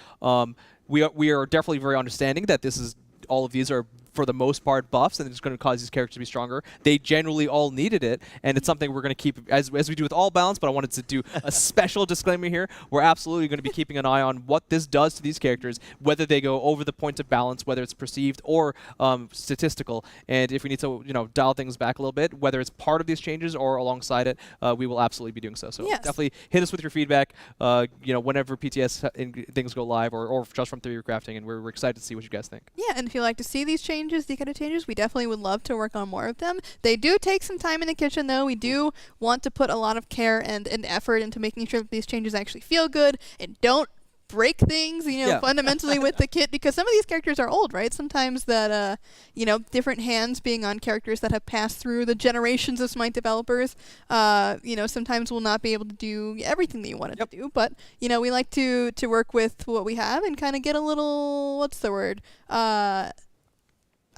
We are definitely very understanding that this is all of these are for the most part buffs, and it's going to cause these characters to be stronger. They generally all needed it, and it's something we're going to keep as we do with all balance, but I wanted to do a special disclaimer here. We're absolutely going to be keeping an eye on what this does to these characters, whether they go over the point of balance, whether it's perceived or statistical, and if we need to, you know, dial things back a little bit, whether it's part of these changes or alongside it, we will absolutely be doing so. So definitely hit us with your feedback, you know, whenever PTS things go live or just from Theory of Crafting, and we're excited to see what you guys think. Yeah, and if you like to see these changes, these kind of changes, we definitely would love to work on more of them. They do take some time in the kitchen, though. We do want to put a lot of care and effort into making sure that these changes actually feel good and don't break things, fundamentally with the kit, because some of these characters are old, right? Sometimes that, different hands being on characters that have passed through the generations of Smite developers, sometimes will not be able to do everything that you wanted to do. But, we like to work with what we have and kind of get a little, what's the word?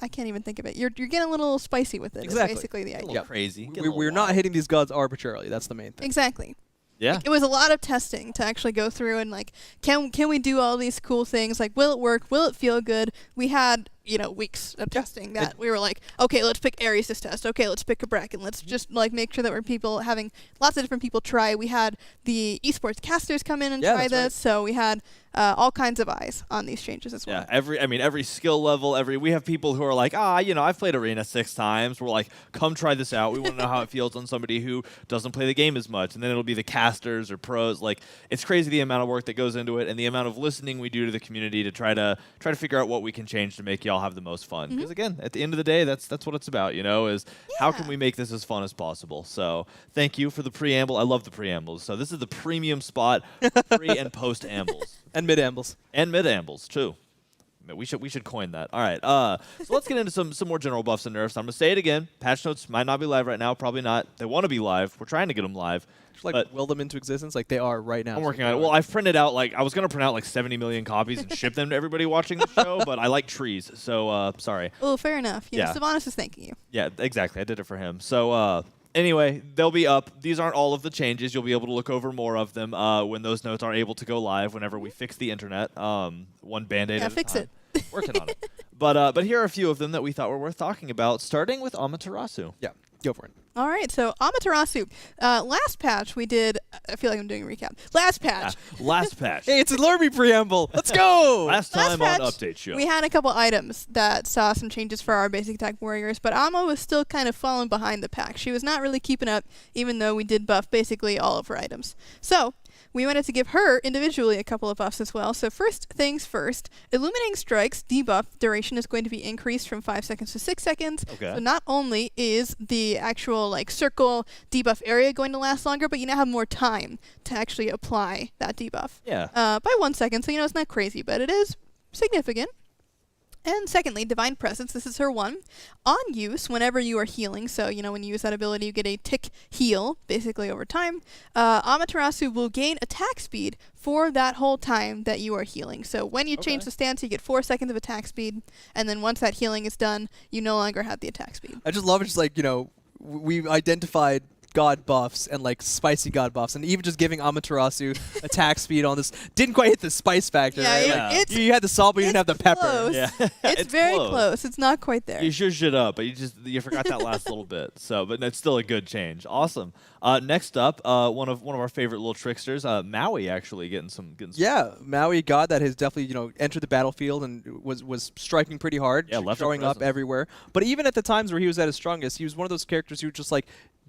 I can't even think of it. You're getting a little spicy with it. Exactly. Is basically the idea. A little crazy. We're not hitting these gods arbitrarily. That's the main thing. Exactly. Yeah. It was a lot of testing to actually go through and can we do all these cool things? Like, will it work? Will it feel good? We had weeks of testing that we were like, okay, let's pick Ares to test. Okay, let's pick a bracket. Let's just make sure that we're having lots of different people try. We had the esports casters come in and try this, right. So we had all kinds of eyes on these changes as well. Yeah, every skill level, we have people who are like, I've played Arena 6 times. We're like, come try this out. We want to know how it feels on somebody who doesn't play the game as much. And then it'll be the casters or pros. Like, it's crazy the amount of work that goes into it and the amount of listening we do to the community to try to figure out what we can change to make y'all have the most fun. Because again, at the end of the day, that's what it's about, is how can we make this as fun as possible. So thank you for the preamble. I love the preambles. So this is the premium spot, pre and post ambles. And mid ambles. And mid ambles too. We should coin that. All right. So let's get into some more general buffs and nerfs. I'm gonna say it again. Patch notes might not be live right now. Probably not. They want to be live. We're trying to get them live. Just will them into existence like they are right now. I'm working on it. Well, I've printed out I was gonna print out 70 million copies and ship them to everybody watching the show, but I like trees, so sorry. Well, fair enough. Sylvanas is thanking you. Yeah, exactly. I did it for him. So anyway, they'll be up. These aren't all of the changes. You'll be able to look over more of them when those notes are able to go live. Whenever we fix the internet, one band-aid at a fix time. it. Working on it. But here are a few of them that we thought were worth talking about, starting with Amaterasu. Yeah, go for it. All right, so Amaterasu. Last patch we did. I feel like I'm doing a recap. Last patch. Last patch. Hey, it's a Lurby preamble. Let's go. Last time patch, on Update Show. We had a couple items that saw some changes for our basic attack warriors, but Ama was still kind of falling behind the pack. She was not really keeping up, even though we did buff basically all of her items. So we wanted to give her individually a couple of buffs as well. So first things first, Illuminating Strike's debuff duration is going to be increased from 5 seconds to 6 seconds. Okay. So not only is the actual circle debuff area going to last longer, but you now have more time to actually apply that debuff. Yeah. By 1 second, so it's not crazy, but it is significant. And secondly, Divine Presence, this is her one. On use, whenever you are healing, so, when you use that ability, you get a tick heal, basically over time. Amaterasu will gain attack speed for that whole time that you are healing. So when you change the stance, you get 4 seconds of attack speed, and then once that healing is done, you no longer have the attack speed. I just love it, we've identified god buffs and spicy god buffs, and even just giving Amaterasu attack speed on this didn't quite hit the spice factor. Yeah, right? You had the salt, but you didn't have the pepper. Close. Yeah. It's very close. It's not quite there. You sure shit up, but you forgot that last little bit. So, but it's still a good change. Awesome. Next up, one of our favorite little tricksters, Maui, actually getting some. Yeah, Maui god that has definitely entered the battlefield and was striking pretty hard, showing up everywhere. But even at the times where he was at his strongest, he was one of those characters who just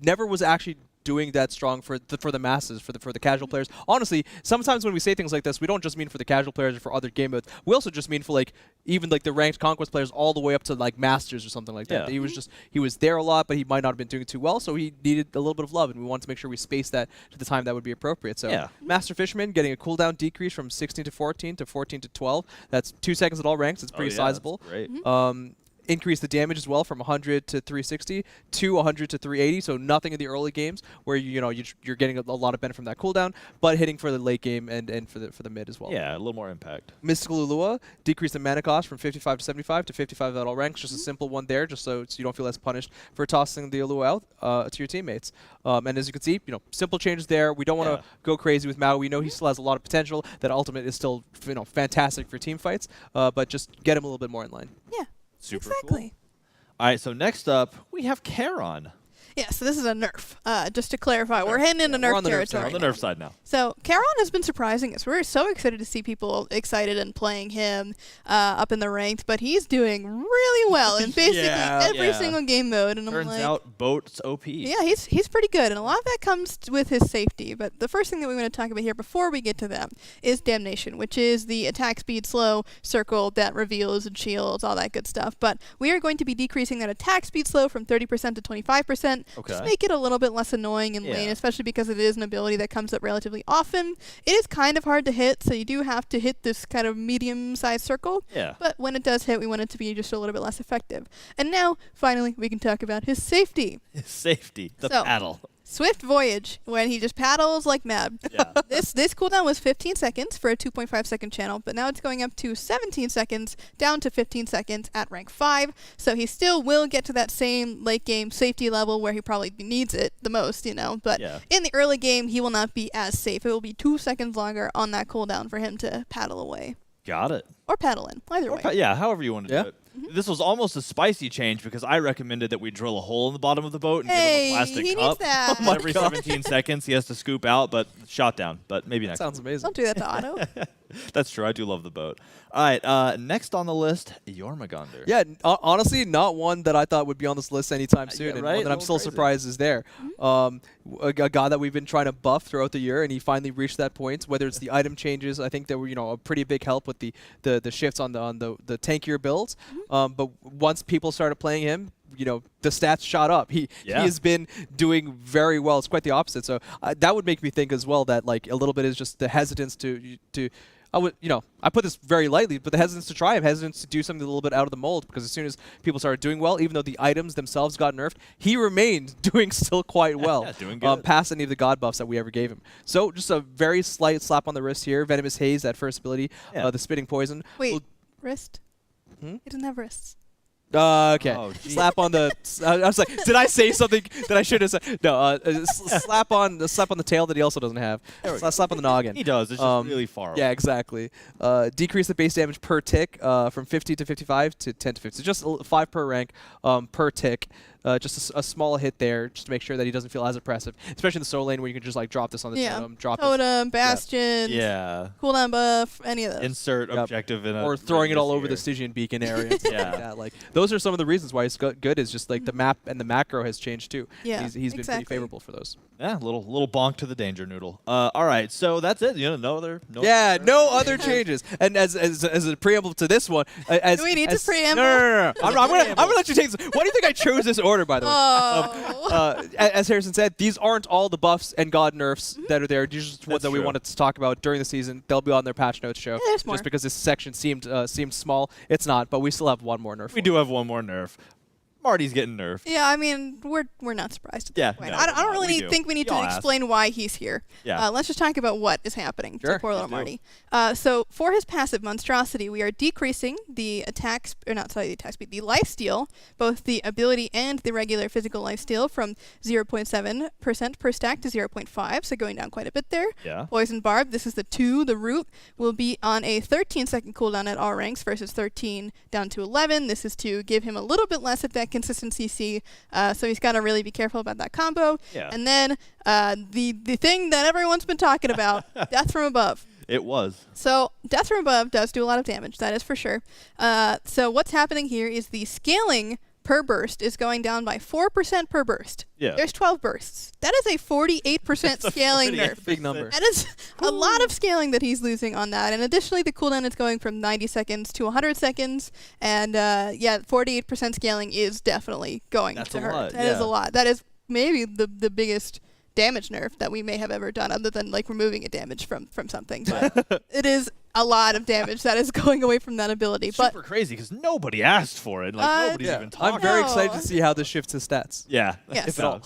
never was actually doing that strong for the masses, for the casual players. Honestly, sometimes when we say things like this, we don't just mean for the casual players or for other game modes. We also just mean for even the ranked conquest players all the way up to masters or something like that. He was there a lot, but he might not have been doing it too well, so he needed a little bit of love, and we wanted to make sure we spaced that to the time that would be appropriate. So Master Fisherman getting a cooldown decrease from 16 to 14 to 14 to 12. That's 2 seconds at all ranks. It's pretty sizable. That's great. Increase the damage as well from 100 to 360 to 100 to 380. So nothing in the early games where you're getting a lot of benefit from that cooldown, but hitting for the late game and for the mid as well. Yeah, a little more impact. Mystical Ulua decrease the mana cost from 55 to 75 to 55 at all ranks. Just a simple one there, just so you don't feel as punished for tossing the Ulua out to your teammates. And as you can see, simple changes there. We don't want to go crazy with Mao. We know he still has a lot of potential. That ultimate is still fantastic for team fights, but just get him a little bit more in line. Yeah. Super exactly. Cool. All right, so next up, we have Charon. Yeah, so this is a nerf. Just to clarify, we're heading into nerf territory. We're on the nerf side now. So Charon has been surprising us. We're so excited to see people excited and playing him up in the ranked, but he's doing really well in basically every single game mode. And Turns out boat's OP. Yeah, he's pretty good, and a lot of that comes with his safety. But the first thing that we want to talk about here before we get to that is Damnation, which is the attack speed slow circle that reveals and shields, all that good stuff. But we are going to be decreasing that attack speed slow from 30% to 25%. Okay. Just make it a little bit less annoying in lane, especially because it is an ability that comes up relatively often. It is kind of hard to hit, so you do have to hit this kind of medium-sized circle. Yeah. But when it does hit, we want it to be just a little bit less effective. And now, finally, we can talk about his safety. His safety. The So, paddle. Swift Voyage, when he just paddles like mad. Yeah. This cooldown was 15 seconds for a 2.5 second channel, but now it's going up to 17 seconds, down to 15 seconds at rank 5. So he still will get to that same late game safety level where he probably needs it the most, you know. But in the early game, he will not be as safe. It will be 2 seconds longer on that cooldown for him to paddle away. Got it. Or paddle in, either way. Yeah, however you want to do it. This was almost a spicy change because I recommended that we drill a hole in the bottom of the boat and give him a plastic he cup. needs that. And every 17 seconds he has to scoop out, but shot down. But maybe next. Sounds amazing. Don't do that to Otto. That's true. I do love the boat. All right. Next on the list, Jormungandr. Yeah, honestly, not one that I thought would be on this list anytime soon, and right? one that I'm still surprised is there. A guy that we've been trying to buff throughout the year, and he finally reached that point. Whether it's the item changes, I think there were a pretty big help with the shifts on the tankier builds. But once people started playing him, the stats shot up. He has been doing very well. It's quite the opposite. So that would make me think as well that like a little bit is just the hesitance to I put this very lightly, but the hesitance to try him, hesitance to do something a little bit out of the mold, because as soon as people started doing well, even though the items themselves got nerfed, he remained doing still quite well, doing good. past any of the god buffs that we ever gave him. So just a very slight slap on the wrist here. Venomous Haze, that first ability, the spitting poison. Wait, wrist? He doesn't have wrists. Okay. Oh, slap on the. I was like, did I say something that I should have said? No. Slap on the tail that he also doesn't have. Slap on the noggin. He does. It's just really far away. Yeah, exactly. Decrease the base damage per tick from 50 to 55 to 10 to 50. So just 5 per rank per tick. Just a small hit there, just to make sure that he doesn't feel as oppressive, especially in the solo lane where you can just like drop this on the totem, totem, bastion, cooldown buff, any of those. Insert objective in a or throwing it all over the Stygian beacon area. Like those are some of the reasons why it's good. Is just like the map and the macro has changed too. Yeah, he's been pretty favorable for those. Yeah, little bonk to the danger noodle. All right, so that's it. No other changes. And as a preamble to this one, do we need to preamble? No. I'm gonna let you take this. Why do you think I chose this order, by the way? As Harrison said, these aren't all the buffs and god nerfs that are there. These are just ones that we wanted to talk about during the season. They'll be on their patch notes show. There's more. Just because this section seemed small, it's not. But we still have one more nerf. We do have one more nerf. Marty's getting nerfed. Yeah, I mean, we're not surprised at that point. I don't really think we need to explain why he's here. Yeah. Let's just talk about what is happening to poor little Marty. So for his passive Monstrosity, we are decreasing the the lifesteal, both the ability and the regular physical lifesteal, from 0.7% per stack to 0.5, so going down quite a bit there. Yeah. Poison Barb, this is the 2, the root, will be on a 13-second cooldown at all ranks versus 13 down to 11. This is to give him a little bit less of that consistent CC, so he's got to really be careful about that combo. Yeah. And then the thing that everyone's been talking about, Death from Above. It was. So Death from Above does do a lot of damage, that is for sure. So what's happening here is the scaling per burst is going down by 4% per burst. Yeah. There's 12 bursts. That is a 48% scaling nerf. Big number. That is a lot of scaling that he's losing on that. And additionally, the cooldown is going from 90 seconds to 100 seconds. And 48% scaling is definitely going to hurt. That is a lot. That is maybe the biggest damage nerf that we may have ever done, other than like removing a damage from something. But it is a lot of damage that is going away from that ability. Super crazy because nobody asked for it. Like nobody's even talking. I'm very excited to see how this shifts his stats. Yeah. Yes. If at all.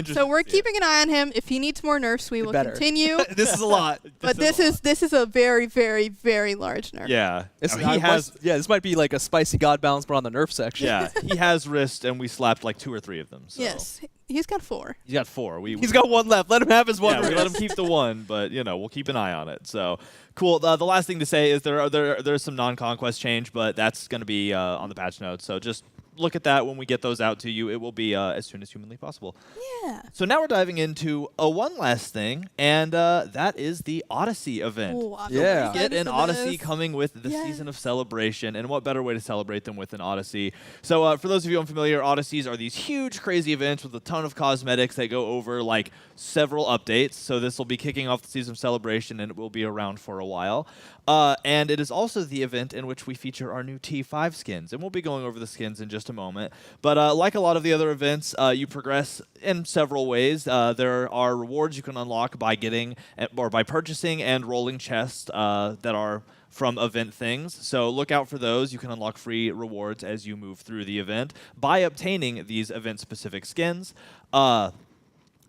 So we're keeping an eye on him. If he needs more nerfs, we will continue. This is a lot. But this is a very, very, very large nerf. Yeah. This might be like a spicy god balance, but on the nerf section. Yeah. He has wrist, and we slapped like 2 or 3 of them. So. Yes. He's got 4. He's got 4. He's got 1 left. Let him have his 1. Yeah, we let him keep the 1, but we'll keep an eye on it. So cool. The last thing to say is there's some non-conquest change, but that's going to be on the patch notes. So just look at that when we get those out to you. It will be as soon as humanly possible. Yeah. So now we're diving into one last thing, and that is the Odyssey event. Ooh, We get an Odyssey coming with the season of celebration, and what better way to celebrate than with an Odyssey? So for those of you unfamiliar, Odysseys are these huge, crazy events with a ton of cosmetics that go over like several updates. So this will be kicking off the season of celebration, and it will be around for a while. And it is also the event in which we feature our new T5 skins, and we'll be going over the skins in just just a moment. But like a lot of the other events, you progress in several ways. There are rewards you can unlock by getting or by purchasing and rolling chests that are from event things. So look out for those. You can unlock free rewards as you move through the event by obtaining these event-specific skins.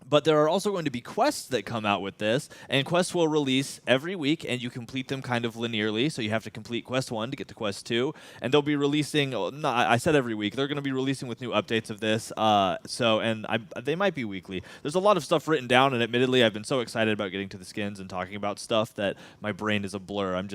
But there are also going to be quests that come out with this, and quests will release every week, and you complete them kind of linearly. So you have to complete quest 1 to get to quest 2, and they'll be releasing. No, I said every week. They're going to be releasing with new updates of this. They might be weekly. There's a lot of stuff written down, and admittedly, I've been so excited about getting to the skins and talking about stuff that my brain is a blur. I'm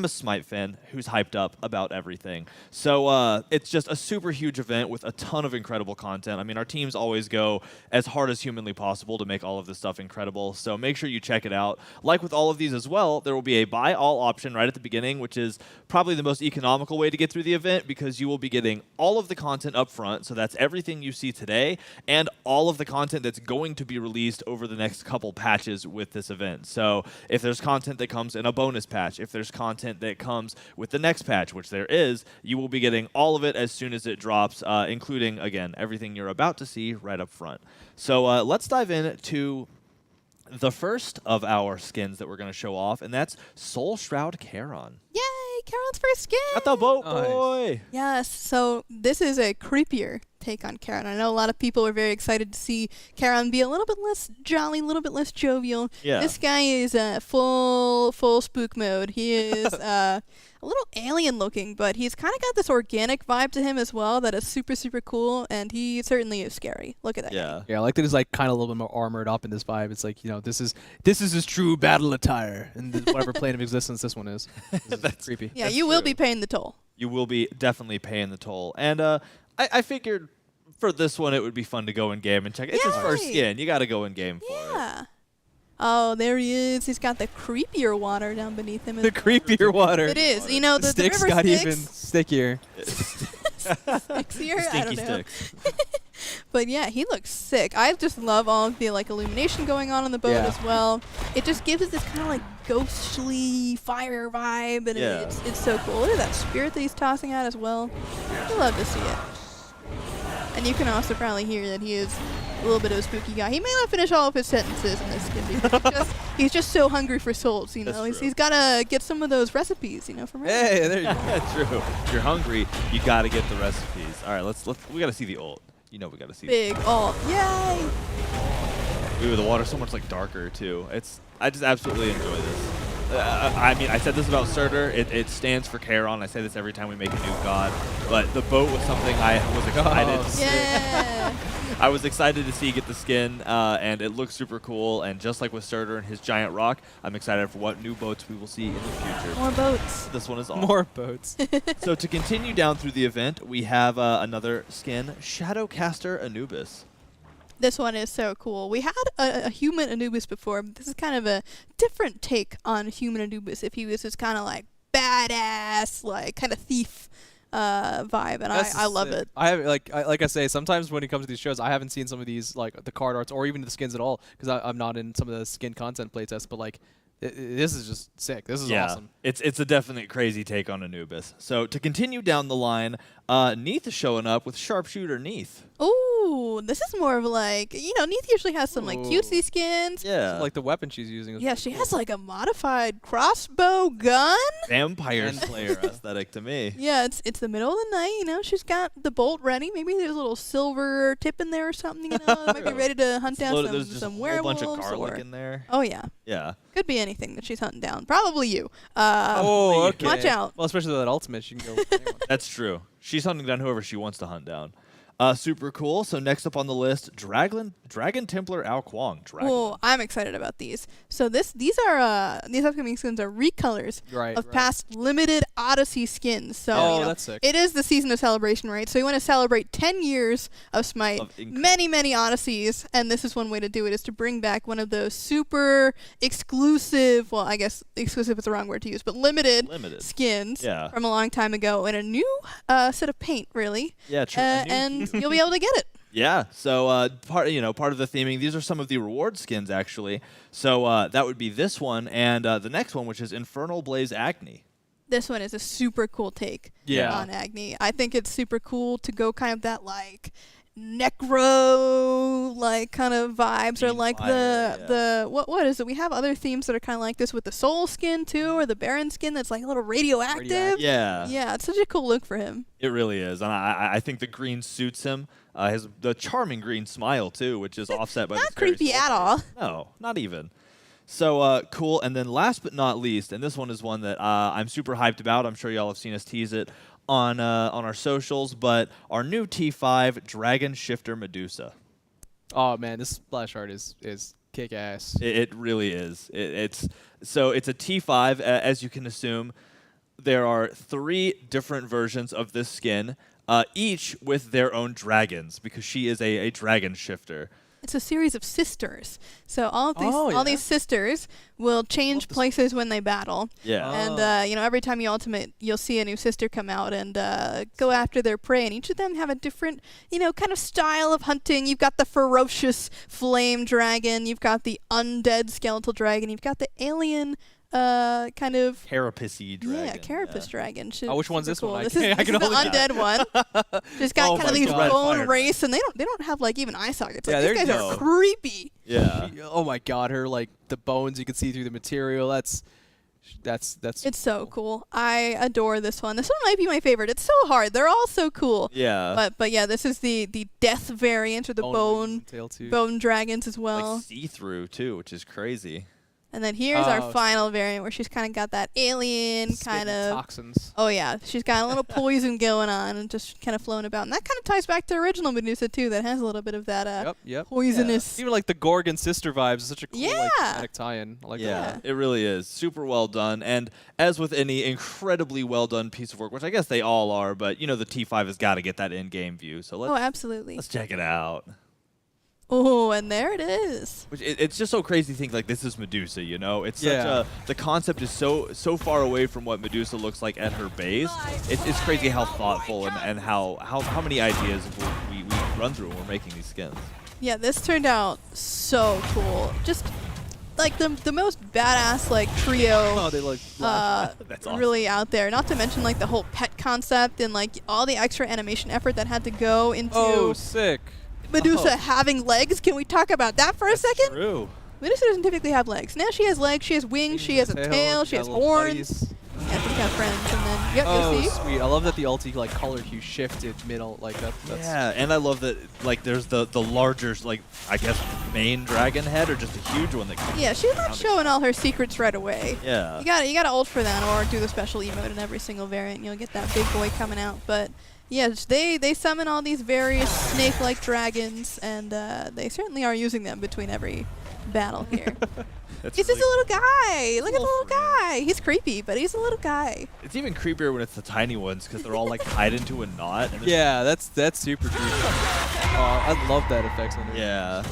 a SMITE fan who's hyped up about everything. So it's just a super huge event with a ton of incredible content. I mean, our teams always go as hard as humanly possible to make all of this stuff incredible. So make sure you check it out. Like with all of these as well, there will be a buy all option right at the beginning, which is probably the most economical way to get through the event because you will be getting all of the content up front. So that's everything you see today and all of the content that's going to be released over the next couple patches with this event. So if there's content that comes in a bonus patch, if there's content that comes with the next patch, which there is, you will be getting all of it as soon as it drops, including, again, everything you're about to see right up front. So let's dive into the first of our skins that we're going to show off, and that's Soul Shroud Charon. Yay, Charon's first skin! Got the boat boy! Yes, so this is a creepier take on Charon. I know a lot of people are very excited to see Charon be a little bit less jolly, a little bit less jovial. Yeah. This guy is full spook mode. He is a little alien looking, but he's kind of got this organic vibe to him as well that is super, super cool, and he certainly is scary. Look at that guy. Yeah, I like that he's like kind of a little bit more armored up in this vibe. It's like, this is his true battle attire, and whatever plane of existence this one is. That's creepy. Yeah, you will be paying the toll. You will be definitely paying the toll. And I figured for this one it would be fun to go in game and check. It's his first skin. You got to go in game for it. Yeah. Oh, there he is. He's got the creepier water down beneath him. The creepier water. It is. The Sticks river got Styx. even stickier. Stickier? I don't Stinky know. sticks. But yeah, he looks sick. I just love all of the illumination going on the boat as well. It just gives it this kind of ghostly fire vibe, and it's so cool. Look at that spirit that he's tossing out as well. I love to see it. And you can also probably hear that he is a little bit of a spooky guy. He may not finish all of his sentences in this skin because he's just so hungry for souls. He's got to get some of those recipes. From Hey, there you go. That's true. If you're hungry, you got to get the recipes. All right, let's. We got to see the ult. We got to see. Big ult. Yay! Ooh, the water's so much darker too. I just absolutely enjoy this. I mean, I said this about Surtur. It stands for Charon. I say this every time we make a new god. But the boat was something I was excited to see. Yeah. I was excited to see get the skin, and it looks super cool. And just like with Surtur and his giant rock, I'm excited for what new boats we will see in the future. More boats. This one is awesome. More boats. So to continue down through the event, we have another skin, Shadowcaster Anubis. This one is so cool. We had a human Anubis before, but this is kind of a different take on human Anubis. If he was this kind of badass, kind of thief vibe, and I love it. I have like I say, sometimes when it comes to these shows, I haven't seen some of these the card arts or even the skins at all because I'm not in some of the skin content playtests. But this is just sick. This is awesome. It's a definite crazy take on Anubis. So to continue down the line, Neith is showing up with Sharpshooter Neith. Ooh, this is more of Neith usually has some cutesy skins. Yeah. Like the weapon she's using. Yeah, she has a modified crossbow gun. Vampire Slayer aesthetic to me. Yeah, it's the middle of the night. She's got the bolt ready. Maybe there's a little silver tip in there or something. Might be ready to hunt down some werewolves. There's just a whole bunch of garlic in there. Oh yeah. Yeah. Could be anything that she's hunting down. Probably you. Okay. Watch out. Well, especially that ultimate, she can go. That's true. She's hunting down whoever she wants to hunt down. Super cool. So next up on the list, Dragon Templar Ao Kuang. Oh, I'm excited about these. So these upcoming skins are recolors of past limited Odyssey skins. So that's sick. It is the season of celebration, right? So you want to celebrate 10 years of SMITE, many Odysseys, and this is one way to do it, is to bring back one of those super exclusive, well, I guess exclusive is the wrong word to use, but limited skins from a long time ago in a new set of paint, really. Yeah, true. And you'll be able to get it. Yeah, so part of the theming. These are some of the reward skins actually. So that would be this one and the next one, which is Infernal Blaze Agni. this one is a super cool take on Agni. I think it's super cool to go kind of that like necro like kind of vibes, or like the what is it? We have other themes that are kind of like this with the soul skin too, or the Baron skin that's like a little radioactive. Yeah, it's such a cool look for him. It really is, and I think the green suits him. The charming green smile too, which is offset by not creepy at all. No, not even. So cool. And then last but not least, and this one is one that I'm super hyped about. I'm sure y'all have seen us tease it on our socials, but our new T5 Dragon Shifter Medusa. Oh man, this splash art is kick ass. It really is. It's a T5, as you can assume. There are 3 different versions of this skin, each with their own dragons, because she is a dragon shifter. It's a series of sisters. So all these sisters will change places when they battle. Yeah. And every time you ultimate, you'll see a new sister come out and go after their prey. And each of them have a different, kind of style of hunting. You've got the ferocious flame dragon. You've got the undead skeletal dragon. You've got the alien kind of Carapace dragon. Yeah, carapace dragon. Which one's this cool. one? This is the undead one. Just got kind of these bone race, and they don't have like even eye sockets. Like, these guys are creepy. Yeah. Oh my god, her like the bones you can see through the material. That's It's so cool. I adore this one. This one might be my favorite. It's so hard. They're all so cool. Yeah. But yeah, this is the death variant, or the bone dragons as well. Like see-through too, which is crazy. And then here's our final variant, where she's kind of got that alien kind of toxins. Oh yeah, she's got a little poison going on and just kind of flown about, and that kind of ties back to original Medusa too. That has a little bit of that poisonous. Even like the Gorgon sister vibes is such a cool like thematic tie-in. I like that. It really is super well done. And as with any incredibly well done piece of work, which I guess they all are, but the T5 has got to get that in-game view. So absolutely. Let's check it out. Oh, and there it is. It's just so crazy to think like this is Medusa, It's such the concept is so far away from what Medusa looks like at her base. It's crazy how thoughtful and how many ideas we run through when we're making these skins. Yeah, this turned out so cool. Just like the most badass like trio. Oh, they look That's awesome. Really out there. Not to mention like the whole pet concept and like all the extra animation effort that had to go into sick. Medusa having legs. Can we talk about that for a second? True. Medusa doesn't typically have legs. Now she has legs, she has wings, she has a tail, she has horns. Yeah, she's got friends, and then you'll see. Sweet. I love that the ulti like color hue shifted middle, like that's Yeah, and I love that like there's the larger like I guess main dragon head, or just a huge one that comes. Yeah, she's not showing all her secrets right away. Yeah. You gotta ult for that, or do the special emote in every single variant. You'll get that big boy coming out, but. Yes, they summon all these various snake-like dragons, and they certainly are using them between every battle here. He's just a little guy. Look at the little guy. He's creepy, but he's a little guy. It's even creepier when it's the tiny ones, because they're all like tied into a knot. And yeah, that's super creepy. I love that effect on it. Yeah.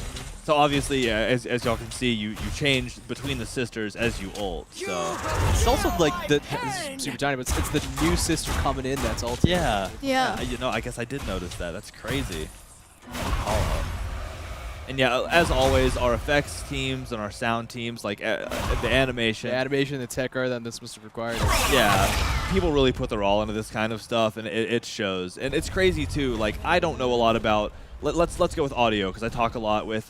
So obviously, as y'all can see, you change between the sisters as you ult. So it's also like this is super tiny, but it's the new sister coming in that's ultimate. Yeah. Yeah. I guess I did notice that. That's crazy. And yeah, as always, our effects teams and our sound teams, like the animation. The animation, the tech art that this must have required. Yeah. People really put their all into this kind of stuff, and it shows. And it's crazy too. Like I don't know a lot about. Let's go with audio, because I talk a lot with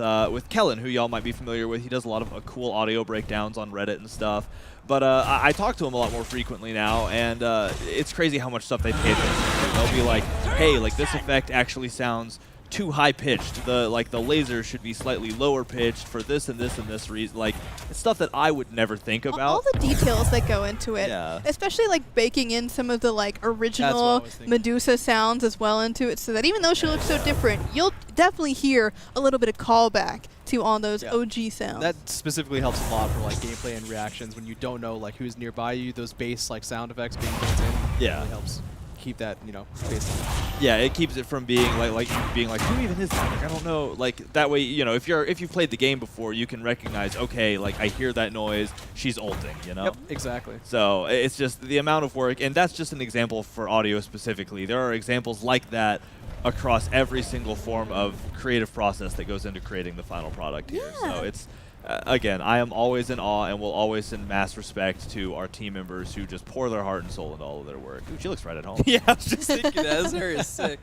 Kellen, who y'all might be familiar with. He does a lot of cool audio breakdowns on Reddit and stuff. But I talk to him a lot more frequently now, and it's crazy how much stuff they pay attention to. They'll be like, hey, like this effect actually sounds too high pitched. The laser should be slightly lower pitched for this and this and this reason. Like it's stuff that I would never think about. All the details that go into it, especially like baking in some of the like original Medusa sounds as well into it, so that even though she looks so different, you'll definitely hear a little bit of callback to all those OG sounds. That specifically helps a lot for like gameplay and reactions when you don't know like who's nearby you. Those bass like sound effects being built in really helps keep that baseline. Yeah, it keeps it from being like who even is that? Like I don't know. Like that way, if you've played the game before, you can recognize, okay, like I hear that noise, she's ulting, Yep, exactly. So it's just the amount of work, and that's just an example for audio specifically. There are examples like that across every single form of creative process that goes into creating the final product here. So it's again, I am always in awe and will always send mass respect to our team members who just pour their heart and soul into all of their work. Ooh, she looks right at home. Yeah, I was just thinking that. This area is sick.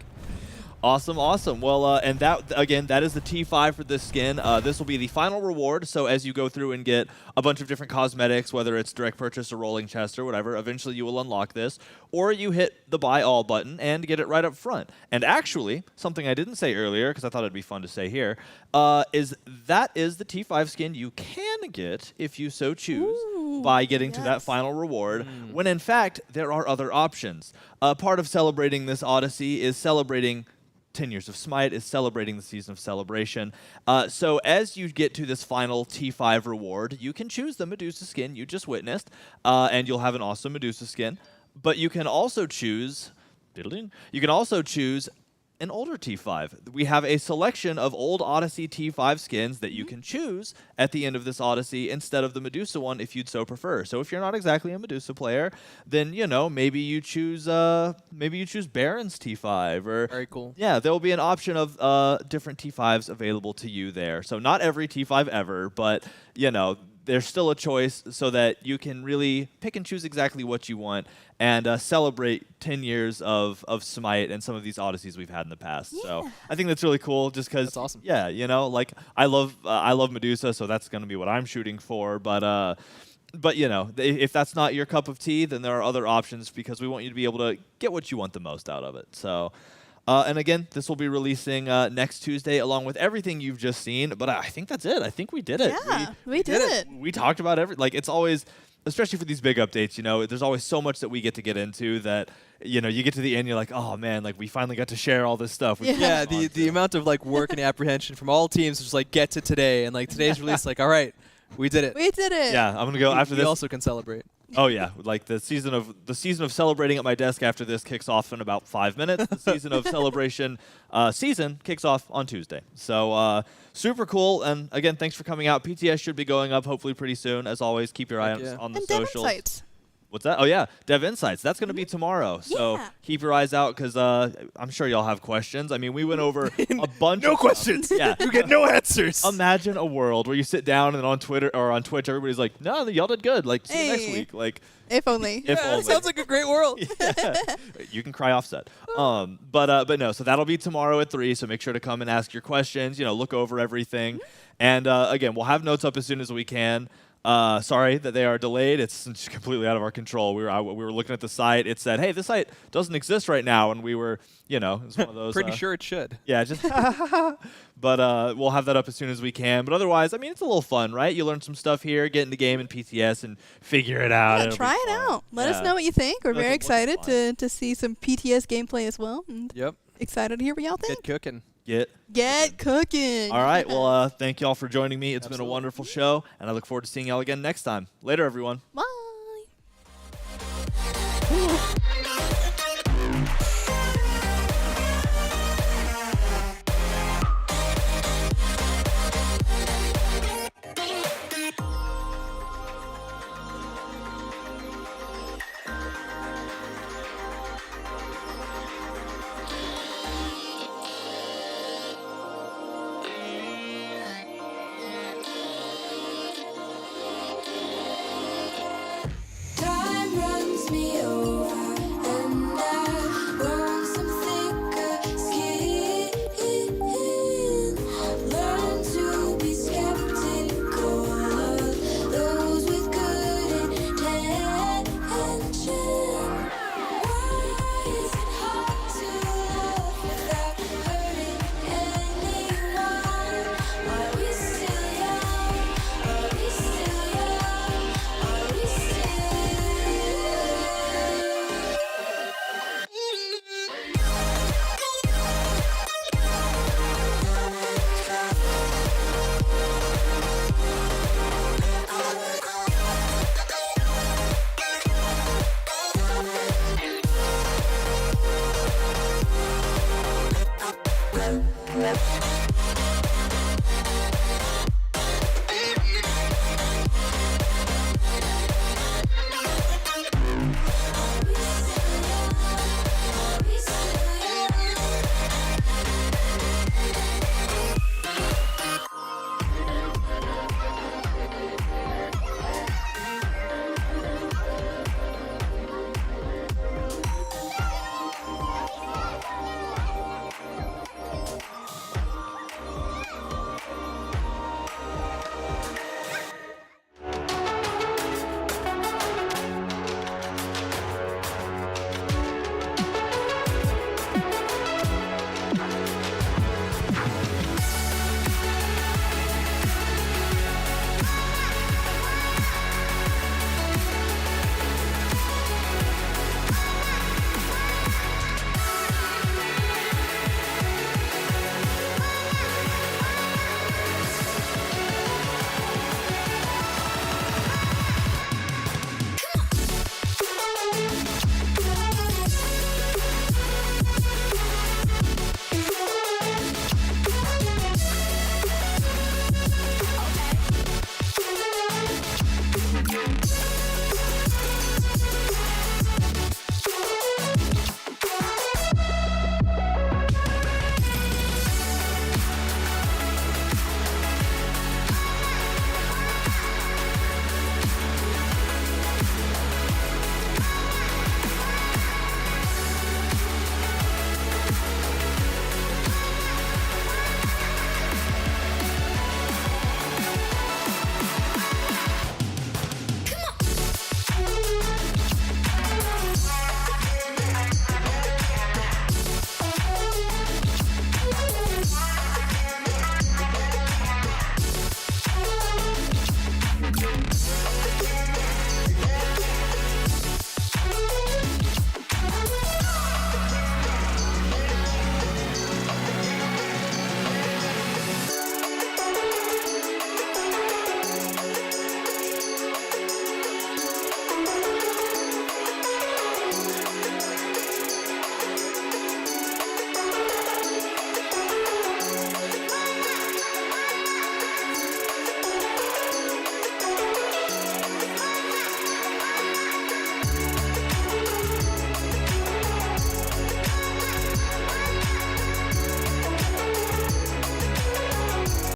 Awesome, awesome. Well, and that, again, that is the T5 for this skin. This will be the final reward, so as you go through and get a bunch of different cosmetics, whether it's direct purchase or rolling chest or whatever, eventually you will unlock this, or you hit the buy all button and get it right up front. And actually, something I didn't say earlier, because I thought it'd be fun to say here, is that is the T5 skin you can get, if you so choose, by getting to that final reward, when in fact, there are other options. Part of celebrating this Odyssey is celebrating 10 years of SMITE, is celebrating the season of celebration. So as you get to this final T5 reward, you can choose the Medusa skin you just witnessed, and you'll have an awesome Medusa skin. But you can also choose, an older T5. We have a selection of old Odyssey T5 skins that you can choose at the end of this Odyssey instead of the Medusa one if you'd so prefer. So if you're not exactly a Medusa player, then maybe you choose Baron's T5 or very cool. Yeah, there will be an option of different T5s available to you there. So not every T5 ever, but there's still a choice so that you can really pick and choose exactly what you want and celebrate 10 years of SMITE and some of these Odysseys we've had in the past. Yeah. So I think that's really cool just because, that's awesome. Yeah, I love Medusa, so that's going to be what I'm shooting for. But if that's not your cup of tea, then there are other options because we want you to be able to get what you want the most out of it. So. And again, this will be releasing next Tuesday along with everything you've just seen. But I think that's it. I think we did it. Yeah, we did it. We talked about it's always, especially for these big updates, there's always so much that we get to get into that, you get to the end, you're like, oh man, we finally got to share all this stuff. Yeah, the amount of work and apprehension from all teams is just get to today. And today's release, all right, we did it. We did it. Yeah, I'm going to go after this. We also can celebrate. Oh yeah, the season of celebrating at my desk after this kicks off in about 5 minutes. The season of celebration season kicks off on Tuesday. So super cool. And again, thanks for coming out. PTS should be going up hopefully pretty soon. As always, keep your eye on the and socials. Dev Insights. What's that? Oh yeah, Dev Insights. That's going to be tomorrow. So keep your eyes out because I'm sure y'all have questions. I mean, we went over a bunch. No of questions. Yeah, you get no answers. Imagine a world where you sit down and on Twitter or on Twitch, everybody's like, "No, y'all did good. See you next week." If only. If only. Sounds like a great world. Yeah. You can cry offset. But no, so that'll be tomorrow at 3, so make sure to come and ask your questions, look over everything. And again, we'll have notes up as soon as we can. Sorry that they are delayed. It's just completely out of our control. We were looking at the site. It said, hey, this site doesn't exist right now. And we were, it's one of those. Pretty sure it should. Yeah, just but we'll have that up as soon as we can. But otherwise, I mean, it's a little fun, right? You learn some stuff here, get in the game in PTS and figure it out. Yeah, try it out. Let us know what you think. We're very excited to see some PTS gameplay as well. And yep. Excited to hear what y'all think. Get cooking. Get cooking. All right. Well, thank y'all for joining me. It's been a wonderful show, and I look forward to seeing y'all again next time. Later, everyone. Bye. Time runs me over, and I burn some thicker skin. Learn to be skeptical of those with good intention. Why is it hard to love without hurting anyone? Are we still young? Are we still young? Are we still? We'll be right back.